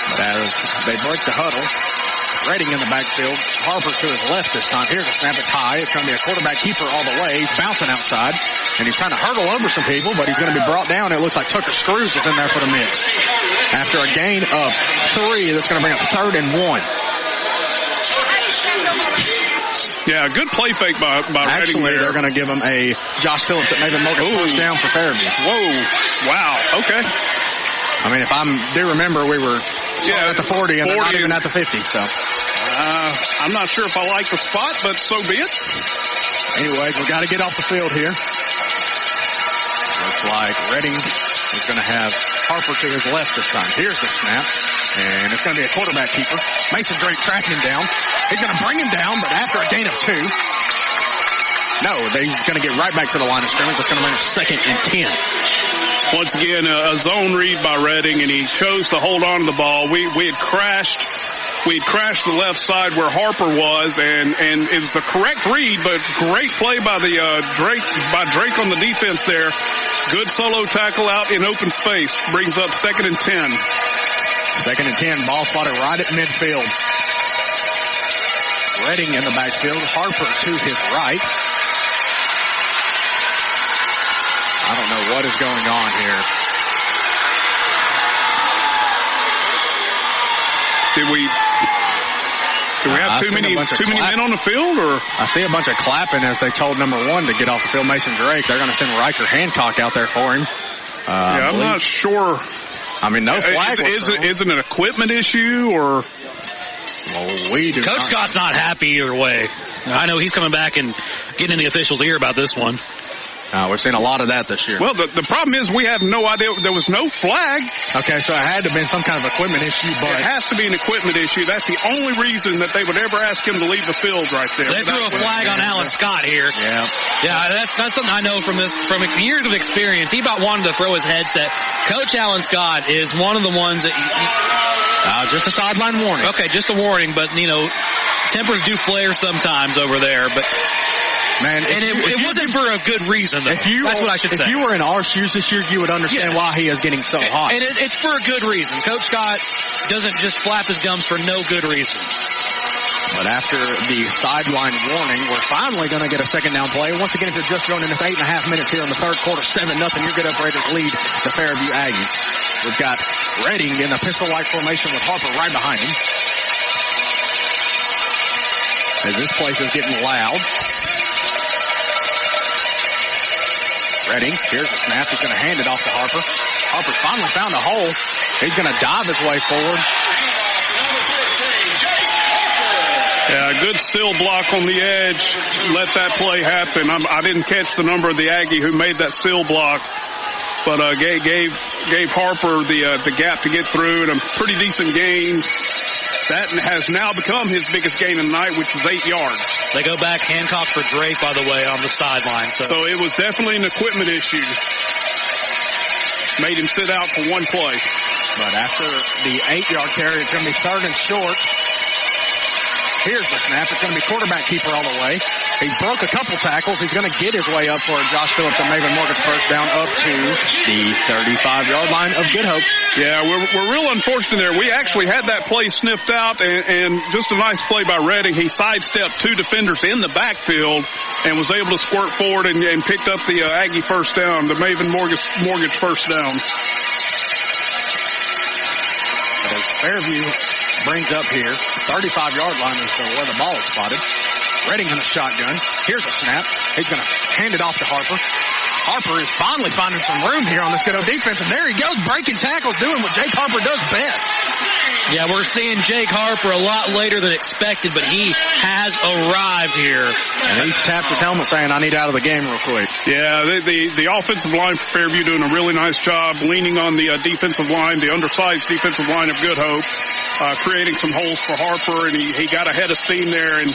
But as they break the huddle, Redding in the backfield, Harper to his left this time. Here's a snap. It's high. It's going to be a quarterback keeper all the way. He's bouncing outside, and he's trying to hurdle over some people, but he's going to be brought down. It looks like Tucker Screws is in there for the mix. After a gain of 3, that's going to bring up 3rd and 1. Yeah, good play fake by Redding. Actually, they're going to give him a Josh Phillips at Maven Morgan first down for Fairview. Whoa. Wow. Okay. I mean, if I do remember, we were at the 40 and 40 not even at the 50. So I'm not sure if I like the spot, but so be it. Anyways, we got to get off the field here. Looks like Redding is going to have Harper to his left this time. Here's the snap, and it's going to be a quarterback keeper. Mason Drake tracking him down. He's going to bring him down, but after a gain of 2. No, he's going to get right back to the line of scrimmage. It's going to bring up 2nd and 10. Once again, a zone read by Redding, and he chose to hold on to the ball. We had crashed the left side where Harper was, and it was the correct read, but great play by the Drake on the defense there. Good solo tackle out in open space. Brings up 2nd and 10. 2nd and 10. Ball spotted right at midfield. Redding in the backfield. Harper to his right. I don't know what is going on here. Do we have too many men on the field, or? I see a bunch of clapping as they told number 1 to get off the field, Mason Drake. They're going to send Riker Hancock out there for him. I'm not sure. I mean, no flag. Is it an equipment issue, or? Well, Coach Scott's not happy either way. I know he's coming back and getting in the officials' ear about this one. We've seen a lot of that this year. Well, the problem is we had no idea. There was no flag. Okay, so it had to have been some kind of equipment issue, but it has to be an equipment issue. That's the only reason that they would ever ask him to leave the field right there. They threw a flag on Alan Scott here. Yeah, that's something I know from years of experience. He about wanted to throw his headset. Coach Alan Scott is one of the ones that just a sideline warning. Okay, just a warning, but tempers do flare sometimes over there, but. Man, and it wasn't for a good reason, though. That's what I should say. If you were in our shoes this year, you would understand why he is getting so hot. And it's for a good reason. Coach Scott doesn't just flap his gums for no good reason. But after the sideline warning, we're finally going to get a 2nd down play. Once again, if you're just joining us, 8.5 minutes here in the 3rd quarter, 7-0. Your Good Hope Raiders lead the Fairview Aggies. We've got Redding in the pistol-like formation with Harper right behind him. As this place is getting loud. Redding, here's the snap. He's going to hand it off to Harper. Harper's finally found a hole. He's going to dive his way forward. Yeah, good seal block on the edge. Let that play happen. I didn't catch the number of the Aggie who made that seal block, but gave Harper the gap to get through, and a pretty decent gain. That has now become his biggest gain of the night, which was 8 yards. They go back Hancock for Drake, by the way, on the sideline. So it was definitely an equipment issue. Made him sit out for one play. But after the 8-yard carry, it's going to be 3rd and short. Here's the snap. It's going to be quarterback keeper all the way. He broke a couple tackles. He's going to get his way up for Josh Phillips and Maven Morgan's first down up to the 35-yard line of Good Hope. Yeah, we're real unfortunate there. We actually had that play sniffed out, and just a nice play by Redding. He sidestepped 2 defenders in the backfield and was able to squirt forward and picked up the Aggie first down, the Maven Mortgage first down. As Fairview brings up here, 35-yard line is where the ball is spotted. Redding in a shotgun. Here's a snap. He's going to hand it off to Harper. Harper is finally finding some room here on this Good Hope defense, and there he goes, breaking tackles, doing what Jake Harper does best. Yeah, we're seeing Jake Harper a lot later than expected, but he has arrived here. And he's tapped his helmet saying, I need out of the game real quick. Yeah, the offensive line for Fairview doing a really nice job leaning on the defensive line, the undersized defensive line of Good Hope, creating some holes for Harper, and he got ahead of steam there and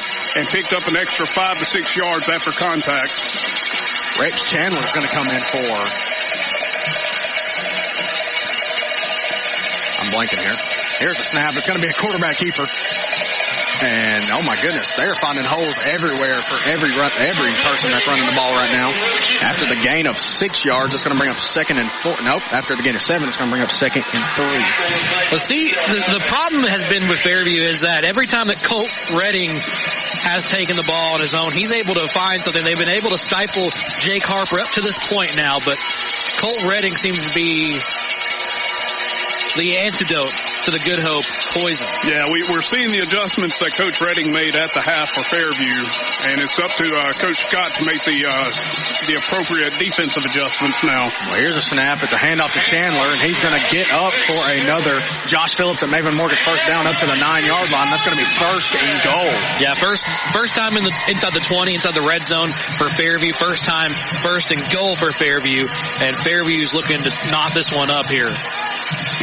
picked up an extra 5 to 6 yards after contact. Rex Chandler's going to come in for... I'm blanking here. Here's a snap. It's going to be a quarterback keeper. And, oh my goodness, they're finding holes everywhere for every person that's running the ball right now. After the gain of 6 yards, it's going to bring up 2nd and 4. Nope, after the gain of 7, it's going to bring up 2nd and 3. Well, see, the problem has been with Fairview is that every time that Colt Redding has taken the ball on his own, he's able to find something. They've been able to stifle Jake Harper up to this point now, but Colt Redding seems to be the antidote to the Good Hope poison. Yeah, we're seeing the adjustments that Coach Redding made at the half for Fairview. And it's up to Coach Scott to make the appropriate defensive adjustments now. Well, here's a snap. It's a handoff to Chandler, and he's going to get up for another Josh Phillips and Maven Morgan first down up to the 9-yard line. That's going to be first and goal. Yeah, first time inside the 20, inside the red zone for Fairview. First time, first and goal for Fairview, and Fairview's looking to knot this one up here.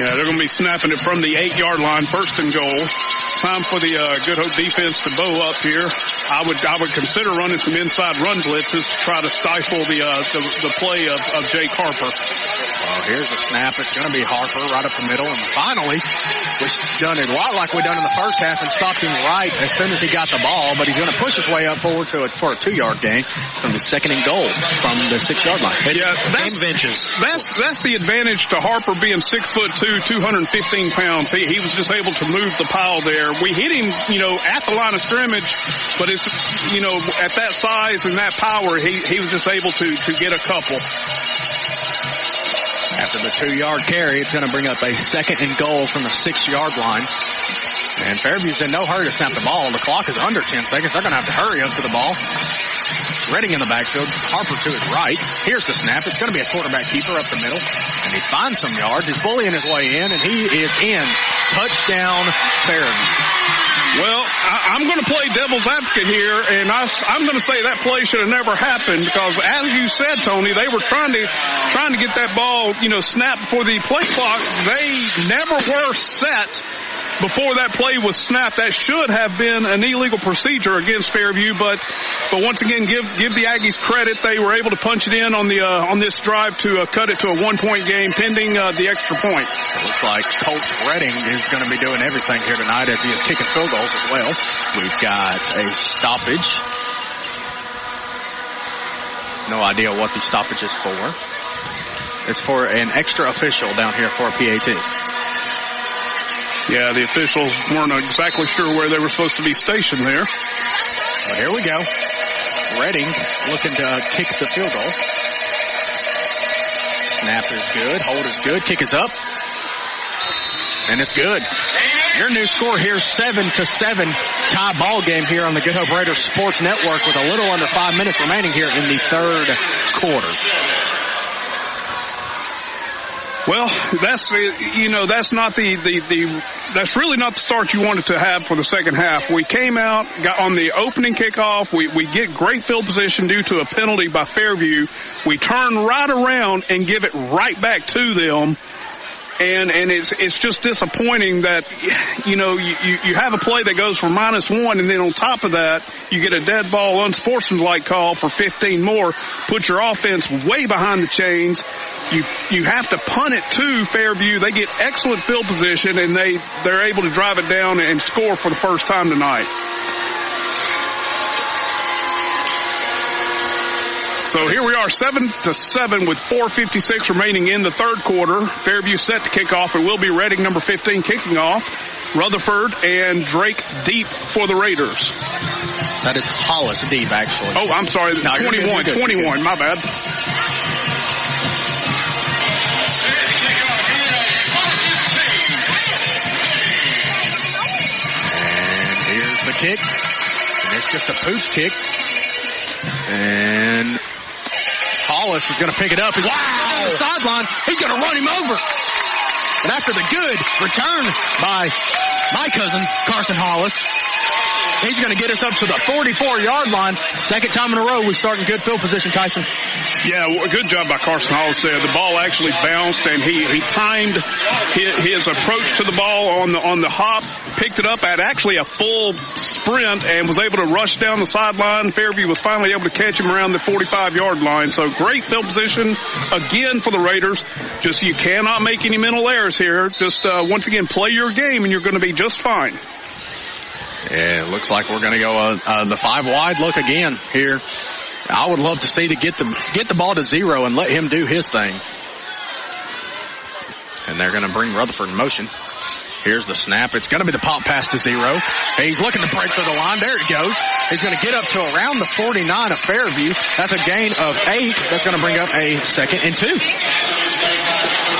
Yeah, they're going to be snapping it from the 8-yard line, first and goal. Time for the Good Hope defense to bow up here. I would consider running some inside run blitzes to try to stifle the play of Jake Harper. Well, here's a snap. It's going to be Harper right up the middle. And finally, we've done it a lot like we done in the first half and stopped him right as soon as he got the ball. But he's going to push his way up forward for a 2-yard gain. It's going to be second and goal from the 6-yard line. That's the advantage to Harper being 6'2", 215 pounds. He was just able to move the pile there. We hit him, at the line of scrimmage, but it's, at that size and that power, he was just able to get a couple. After the 2-yard carry, it's going to bring up a second and goal from the 6-yard line. And Fairview's in no hurry to snap the ball. The clock is under 10 seconds. They're going to have to hurry up to the ball. Redding in the backfield. Harper to his right. Here's the snap. It's going to be a quarterback keeper up the middle. And he finds some yards. He's bullying his way in, and he is in. Touchdown, Fairview. Well, I'm going to play devil's advocate here, and I'm going to say that play should have never happened because, as you said, Tony, they were trying to get that ball, snapped before the play clock. They never were set before that play was snapped. That should have been an illegal procedure against Fairview, but once again, give the Aggies credit. They were able to punch it in on this drive to cut it to a 1-point game pending the extra point. It looks like Coach Redding is going to be doing everything here tonight as he is kicking field goals as well. We've got a stoppage. No idea what the stoppage is for. It's for an extra official down here for a PAT. Yeah, the officials weren't exactly sure where they were supposed to be stationed there. Well, here we go. Redding looking to kick the field goal. Snap is good. Hold is good. Kick is up. And it's good. Your new score here, 7-7 tie ball game here on the Good Hope Raiders Sports Network with a little under 5 minutes remaining here in the third quarter. Well, that's that's really not the start you wanted to have for the second half. We came out, got on the opening kickoff. We get great field position due to a penalty by Fairview. We turn right around and give it right back to them. And it's just disappointing that, you have a play that goes for -1, and then on top of that, you get a dead ball unsportsmanlike call for 15 more, put your offense way behind the chains. You have to punt it to Fairview. They get excellent field position, and they're able to drive it down and score for the first time tonight. So here we are, 7-7 with 4:56 remaining in the third quarter. Fairview set to kick off. It will be Redding, number 15, kicking off. Rutherford and Drake deep for the Raiders. That is Hollis deep, actually. Oh, I'm sorry. No, 21, my bad. And here's the kick. And it's just a pooch kick. And Hollis is going to pick it up. He's on the sideline. He's going to run him over. And after the good return by my cousin, Carson Hollis, he's going to get us up to the 44-yard line. Second time in a row we start in good field position, Tyson. Yeah, good job by Carson Hollis there. The ball actually bounced, and he timed his approach to the ball on the hop, picked it up at actually a full sprint, and was able to rush down the sideline. Fairview was finally able to catch him around the 45-yard line. So great field position again for the Raiders. Just you cannot make any mental errors here. Just once again, play your game, and you're going to be just fine. Yeah, it looks like we're going to go the 5 wide look again here. I would love to see to get the ball to 0 and let him do his thing. And they're going to bring Rutherford in motion. Here's the snap. It's going to be the pop pass to 0. He's looking to break through the line. There it goes. He's going to get up to around the 49 of Fairview. That's a gain of 8. That's going to bring up a 2nd and 2.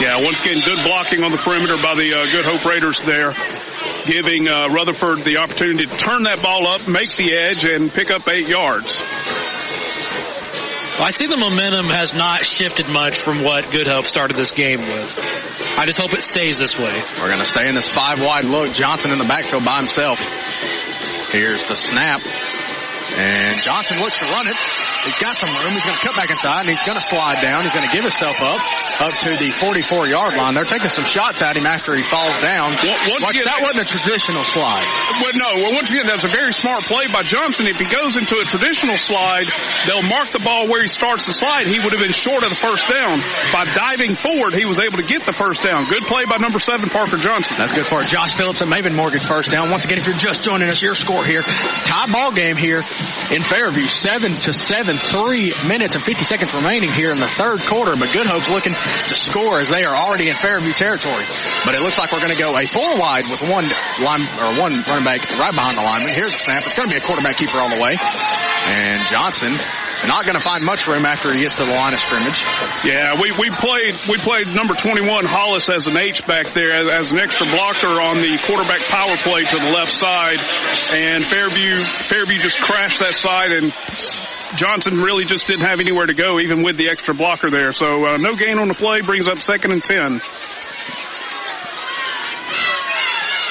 Yeah, once again, good blocking on the perimeter by the Good Hope Raiders there. giving Rutherford the opportunity to turn that ball up, make the edge, and pick up 8 yards. Well, I see the momentum has not shifted much from what Good Hope started this game with. I just hope it stays this way. We're going to stay in this 5-wide look. Johnson in the backfield by himself. Here's the snap. And Johnson looks to run it. He's got some room. He's going to cut back inside, and he's going to slide down. He's going to give himself up to the 44-yard line. They're taking some shots at him after he falls down. That wasn't a traditional slide. Once again, that's a very smart play by Johnson. If he goes into a traditional slide, they'll mark the ball where he starts the slide. He would have been short of the first down. By diving forward, he was able to get the first down. Good play by number 7, Parker Johnson. That's good for Josh Phillips and Maven Mortgage first down. Once again, if you're just joining us, your score here. Tie ball game here in Fairview, 7-7. 3 minutes and 50 seconds remaining here in the third quarter, but Good Hope's looking to score as they are already in Fairview territory. But it looks like we're going to go a 4-wide with one running back right behind the lineman. Here's the snap. It's going to be a quarterback keeper all the way. And Johnson not going to find much room after he gets to the line of scrimmage. Yeah, we played number 21 Hollis as an H back there as an extra blocker on the quarterback power play to the left side, and Fairview just crashed that side, and Johnson really just didn't have anywhere to go even with the extra blocker there. So no gain on the play, brings up 2nd and 10.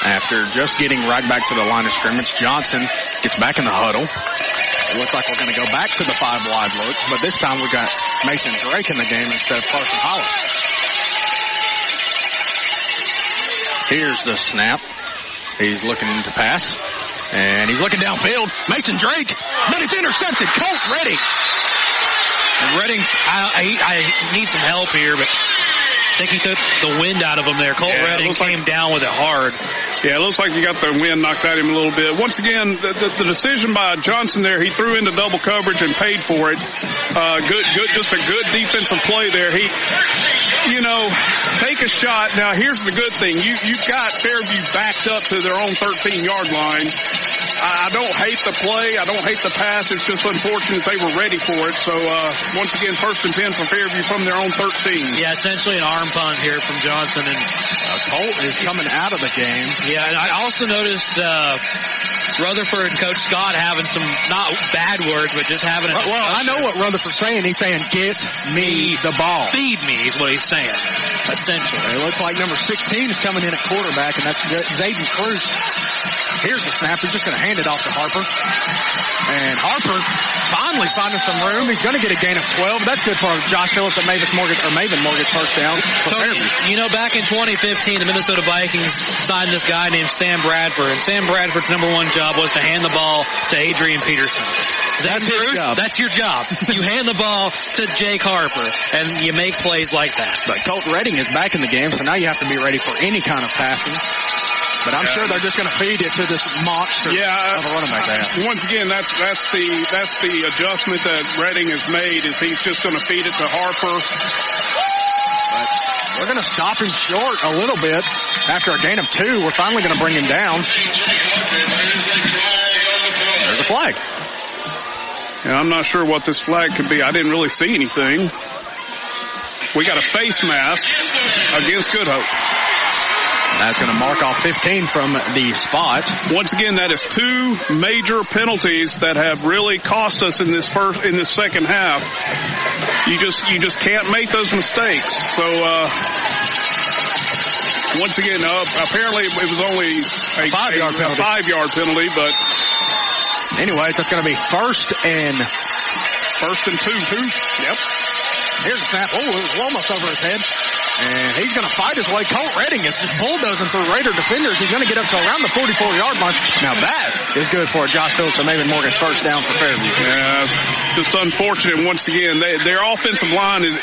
After just getting right back to the line of scrimmage, Johnson gets back in the huddle. It looks like we're going to go back to the 5-wide look, but this time we've got Mason Drake in the game instead of Carson Hollis. Here's the snap. He's looking to pass, and he's looking downfield. Mason Drake, but it's intercepted. Colt Redding. And Redding, I need some help here, but I think he took the wind out of him there. Colt Redding came down with it hard. Yeah, it looks like he got the wind knocked out of him a little bit. Once again, the decision by Johnson there, he threw into double coverage and paid for it. Just a good defensive play there. Take a shot. Now, here's the good thing. You've got Fairview backed up to their own 13-yard line. I don't hate the play. I don't hate the pass. It's just unfortunate they were ready for it. So, once again, 1st and 10 for Fairview from their own 13. Yeah, essentially an arm punt here from Johnson. And Colt is coming out of the game. Yeah, and I also noticed Rutherford and Coach Scott having some, not bad words, but just having a discussion. Well, I know what Rutherford's saying. He's saying, get me the ball. Feed me is what he's saying, essentially. It looks like number 16 is coming in at quarterback, and that's Zayden Cruz. Here's the snap. He's just going to hand it off to Harper. And Harper finally finding some room. He's going to get a gain of 12. That's good for Josh Phillips and Maven Mortgage first down. Tony, back in 2015, the Minnesota Vikings signed this guy named Sam Bradford, and Sam Bradford's number 1 job was to hand the ball to Adrian Peterson. That's his job. That's your job. You hand the ball to Jake Harper, and you make plays like that. But Colt Redding is back in the game, so now you have to be ready for any kind of passing. But I'm sure they're just going to feed it to this monster of a running back they have. Once again, that's the adjustment that Redding has made, is he's just going to feed it to Harper. But we're going to stop him short a little bit. After a gain of 2, we're finally going to bring him down. There's a flag. Yeah, I'm not sure what this flag could be. I didn't really see anything. We got a face mask against Good Hope. That's going to mark off 15 from the spot. Once again, that is 2 major penalties that have really cost us in this second half. You just can't make those mistakes. So, once again, apparently it was only a 5-yard penalty, but anyways, that's going to be first and 2. Yep. Here's the snap. Oh, it was almost over his head. And he's going to fight his way. Colt Redding is just bulldozing through Raider defenders. He's going to get up to around the 44-yard line. Now that is good for Josh Phillips and Maven Morgan's first down for Fairview. Yeah, just unfortunate once again. Their offensive line is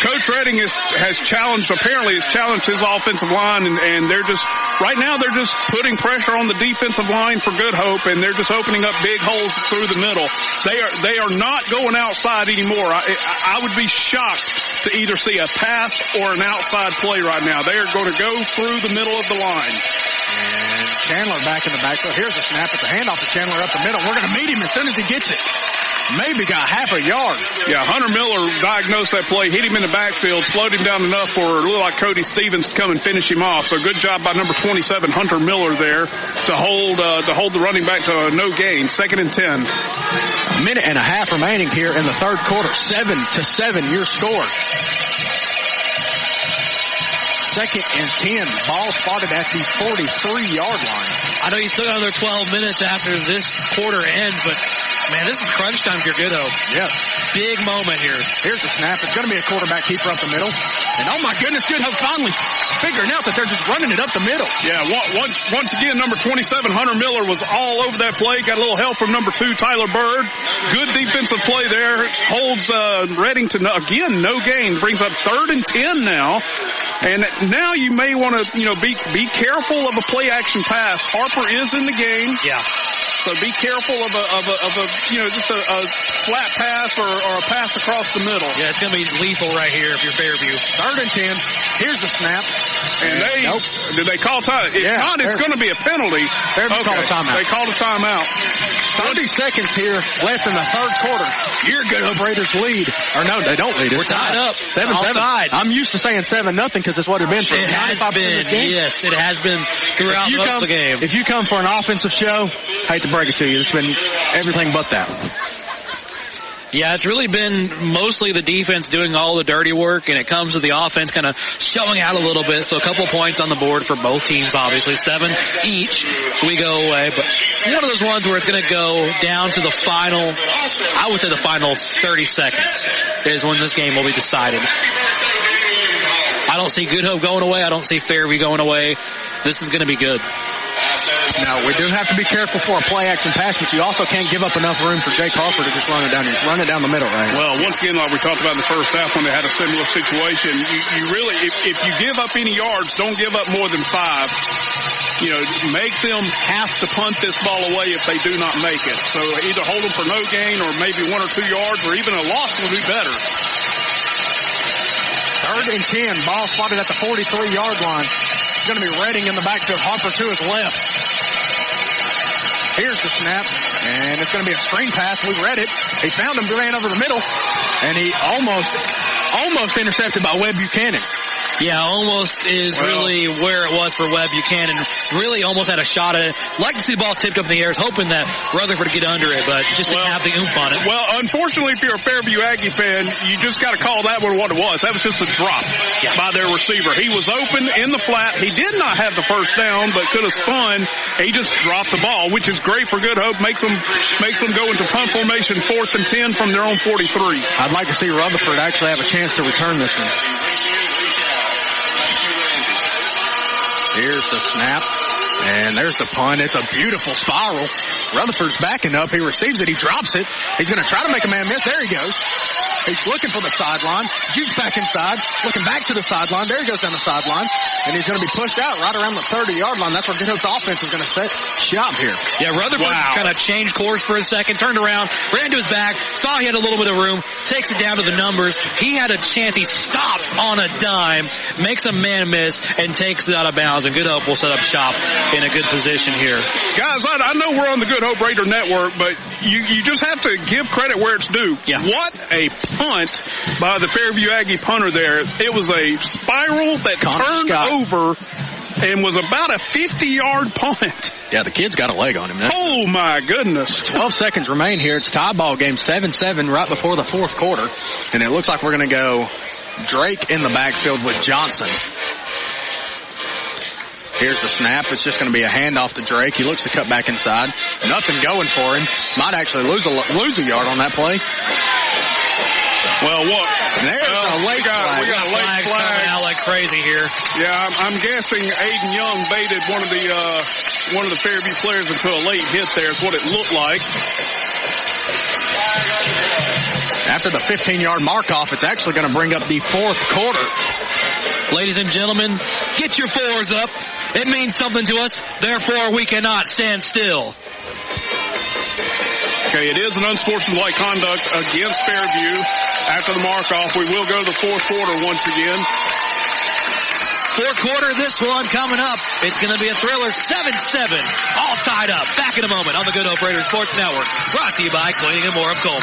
Coach Redding has challenged his offensive line, and they're just, right now they're just putting pressure on the defensive line for Good Hope, and they're just opening up big holes through the middle. They are not going outside anymore. I would be shocked to either see a pass or an outside play right now. They are going to go through the middle of the line. And Chandler back in the backfield. Here's a snap. It's a handoff to Chandler up the middle. We're going to meet him as soon as he gets it. maybe got half a yard. Yeah, Hunter Miller diagnosed that play, hit him in the backfield, slowed him down enough for a little like Cody Stevens to come and finish him off. So good job by number 27, Hunter Miller there to hold the running back to no gain. 2nd and 10. A minute and a half remaining here in the third quarter. 7-7 your score. 2nd and 10. Ball spotted at the 43-yard line. I know you still got another 12 minutes after this quarter ends, but man, this is crunch time for Good Hope. Yes. Big moment here. Here's the snap. It's going to be a quarterback keeper up the middle. And oh my goodness, Good Hope finally figuring out that they're just running it up the middle. Yeah, once again, number 27, Hunter Miller was all over that play. Got a little help from number 2, Tyler Bird. Good defensive play there. Holds Redding to, again, no gain. Brings up 3rd and 10 now. And now you may want to, be careful of a play action pass. Harper is in the game. Yeah. So be careful of just a flat pass or a pass across the middle. Yeah, it's going to be lethal right here if you're Fairview. 3rd and 10. Here's the snap. And did they call time? If not, it's going to be a penalty. Fairview called a timeout. They called a timeout. 30 seconds here left in the third quarter. Your Good Hope Raiders lead. Or no, they don't lead. We're tied up. 7-7. I'm used to saying 7-0 because it's what it's been for 95% of this game. Yes, it has been throughout most of the game. If you come for an offensive show, hate to break it to you, it's been everything but that. Yeah, it's really been mostly the defense doing all the dirty work, and it comes to the offense kind of showing out a little bit. So a couple of points on the board for both teams, obviously. 7 each. We go away. But it's one of those ones where it's going to go down to the final, I would say the final 30 seconds is when this game will be decided. I don't see Good Hope going away. I don't see Fairview going away. This is going to be good. Now, we do have to be careful for a play-action pass, but you also can't give up enough room for Jake Harper to just run it down the middle, right? Well, once again, like we talked about in the first half when they had a similar situation, you really, if you give up any yards, don't give up more than 5. Make them have to punt this ball away if they do not make it. So either hold them for no gain or maybe 1 or 2 yards, or even a loss will be better. 3rd and 10. Ball spotted at the 43-yard line. It's going to be Redding in the backfield. Harper to his left. Here's the snap, and it's going to be a screen pass. We read it. He found him, ran over the middle, and he almost intercepted by Webb Buchanan. Yeah, almost is really where it was for Webb Buchanan. Really almost had a shot at it. Like to see the ball tipped up in the air. Hoping that Rutherford would get under it, but just didn't have the oomph on it. Well, unfortunately, if you're a Fairview Aggie fan, you just got to call that one what it was. That was just a drop by their receiver. He was open in the flat. He did not have the first down, but could have spun. He just dropped the ball, which is great for Good Hope. Makes them go into punt formation 4th and 10 from their own 43. I'd like to see Rutherford actually have a chance to return this one. Here's the snap, and there's the punt. It's a beautiful spiral. Rutherford's backing up. He receives it. He drops it. He's going to try to make a man miss. There he goes. He's looking for the sideline. Jukes back inside, looking back to the sideline. There he goes down the sideline, and he's going to be pushed out right around the 30-yard line. That's where Good Hope's offense is going to set shop here. Yeah, Rutherford kind of changed course for a second, turned around, ran to his back, saw he had a little bit of room, takes it down to the numbers. He had a chance. He stops on a dime, makes a man miss, and takes it out of bounds. And Good Hope will set up shop in a good position here. Guys, I know we're on the Good Hope Raider Network, but you just have to give credit where it's due. Yeah. What a punt by the Fairview Aggie punter there. It was a spiral that turned over and was about a 50-yard punt. Yeah, the kid's got a leg on him. Oh, my goodness. 12 seconds remain here. It's tie ball game, 7-7 right before the fourth quarter. And it looks like we're going to go Drake in the backfield with Johnson. Here's the snap. It's just going to be a handoff to Drake. He looks to cut back inside. Nothing going for him. Might actually lose a yard on that play. Well, what? There's a late flag. We got a late flag out like crazy here. Yeah, I'm guessing Aiden Young baited one of the Fairview players into a late hit there. Is what it looked like. After the 15-yard mark off, it's actually going to bring up the fourth quarter. Ladies and gentlemen, get your 4s up. It means something to us. Therefore, we cannot stand still. Okay, it is an unsportsmanlike conduct against Fairview. After the mark-off, we will go to the fourth quarter once again. Fourth quarter, this one coming up. It's going to be a thriller, 7-7. All tied tied up. Back in a moment on the Good Hope Raiders Sports Network. Brought to you by Cleaning and More of Coleman.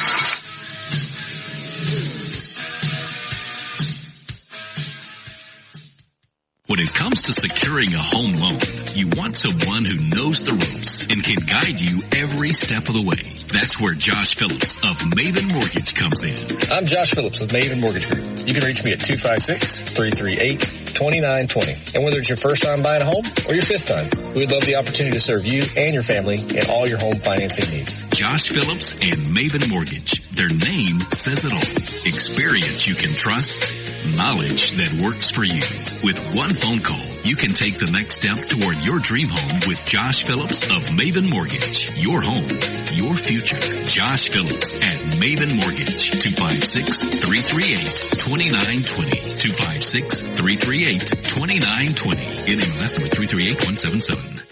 When it comes to securing a home loan, you want someone who knows the ropes and can guide you every step of the way. That's where Josh Phillips of Maven Mortgage comes in. I'm Josh Phillips with Maven Mortgage Group. You can reach me at 256-338-2920. And whether it's your first time buying a home or your fifth time, we'd love the opportunity to serve you and your family in all your home financing needs. Josh Phillips and Maven Mortgage. Their name says it all. Experience you can trust, knowledge that works for you. With one phone call, you can take the next step toward your dream home with Josh Phillips of Maven Mortgage. Your home, your future. Josh Phillips at Maven Mortgage. 256-338-2920. 256-338-2920. NMLS number 338177.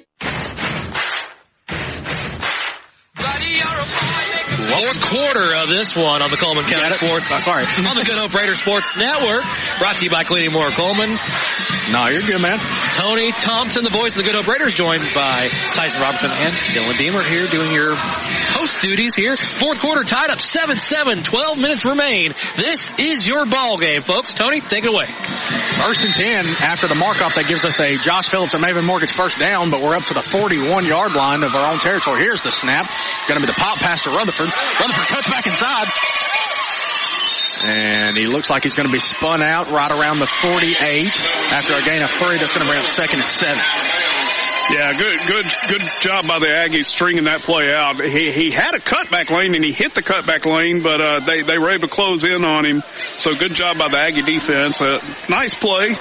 Fourth quarter of this one on the Coleman County Sports. On the Good Hope Raiders Sports Network. Brought to you by Cleaning More Coleman. No, you're good, man. Tony Thompson, the voice of the Good Hope Raiders, joined by Tyson Robertson and Dylan Beamer here doing your host duties here. Fourth quarter tied up 7-7, 12 minutes remain. This is your ball game, folks. Tony, take it away. 1st and 10 after the mark-off. That gives us a Josh Phillips and Maven Mortgage first down, but we're up to the 41-yard line of our own territory. Here's the snap. Going to be the pop pass to Rutherford. Rutherford cuts back inside. And he looks like he's going to be spun out right around the 48 after a gain of 3. That's going to bring up 2nd and 7. Yeah, good job by the Aggies stringing that play out. He had a cutback lane and he hit the cutback lane, but they were able to close in on him. So good job by the Aggie defense. Nice play.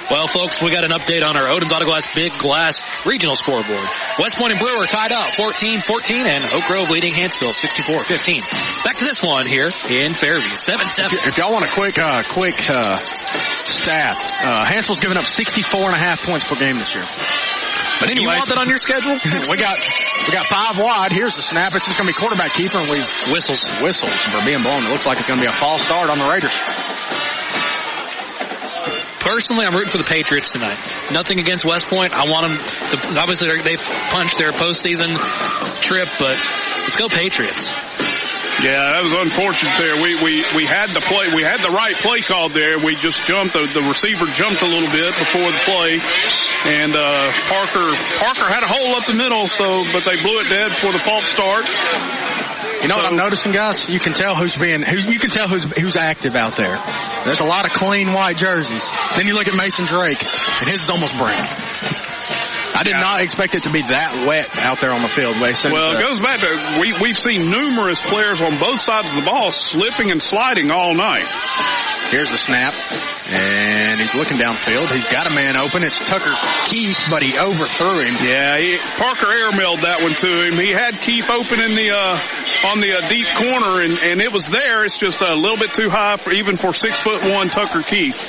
Well, folks, we got an update on our Odin's Auto Glass Big Glass regional scoreboard. West Point and Brewer tied up 14-14, and Oak Grove leading Hansville 64-15. Back to this one here in Fairview, 7-7. If y'all want a quick stat, Hansville's given up 64.5 points per game this year. But anyway, you want that on your schedule? we got 5 wide. Here's the snap. It's just going to be quarterback keeper, and we whistles for being blown. It looks like it's going to be a false start on the Raiders. Personally, I'm rooting for the Patriots tonight. Nothing against West Point. I want them to, obviously they've punched their postseason trip, but let's go Patriots. Yeah, that was unfortunate there. We had the play, we had the right play called there. We just jumped, the receiver jumped a little bit before the play, and Parker had a hole up the middle, but they blew it dead for the false start. You know what I'm noticing, guys? You can tell who's active out there. There's a lot of clean white jerseys. Then you look at Mason Drake, and his is almost brand. I did not expect it to be that wet out there on the field. Well, it goes back to we've seen numerous players on both sides of the ball slipping and sliding all night. Here's the snap, and he's looking downfield. He's got a man open. It's Tucker Keith, but he overthrew him. Yeah, Parker airmailed that one to him. He had Keith open in on the deep corner, and it was there. It's just a little bit too high even for 6'1" Tucker Keith.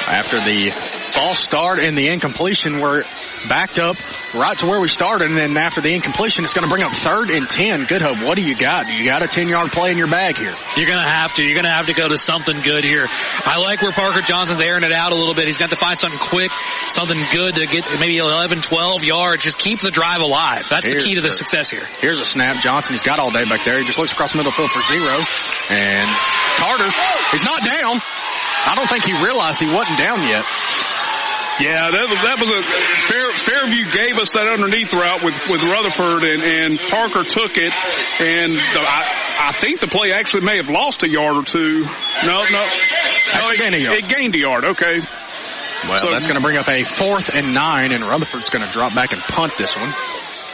After the false start and the incompletion, we're backed up right to where we started, and then after the incompletion, it's going to bring up 3rd and 10. Good Hope, what do you got? You got a 10-yard play in your bag here. You're going to have to go to something good here. I like where Parker Johnson's airing it out a little bit. He's got to find something quick, something good to get maybe 11, 12 yards. Just keep the drive alive. That's the key to the success here. Here's a snap. Johnson, he's got all day back there. He just looks across the middle field for 0. And Carter, he's not down. I don't think he realized he wasn't down yet. Yeah, that was a Fairview gave us that underneath route with Rutherford, and Parker took it, and I think the play actually may have lost a yard or two. No, it gained a yard. It gained a yard. Okay. Well, that's going to bring up a 4th and 9, and Rutherford's going to drop back and punt this one.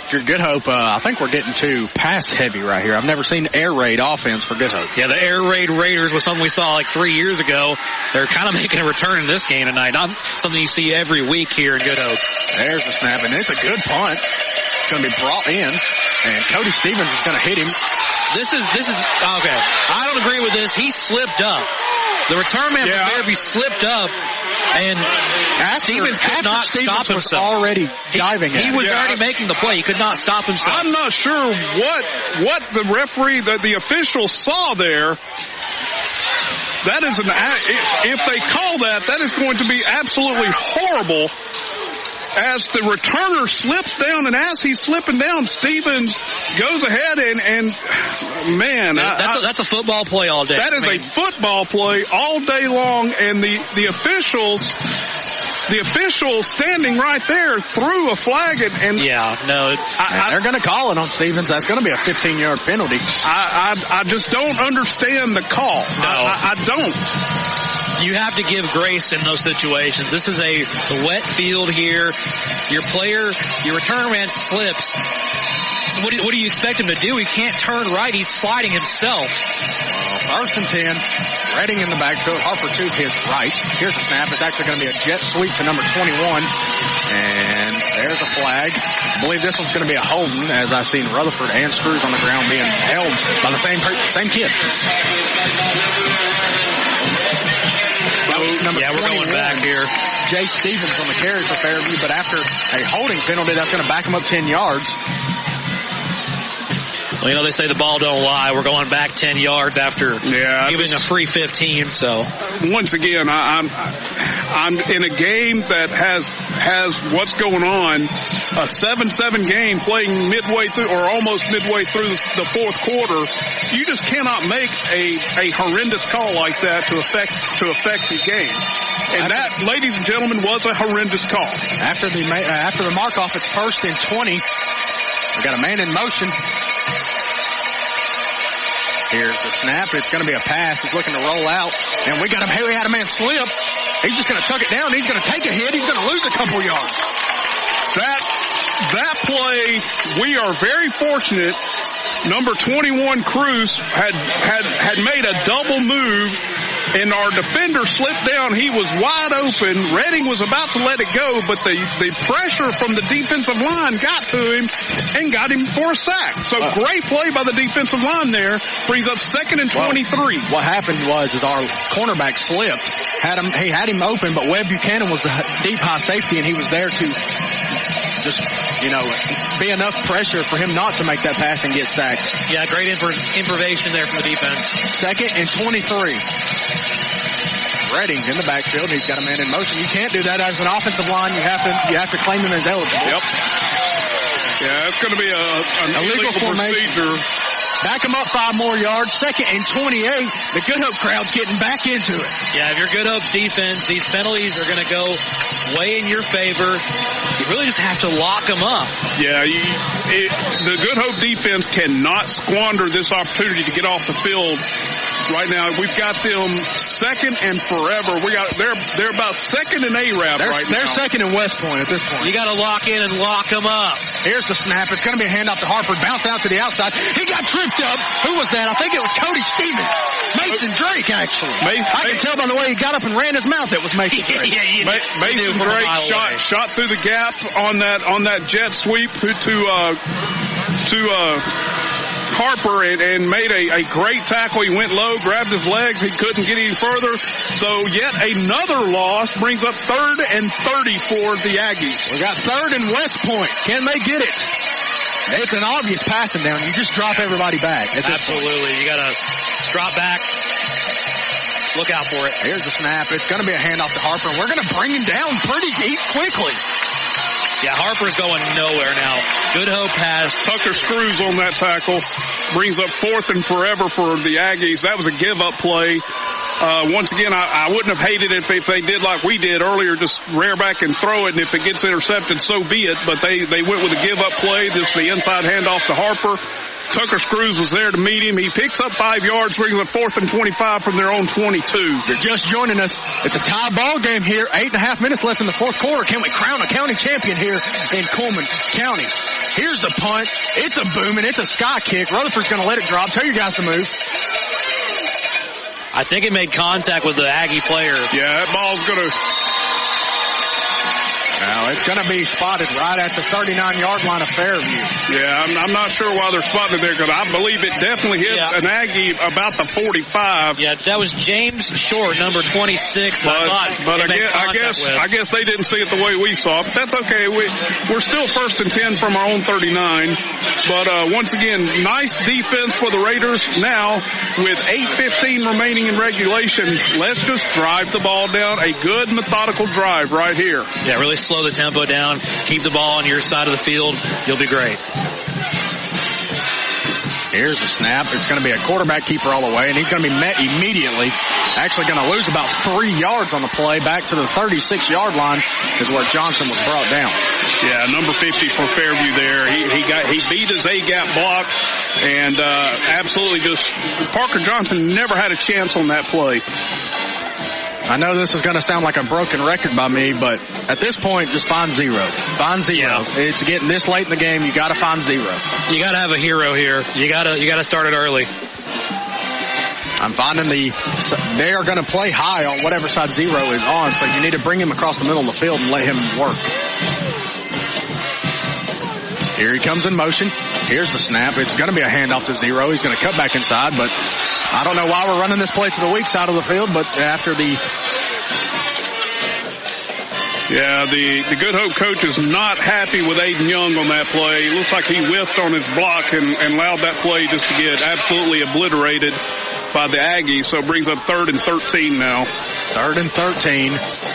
If you're Good Hope, I think we're getting too pass heavy right here. I've never seen air raid offense for Good Hope. Yeah, the air raid Raiders was something we saw like 3 years ago. They're kind of making a return in this game tonight. Not something you see every week here in Good Hope. There's the snap, and it's a good punt. It's going to be brought in, and Cody Stevens is going to hit him. This is okay. I don't agree with this. He slipped up. The return man from Fairview slipped up, and Stevens could not stop himself. Already diving at He was already making the play. He could not stop himself. I'm not sure what the referee, the official saw there. That is if they call that is going to be absolutely horrible. as the returner slips down, and as he's slipping down, Stevens goes ahead and man, that's a football play all day. That is a football play all day long, and the officials standing right there threw a flag, and they're going to call it on Stevens. That's going to be a 15-yard penalty. I just don't understand the call. No. I don't. You have to give grace in those situations. This is a wet field here. Your return man slips. What do you expect him to do? He can't turn right. He's sliding himself. First and 10. Redding in the backfield. Harper to his right. Here's the snap. It's actually going to be a jet sweep to number 21. And there's a flag. I believe this one's going to be a holding, as I've seen Rutherford and Screws on the ground being held by the same kid. We're going back here. Jay Stevens on the carry for Fairview, but after a holding penalty, that's going to back him up 10 yards. Well, they say the ball don't lie. We're going back 10 yards after giving a free 15. So once again, I'm in a game that has what's going on. A 7-7 game playing midway through or almost midway through the fourth quarter. You just cannot make a horrendous call like that to affect the game. And that, ladies and gentlemen, was a horrendous call. After the mark off, it's 1st and 20. We got a man in motion. Here's the snap. It's going to be a pass. He's looking to roll out. And we had a man slip. He's just going to tuck it down. He's going to take a hit. He's going to lose a couple yards. That play, we are very fortunate. Number 21 Cruz had made a double move, and our defender slipped down. He was wide open. Redding was about to let it go, but the pressure from the defensive line got to him and got him for a sack. So great play by the defensive line there. Brings up 2nd and 23. What happened was our cornerback slipped. He had him open, but Webb Buchanan was the deep high safety, and he was there to just, be enough pressure for him not to make that pass and get sacked. Yeah, great improvisation there from the defense. 2nd and 23. Redding in the backfield. He's got a man in motion. You can't do that as an offensive line. You have to claim him as eligible. Yep. Yeah, it's going to be an illegal procedure. Back him up 5 more yards. 2nd and 28. The Good Hope crowd's getting back into it. Yeah, if you're Good Hope's defense, these penalties are going to go way in your favor. You really just have to lock them up. Yeah, the Good Hope defense cannot squander this opportunity to get off the field. Right now, we've got them 2nd and forever. They're about 2nd and A-Rab right now. They're 2nd and West Point at this point. You got to lock in and lock them up. Here's the snap. It's going to be a handoff to Harper. Bounce out to the outside. He got tripped up. Who was that? I think it was Cody Stevens. Mason Drake, actually. I can tell by the way he got up and ran his mouth. It was Mason Drake. Mason Drake shot through the gap on that jet sweep to Harper and made a great tackle. He went low, grabbed his legs. He couldn't get any further. So yet another loss brings up 3rd and 30 for the Aggies. We got 3rd and West Point. Can they get it? It's an obvious passing down. You just drop everybody back. Absolutely. You got to drop back. Look out for it. Here's the snap. It's going to be a handoff to Harper. We're going to bring him down pretty deep quickly. Yeah, Harper's going nowhere now. Good Hope has Tucker Screws on that tackle. Brings up 4th and forever for the Aggies. That was a give-up play. Once again, I wouldn't have hated it if they did like we did earlier, just rear back and throw it, and if it gets intercepted, so be it. But they went with a give-up play. This is the inside handoff to Harper. Tucker Screws was there to meet him. He picks up 5 yards, brings up 4th and 25 from their own 22. You're just joining us. It's a tie ball game here. 8.5 minutes left in the fourth quarter. Can we crown a county champion here in Coleman County? Here's the punt. It's a booming. It's a sky kick. Rutherford's going to let it drop. Tell your guys to move. I think it made contact with the Aggie player. Yeah, that ball's going to... Now, it's going to be spotted right at the 39-yard line of Fairview. Yeah, I'm not sure why they're spotted there, because I believe it definitely hits an Aggie about the 45. Yeah, that was James Short, number 26. But I guess they didn't see it the way we saw it. But that's okay. We're still 1st and 10 from our own 39. But once again, nice defense for the Raiders. Now, with 8:15 remaining in regulation, let's just drive the ball down. A good methodical drive right here. Yeah, really slow the tempo down, keep the ball on your side of the field, you'll be great. Here's the snap. It's going to be a quarterback keeper all the way, and he's going to be met immediately. Actually going to lose about 3 yards on the play. Back to the 36-yard line is where Johnson was brought down. Yeah, number 50 for Fairview there. He beat his A-gap block, and absolutely just Parker Johnson never had a chance on that play. I know this is going to sound like a broken record by me, but at this point, just find zero. Find zero. Yeah. It's getting this late in the game. You got to find zero. You got to have a hero here. You got to start it early. I'm finding they are going to play high on whatever side zero is on, so you need to bring him across the middle of the field and let him work. Here he comes in motion. Here's the snap. It's going to be a handoff to zero. He's going to cut back inside, but I don't know why we're running this play to the weak side of the field, but after the Good Hope coach is not happy with Aiden Young on that play. It looks like he whiffed on his block and allowed that play just to get absolutely obliterated by the Aggies. So it brings up 3rd and 13 now. 3rd and 13.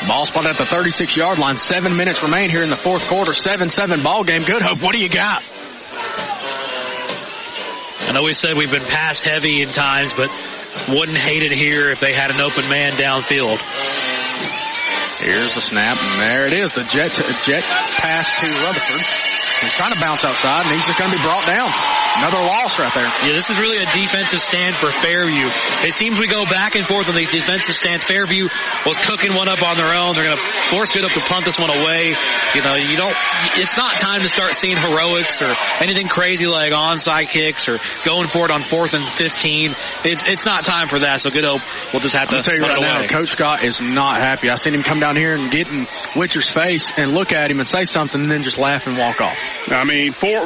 Ball spot at the 36-yard line. 7 minutes remain here in the fourth quarter. 7-7 ball game. Good Hope, what do you got? I know we said we've been pass heavy in times, but wouldn't hate it here if they had an open man downfield. Here's the snap, and there it is, the jet pass to Rutherford. He's trying to bounce outside, and he's just going to be brought down. Another loss right there. Yeah, this is really a defensive stand for Fairview. It seems we go back and forth on the defensive stance. Fairview was cooking one up on their own. They're going to force Good Hope to punt this one away. It's not time to start seeing heroics or anything crazy like onside kicks or going for it on 4th and 15. It's not time for that, so Good Hope will just have to I'll tell you right now, Coach Scott is not happy. I seen him come down here and get in Witcher's face and look at him and say something and then just laugh and walk off. I mean, 3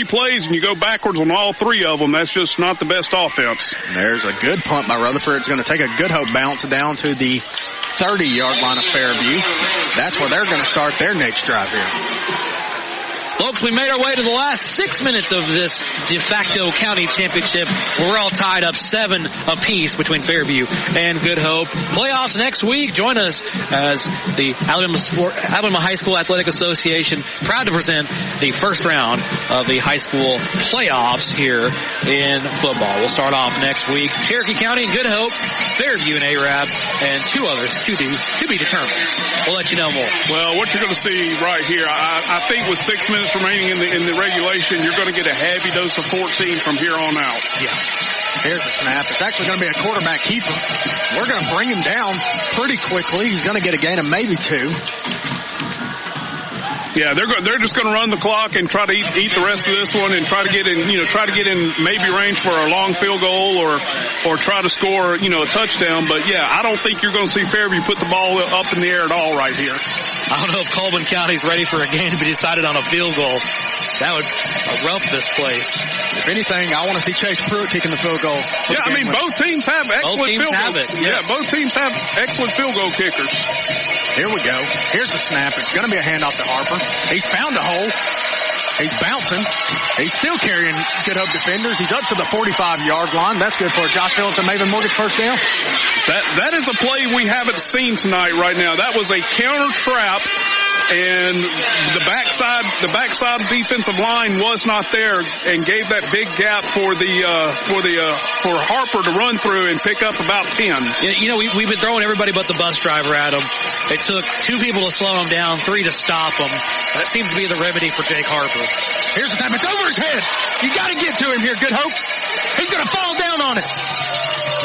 plays and you go backwards on all 3 of them. That's just not the best offense. There's a good punt by Rutherford. It's going to take a Good Hope bounce down to the 30-yard line of Fairview. That's where they're going to start their next drive here. Folks, we made our way to the last 6 minutes of this de facto county championship. We're all tied up 7 apiece between Fairview and Good Hope. Playoffs next week. Join us as the Alabama High School Athletic Association proud to present the first round of the high school playoffs here in football. We'll start off next week. Cherokee County and Good Hope, Fairview and Arab, and 2 others to be determined. We'll let you know more. Well, what you're going to see right here, I think with 6 minutes remaining in the regulation, you're going to get a heavy dose of 14 from here on out. Yeah. Here's the snap. It's actually going to be a quarterback keeper. We're going to bring him down pretty quickly. He's going to get a gain of maybe 2. Yeah, they're just going to run the clock and try to eat the rest of this one and try to get in maybe range for a long field goal or try to score, a touchdown. But yeah, I don't think you're going to see Fairview put the ball up in the air at all right here. I don't know if Coleman County's ready for a game to be decided on a field goal. That would rough this place. If anything, I want to see Chase Pruitt kicking the field goal. Yeah, I mean, both teams have excellent field goals. Yes. Yeah, both teams have excellent field goal kickers. Here we go. Here's the snap. It's going to be a handoff to Harper. He's found a hole. He's bouncing. He's still carrying Good Hope defenders. He's up to the 45-yard line. That's good for Josh Phillips and Maven Mortgage first down. That is a play we haven't seen tonight right now. That was a counter trap. And the backside defensive line was not there and gave that big gap for Harper to run through and pick up about 10. We've been throwing everybody but the bus driver at him. It took 2 people to slow him down, 3 to stop him. That seems to be the remedy for Jake Harper. Here's the time. It's over his head. You got to get to him here, Good Hope. He's going to fall down on it.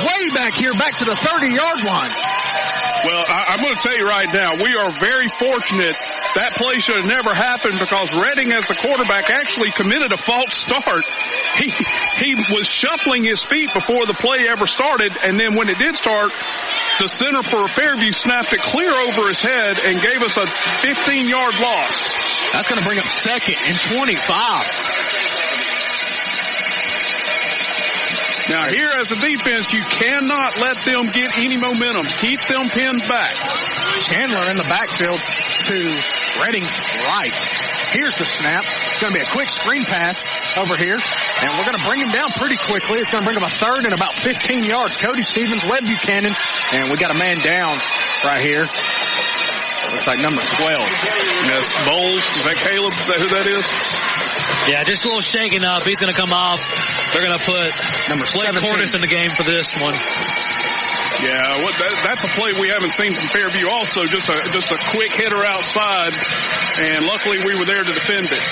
Way back here, back to the 30-yard line. Well, I'm going to tell you right now, we are very fortunate that play should have never happened because Redding, as the quarterback, actually committed a false start. He was shuffling his feet before the play ever started, and then when it did start, the center for Fairview snapped it clear over his head and gave us a 15-yard loss. That's going to bring up 2nd and 25. Now here as a defense, you cannot let them get any momentum. Keep them pinned back. Chandler in the backfield to Redding's right. Here's the snap. It's going to be a quick screen pass over here. And we're going to bring him down pretty quickly. It's going to bring him a 3rd and about 15 yards. Cody Stevens, Webb Buchanan. And we got a man down right here. Looks like number 12. Yes, Bowles. Is that Caleb? Is that who that is? Yeah, just a little shaking up. He's going to come off. They're going to put number Blake Cordes in the game for this one. Yeah, that's a play we haven't seen from Fairview. Also, just a quick hitter outside, and luckily we were there to defend it.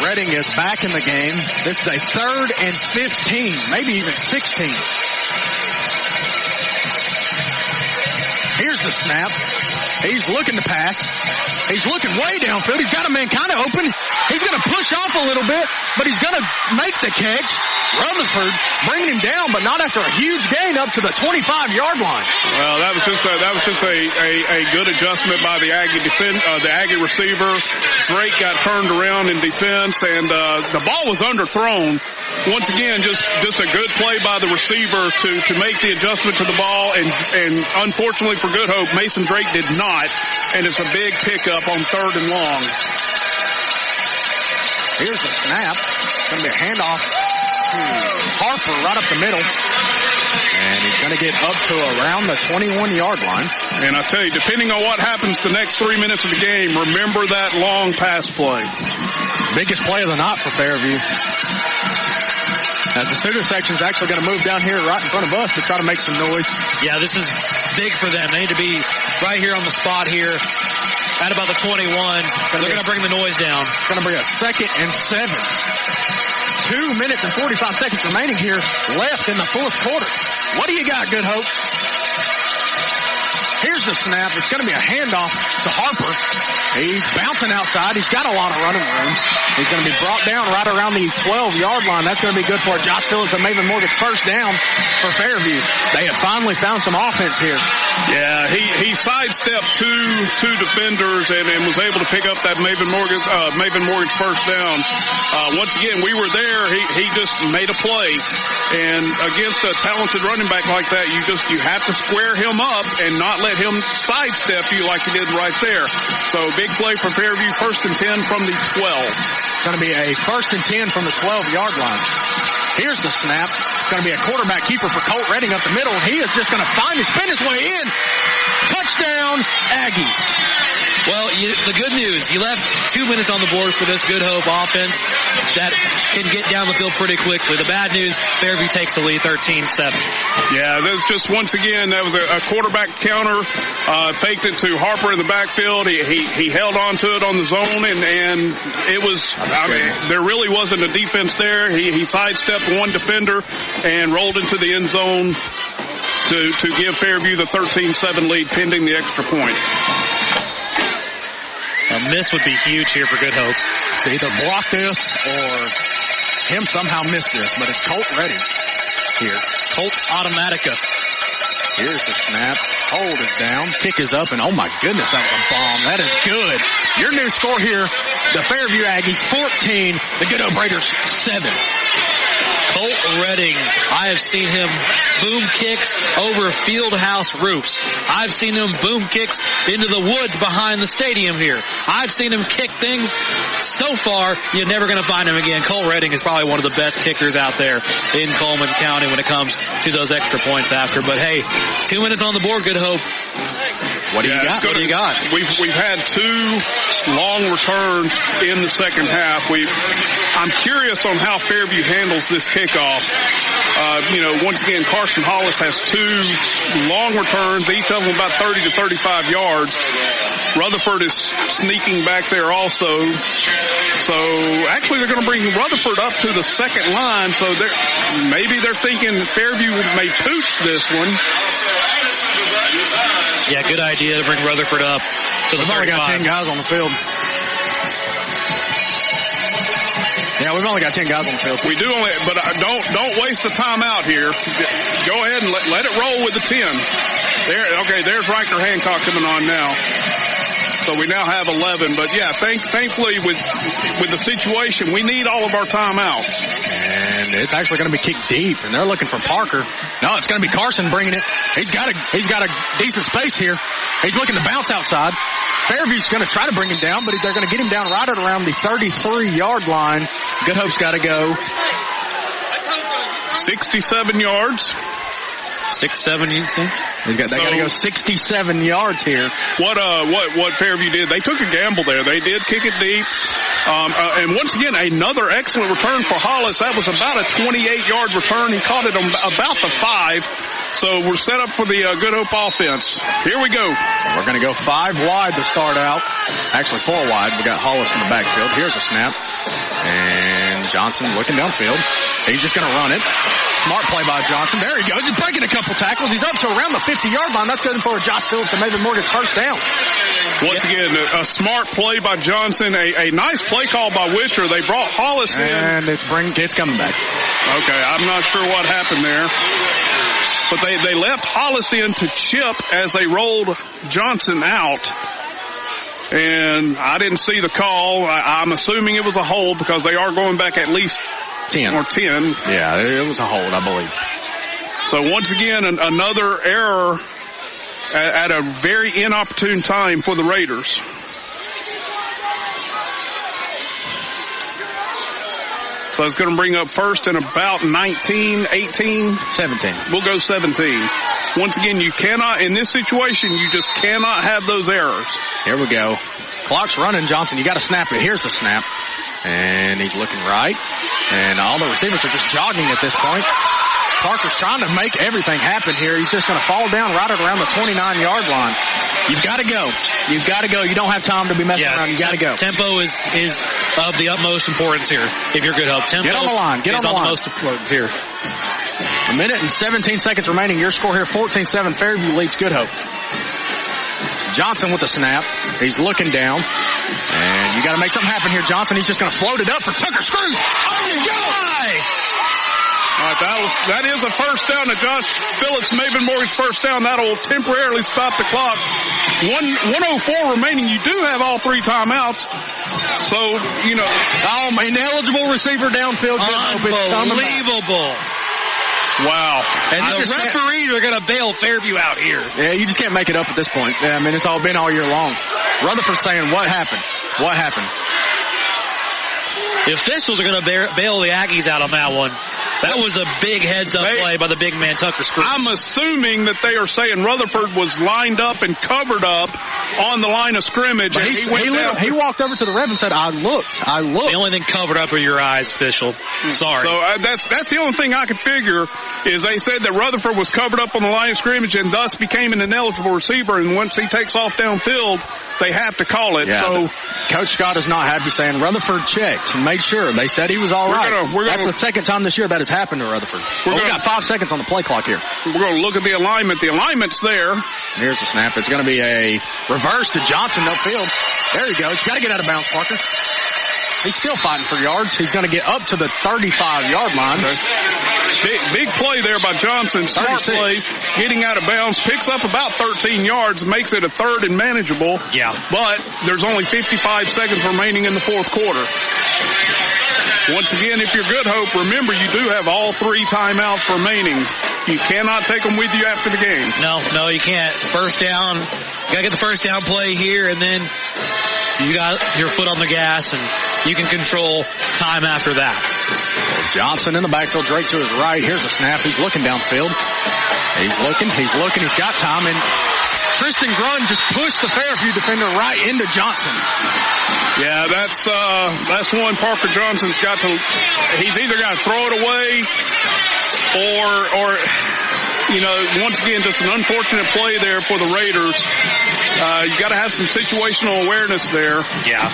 Reading is back in the game. This is a 3rd and 15, maybe even 16. Here's the snap. He's looking to pass. He's looking way downfield. He's got a man kind of open. He's going to push off a little bit, but he's going to make the catch. Rutherford bringing him down, but not after a huge gain up to the 25-yard line. Well, that was just a good adjustment by the Aggie receiver. Drake got turned around in defense, and the ball was underthrown. Once again, just a good play by the receiver to make the adjustment to the ball, and unfortunately for Good Hope, Mason Drake did not, and it's a big pickup on 3rd and long. Here's the snap. It's going to be a handoff to Harper right up the middle. And he's going to get up to around the 21-yard line. And I tell you, depending on what happens the next 3 minutes of the game, remember that long pass play. Biggest play of the night for Fairview. As the student section's actually going to move down here right in front of us to try to make some noise. Yeah, this is big for them. They need to be right here on the spot here at about the 21. They're going to bring the noise down. It's going to be a 2nd and 7. 2 minutes and 45 seconds remaining here left in the 4th quarter. What do you got, Good Hope? Here's the snap. It's going to be a handoff to Harper. He's bouncing outside. He's got a lot of running room. He's going to be brought down right around the 12-yard line. That's going to be good for Josh Phillips and Maven Morgan's first down for Fairview. They have finally found some offense here. Yeah, he sidestepped two defenders and was able to pick up that Maven Morgan's first down. Once again, we were there. He just made a play. And against a talented running back like that, you have to square him up and not let him sidestep you like he did right there. So big play for Fairview, 1st and 10 from the 12. It's going to be a 1st and 10 from the 12-yard line. Here's the snap. It's going to be a quarterback keeper for Colt Redding up the middle, and he is just going to spin his way in. Touchdown, Aggies. Well, the good news, you left 2 minutes on the board for this Good Hope offense that can get down the field pretty quickly. The bad news, Fairview takes the lead 13-7. Yeah, that's just once again, that was a quarterback counter, faked it to Harper in the backfield. He held on to it on the zone, and it was, there really wasn't a defense there. He sidestepped one defender and rolled into the end zone to give Fairview the 13-7 lead pending the extra point. A miss would be huge here for Good Hope. To either block this or him somehow miss this, but it's Colt Redding here. Colt Automatica. Here's the snap. Hold is down. Kick is up, and oh my goodness, that was a bomb. That is good. Your new score here, the Fairview Aggies 14, the Good Hope Raiders 7. Colt Redding, I have seen him boom kicks over field house roofs. I've seen him boom kicks into the woods behind the stadium here. I've seen him kick things so far, you're never going to find him again. Colt Redding is probably one of the best kickers out there in Coleman County when it comes to those extra points after. But hey, 2 minutes on the board, Good Hope. What do you got? What do you got? We've had 2 long returns in the second half. I'm curious on how Fairview handles this kickoff. Once again, Carson Hollis has 2 long returns, each of them about 30 to 35 yards. Rutherford is sneaking back there also. So actually they're going to bring Rutherford up to the second line. So maybe they're thinking Fairview may pooch this one. Yeah, good idea to bring Rutherford up to the 35. We've only got 10 guys on the field. Yeah, we've only got 10 guys on the field. We do only, but don't waste the time out here. Go ahead and let it roll with the 10. There's Riker Hancock coming on now. So we now have 11. But yeah, thankfully with the situation, we need all of our timeouts. And it's actually going to be kicked deep, and they're looking for Parker. No, it's going to be Carson bringing it. He's got a decent space here. He's looking to bounce outside. Fairview's going to try to bring him down, but they're going to get him down right at around the 33-yard line. Good Hope's got to go 67 yards. 6-7, you can say? They got to go 67 yards here. What Fairview did, they took a gamble there. They did kick it deep. And once again, another excellent return for Hollis. That was about a 28-yard return. He caught it on about the 5. So we're set up for the Good Hope offense. Here we go. We're going to go 5 wide to start out. Actually, 4 wide. We got Hollis in the backfield. Here's a snap. And Johnson looking downfield. He's just going to run it. Smart play by Johnson. There he goes. He's breaking a couple tackles. He's up to around the 50-yard line. That's good for Josh Phillips and Maven Morgan's first down. Once again, a smart play by Johnson. A nice play call by Witcher. They brought Hollis in. And it's coming back. Okay, I'm not sure what happened there. But they left Hollis in to chip as they rolled Johnson out. And I didn't see the call. I'm assuming it was a hold because they are going back at least 10. Yeah, it was a hold, I believe. So once again, another error at a very inopportune time for the Raiders. So it's going to bring up first and about 19, 18. 17. We'll go 17. Once again, you cannot, in this situation, you just cannot have those errors. Here we go. Clock's running, Johnson. You got to snap it. Here's the snap. And he's looking right. And all the receivers are just jogging at this point. Parker's trying to make everything happen here. He's just going to fall down right around the 29-yard line. You've got to go. You've got to go. You don't have time to be messing around. You got to go. Tempo is of the utmost importance here. If you're Good Hope, tempo get on the line. Get on the line. Most importance here. A minute and 17 seconds remaining. Your score here, 14-7. Fairview leads Good Hope. Johnson with the snap. He's looking down. And you got to make something happen here, Johnson. He's just going to float it up for Tucker Screws. Oh, you go! All right, that is a first down to Josh Phillips. Maven Morgan's first down. That'll temporarily stop the clock. 1:04 remaining. You do have all 3 timeouts. So, ineligible receiver downfield. Unbelievable. Wow. And the referees are going to bail Fairview out here. Yeah, you just can't make it up at this point. Yeah, I mean, it's all been all year long. Rutherford saying, what happened? What happened? The officials are going to bail the Aggies out on that one. That was a big heads-up play by the big man, Tucker Scruggs. I'm assuming that they are saying Rutherford was lined up and covered up on the line of scrimmage. And he walked over to the ref and said, I looked. The only thing covered up are your eyes, official. Sorry. So that's the only thing I could figure is they said that Rutherford was covered up on the line of scrimmage and thus became an ineligible receiver. And once he takes off downfield, they have to call it. Yeah, so Coach Scott is not happy saying Rutherford checked and made sure. They said he was all right. That's the second time this year that has happened to Rutherford. We got 5 seconds on the play clock here. We're going to look at the alignment. The alignment's there. Here's the snap. It's going to be a reverse to Johnson upfield. There he goes. Got to get out of bounds, Parker. He's still fighting for yards. He's going to get up to the 35-yard line. Big play there by Johnson. Smart play. Getting out of bounds. Picks up about 13 yards. Makes it a third and manageable. Yeah. But there's only 55 seconds remaining in the fourth quarter. Once again, if you're Good Hope, remember you do have all 3 timeouts remaining. You cannot take them with you after the game. No, you can't. First down. Got to get the first down play here, and then you got your foot on the gas, and you can control time after that. Well, Johnson in the backfield, Drake to his right. Here's a snap. He's looking downfield. He's looking. He's got time, and Tristan Grun just pushed the Fairview defender right into Johnson. Yeah, that's one Parker Johnson's got to, he's either got to throw it away or once again, just an unfortunate play there for the Raiders. You got to have some situational awareness there. Yeah.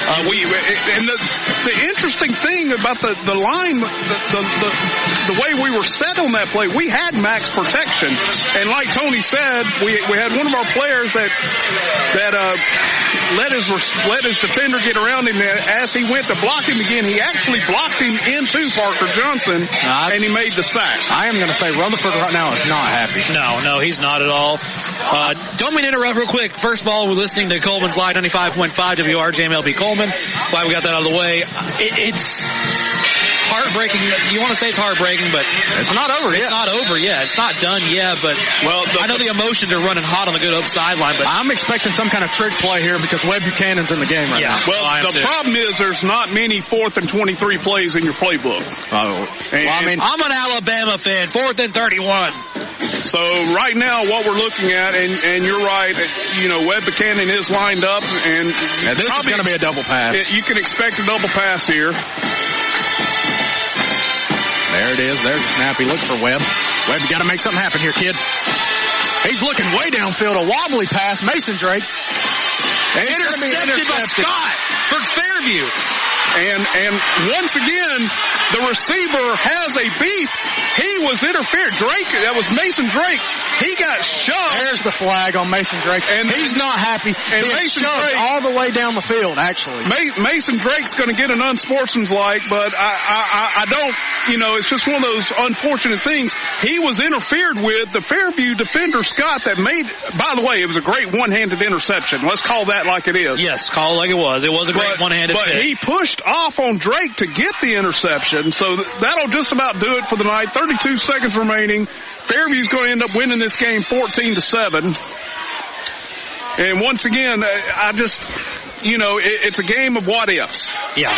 And the interesting thing about the line, the way we were set on that play, we had max protection, and like Tony said, we had one of our players that let his defender get around him. As he went to block him again, he actually blocked him into Parker Johnson, and he made the sack. I am going to say Rutherford right now is not happy. No, he's not at all. Don't mean to interrupt real quick. First of all, we're listening to Coleman's Live 95.5 WRJM-LP Coleman. Glad we got that out of the way. It's heartbreaking. You want to say it's heartbreaking, but it's not over yet. It's not over yet. It's not done yet, but I know the emotions are running hot on the Good Hope sideline, but I'm expecting some kind of trick play here because Webb Buchanan's in the game right now. Well, the problem is there's not many 4th and 23 plays in your playbook. I'm an Alabama fan. 4th and 31. So right now what we're looking at, and you're right, Webb Buchanan is lined up, and this is going to be a double pass. You can expect a double pass here. There it is. There's the snap. He looks for Webb. Webb, you got to make something happen here, kid. He's looking way downfield. A wobbly pass. Mason Drake. And intercepted by Scott for Fairview. And once again, the receiver has a beef. He was interfered. That was Mason Drake. He got shoved. There's the flag on Mason Drake. And he's not happy. And Mason Drake all the way down the field, actually. Mason Drake's going to get an unsportsmanlike, but I don't, it's just one of those unfortunate things. He was interfered with. The Fairview defender, Scott, that made, by the way, it was a great one-handed interception. Let's call that like it is. Yes, call it like it was. It was a great one-handed But hit. he pushed off on Drake to get the interception, so that'll just about do it for the night. 32 seconds remaining. Fairview's going to end up winning this game 14-7. And once again, it's a game of what ifs. Yeah.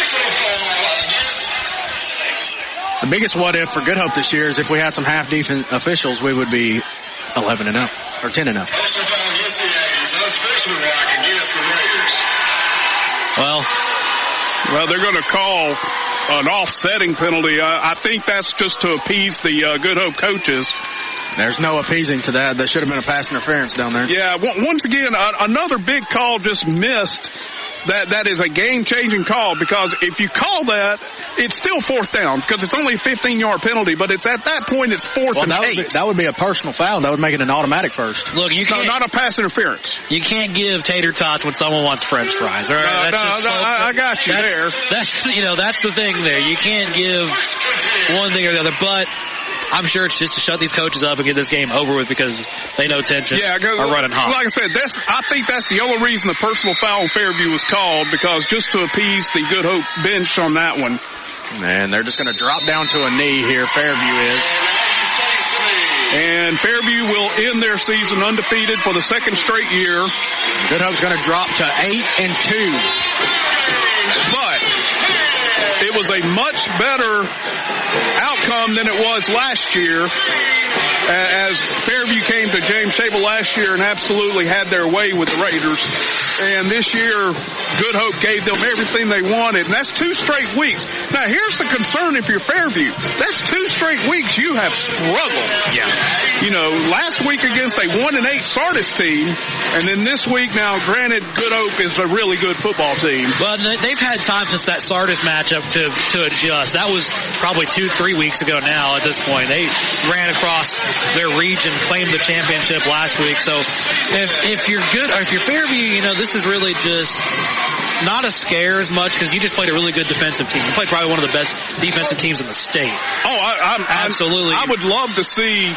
The biggest what if for Good Hope this year is if we had some half decent officials, we would be 11-0 or 10-0. Well, they're going to call an offsetting penalty. I think that's just to appease the Good Hope coaches. There's no appeasing to that. There should have been a pass interference down there. Yeah, once again, another big call just missed. That is a game-changing call, because if you call that, it's still fourth down because it's only a 15-yard penalty, but it's at that point it's fourth and 8. That would be a personal foul. That would make it an automatic first. Look, not a pass interference. You can't give tater tots when someone wants French fries. All right? I got you there. That's the thing there. You can't give one thing or the other, but I'm sure it's just to shut these coaches up and get this game over with because they know tensions are running hot. Like I said, I think that's the only reason the personal foul on Fairview was called, because just to appease the Good Hope bench on that one. Man, they're just going to drop down to a knee here, Fairview is. And Fairview will end their season undefeated for the second straight year. Good Hope's going to drop to 8-2. But it was a much better outcome than it was last year, as Fairview came to James Shabel last year and absolutely had their way with the Raiders. And this year, Good Hope gave them everything they wanted, and that's 2 straight weeks. Now, here's the concern if you're Fairview. That's 2 straight weeks you have struggled. Yeah. Last week against a 1-8 Sardis team, and then this week, now, granted, Good Hope is a really good football team. But they've had time since that Sardis matchup to adjust. That was probably 2-3 weeks ago now at this point. They ran across their region, claimed the championship last week. So if you're good, or if you're Fairview, this is really just not a scare as much because you just played a really good defensive team. You played probably one of the best defensive teams in the state. Absolutely. I would love to see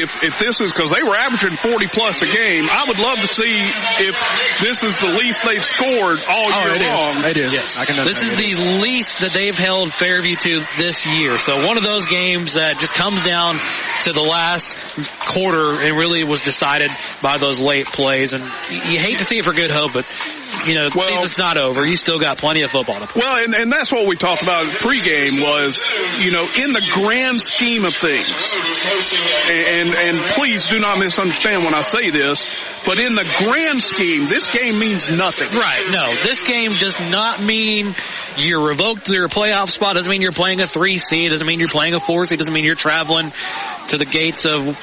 if this is, because they were averaging 40 plus a game. I would love to see if this is the least they've scored all year long. It is. Yes. This is the least that they've held Fairview to this year. So one of those games that just comes down to the last quarter and really was decided by those late plays. And you hate to see it for Good Hope, but season's not over. You still got plenty of football to play. Well, and that's what we talked about pregame was, in the grand scheme of things, and please do not misunderstand when I say this, but in the grand scheme, this game means nothing. Right. No, this game does not mean you're revoked your playoff spot. Doesn't mean you're playing a 3 seed. Doesn't mean you're playing a 4 seed. Doesn't mean you're traveling to the gates of,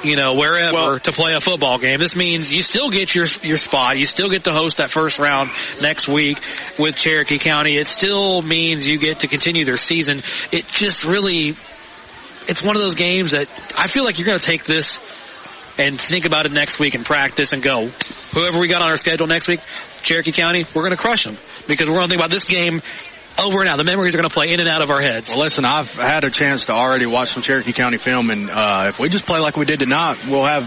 wherever to play a football game. This means you still get your spot. You still get to host that first round next week with Cherokee County. It still means you get to continue their season. It just really, it's one of those games that I feel like you're going to take this and think about it next week and practice and go, whoever we got on our schedule next week, Cherokee County, we're going to crush them because we're going to think about this game over and out. The memories are going to play in and out of our heads. Well, listen, I've had a chance to already watch some Cherokee County film, and if we just play like we did tonight, we'll have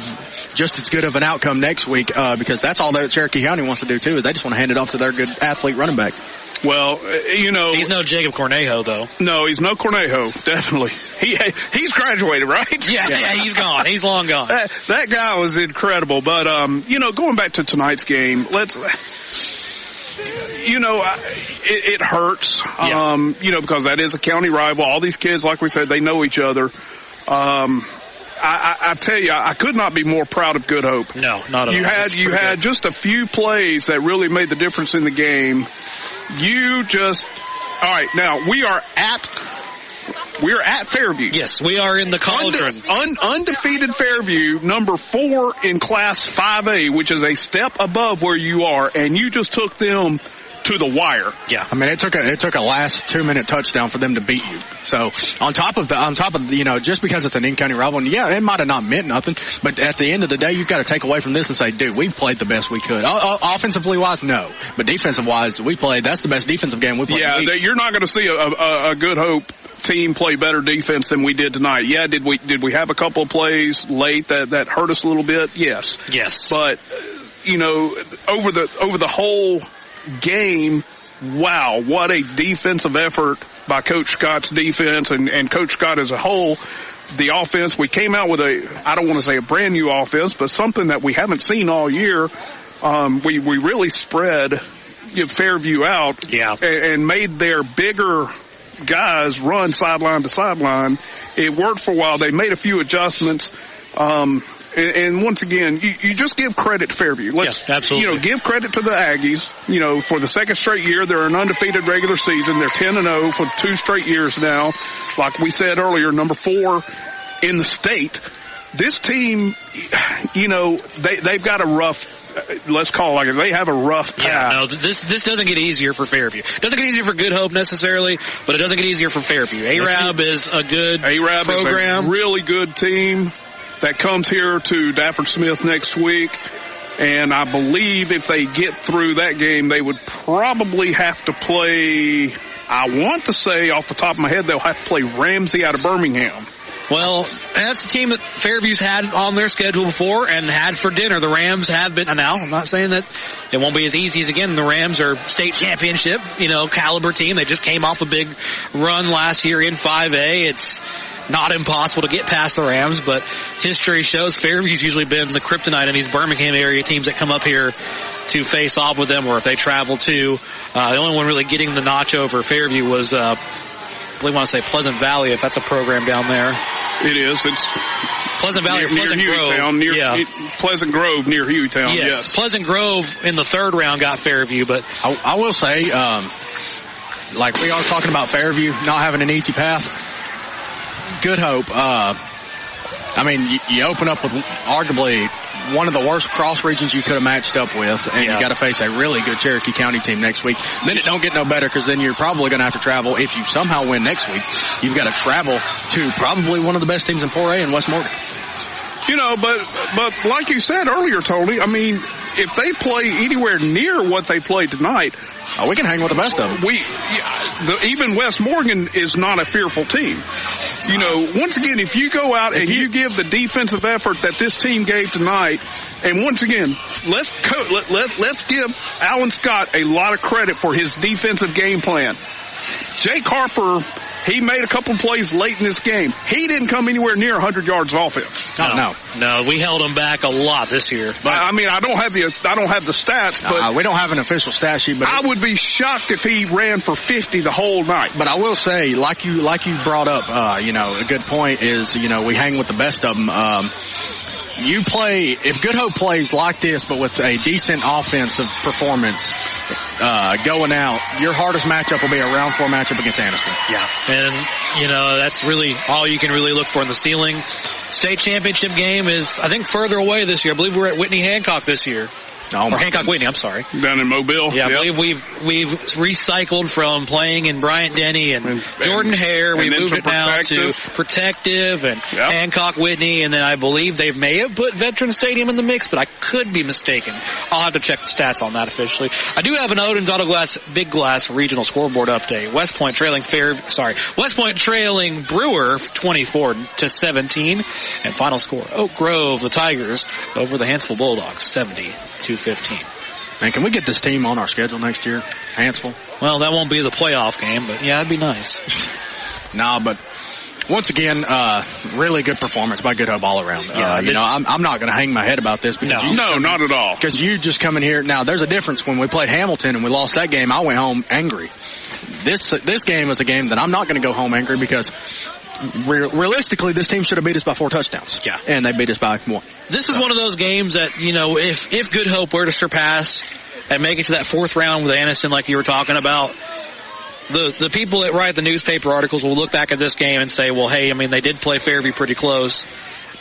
just as good of an outcome next week because that's all that Cherokee County wants to do, too, is they just want to hand it off to their good athlete running back. Well, he's no Jacob Cornejo, though. No, he's no Cornejo, definitely. He's graduated, right? Yeah, he's gone. He's long gone. That guy was incredible. But, going back to tonight's game, it hurts, because that is a county rival. All these kids, like we said, they know each other. I tell you, I could not be more proud of Good Hope. No, not at all. You had just a few plays that really made the difference in the game. All right, now we are at Fairview. Yes, we are in the cauldron. Undefeated Fairview, number 4 in Class 5A, which is a step above where you are, and you just took them to the wire. Yeah. I mean, it took a last 2-minute touchdown for them to beat you. So on top of just because it's an in-county rivalry, yeah, it might have not meant nothing, but at the end of the day, you've got to take away from this and say, dude, we played the best we could. Offensively wise, no, but defensive wise, that's the best defensive game we played. Yeah, you're not going to see a Good Hope team play better defense than we did tonight. Yeah, did we have a couple of plays late that hurt us a little bit? Yes. But over the whole game, wow, what a defensive effort by Coach Scott's defense and Coach Scott as a whole. The offense, we came out with I don't want to say a brand new offense, but something that we haven't seen all year. We really spread Fairview out and made their bigger guys run sideline to sideline. It worked for a while. They made a few adjustments. And once again, you just give credit to Fairview. Yes, absolutely. Give credit to the Aggies. For the second straight year, they're an undefeated regular season. They're 10-0 for 2 straight years now. Like we said earlier, number 4 in the state. This team, they've got a rough, let's call it like it. They have a rough path. Yeah, no, this doesn't get easier for Fairview. It doesn't get easier for Good Hope necessarily, but it doesn't get easier for Fairview. ARAB is a good program. Is a really good team that comes here to Dafford Smith next week. And I believe if they get through that game, they would probably have to play, I want to say off the top of my head, they'll have to play Ramsey out of Birmingham. Well, that's the team that Fairview's had on their schedule before and had for dinner. The Rams have been, now I'm not saying that it won't be as easy as again. The Rams are state championship, caliber team. They just came off a big run last year in 5A. It's not impossible to get past the Rams, but history shows Fairview's usually been the kryptonite in these Birmingham area teams that come up here to face off with them, or if they travel to. The only one really getting the notch over Fairview was, I really want to say Pleasant Valley, if that's a program down there. It is. It's Pleasant Valley or Pleasant near Grove. Pleasant Grove near Hueytown. Yes. Pleasant Grove in the 3rd round got Fairview, but I will say, like we are talking about Fairview not having an easy path. Good Hope. You open up with arguably one of the worst cross regions you could have matched up with, and you got to face a really good Cherokee County team next week. Then it don't get no better, because then you're probably going to have to travel. If you somehow win next week, you've got to travel to probably one of the best teams in 4A in West Morgan. But like you said earlier, Tony, if they play anywhere near what they played tonight, we can hang with the best of them. Even West Morgan is not a fearful team. Once again, if you go out and you give the defensive effort that this team gave tonight, and once again, let's give Alan Scott a lot of credit for his defensive game plan. Jake Harper, he made a couple plays late in this game. He didn't come anywhere near 100 yards of offense. No, we held him back a lot this year. But I don't have the stats, but we don't have an official stat sheet. But I would be shocked if he ran for 50 the whole night. But I will say, like you brought up, a good point is, we hang with the best of them. If Good Hope plays like this, but with a decent offensive performance going out, your hardest matchup will be a round 4 matchup against Anniston. Yeah, and that's really all you can really look for in the ceiling. State championship game is, I think, further away this year. I believe we're at Whitney Hancock this year. Or Hancock Whitney, I'm sorry. Down in Mobile. Yeah, I believe we've recycled from playing in Bryant Denny and Jordan Hare. We moved it now to Protective and Hancock Whitney, and then I believe they may have put Veteran Stadium in the mix, but I could be mistaken. I'll have to check the stats on that officially. I do have an Odin's Auto Glass Big Glass regional scoreboard update. West Point trailing Brewer 24-17, and final score Oak Grove, the Tigers over the Hansville Bulldogs 70-15. Man, can we get this team on our schedule next year, Hansville? Well, that won't be the playoff game, but yeah, it'd be nice. But once again, really good performance by Good Hope all around. I'm not going to hang my head about this. Because not at all. Because you just come in here. Now, there's a difference. When we played Hamilton and we lost that game, I went home angry. This game is a game that I'm not going to go home angry, because realistically, this team should have beat us by 4 touchdowns. Yeah. And they beat us by 1. This is one of those games that, you know, if Good Hope were to surpass and make it to that 4th round with Anniston like you were talking about, the people that write the newspaper articles will look back at this game and say, well, hey, I mean, they did play Fairview pretty close,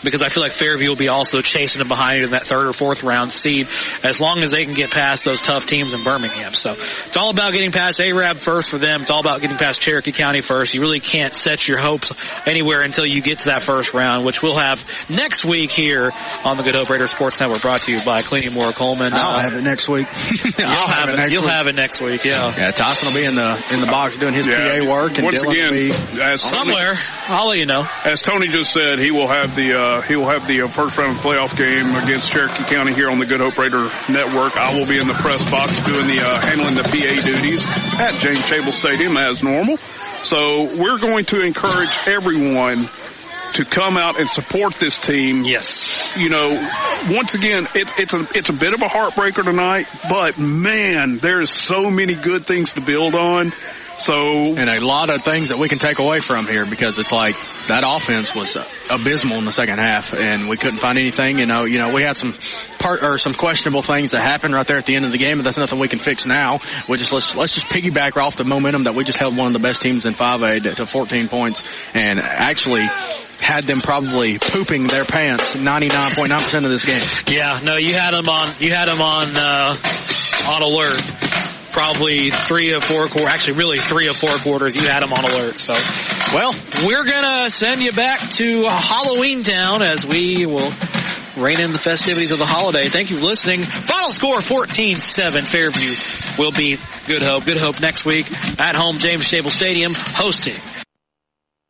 because I feel like Fairview will be also chasing them behind it in that 3rd or 4th round seed as long as they can get past those tough teams in Birmingham. So it's all about getting past Arab first for them. It's all about getting past Cherokee County first. You really can't set your hopes anywhere until you get to that 1st round, which we'll have next week here on the Good Hope Raider Sports Network, brought to you by Cleaning Moore Coleman. I'll have it next week. You'll have it next week, yeah. Yeah, Tyson will be in the box doing his PA work, and once Dylan again, will be somewhere. I'll let you know. As Tony just said, he will have the first round playoff game against Cherokee County here on the Good Hope Raider Network. I will be in the press box doing the handling the PA duties at James Chable Stadium as normal. So we're going to encourage everyone to come out and support this team. Yes. You know, once again, it's a bit of a heartbreaker tonight, but man, there's so many good things to build on. And a lot of things that we can take away from here, because it's like that offense was abysmal in the second half, and we couldn't find anything. You know, we had some questionable things that happened right there at the end of the game, but that's nothing we can fix now. We just let's just piggyback off the momentum that we just held one of the best teams in 5A to 14 points, and actually had them probably pooping their pants 99.9% of this game. Yeah, no, you had them on alert. Probably 3 of 4 quarters, actually really 3 of 4 quarters, you had them on alert. So, well, we're going to send you back to Halloween Town as we will rein in the festivities of the holiday. Thank you for listening. Final score 14-7. Fairview will beat Good Hope. Good Hope next week at home, James Chable Stadium, hosting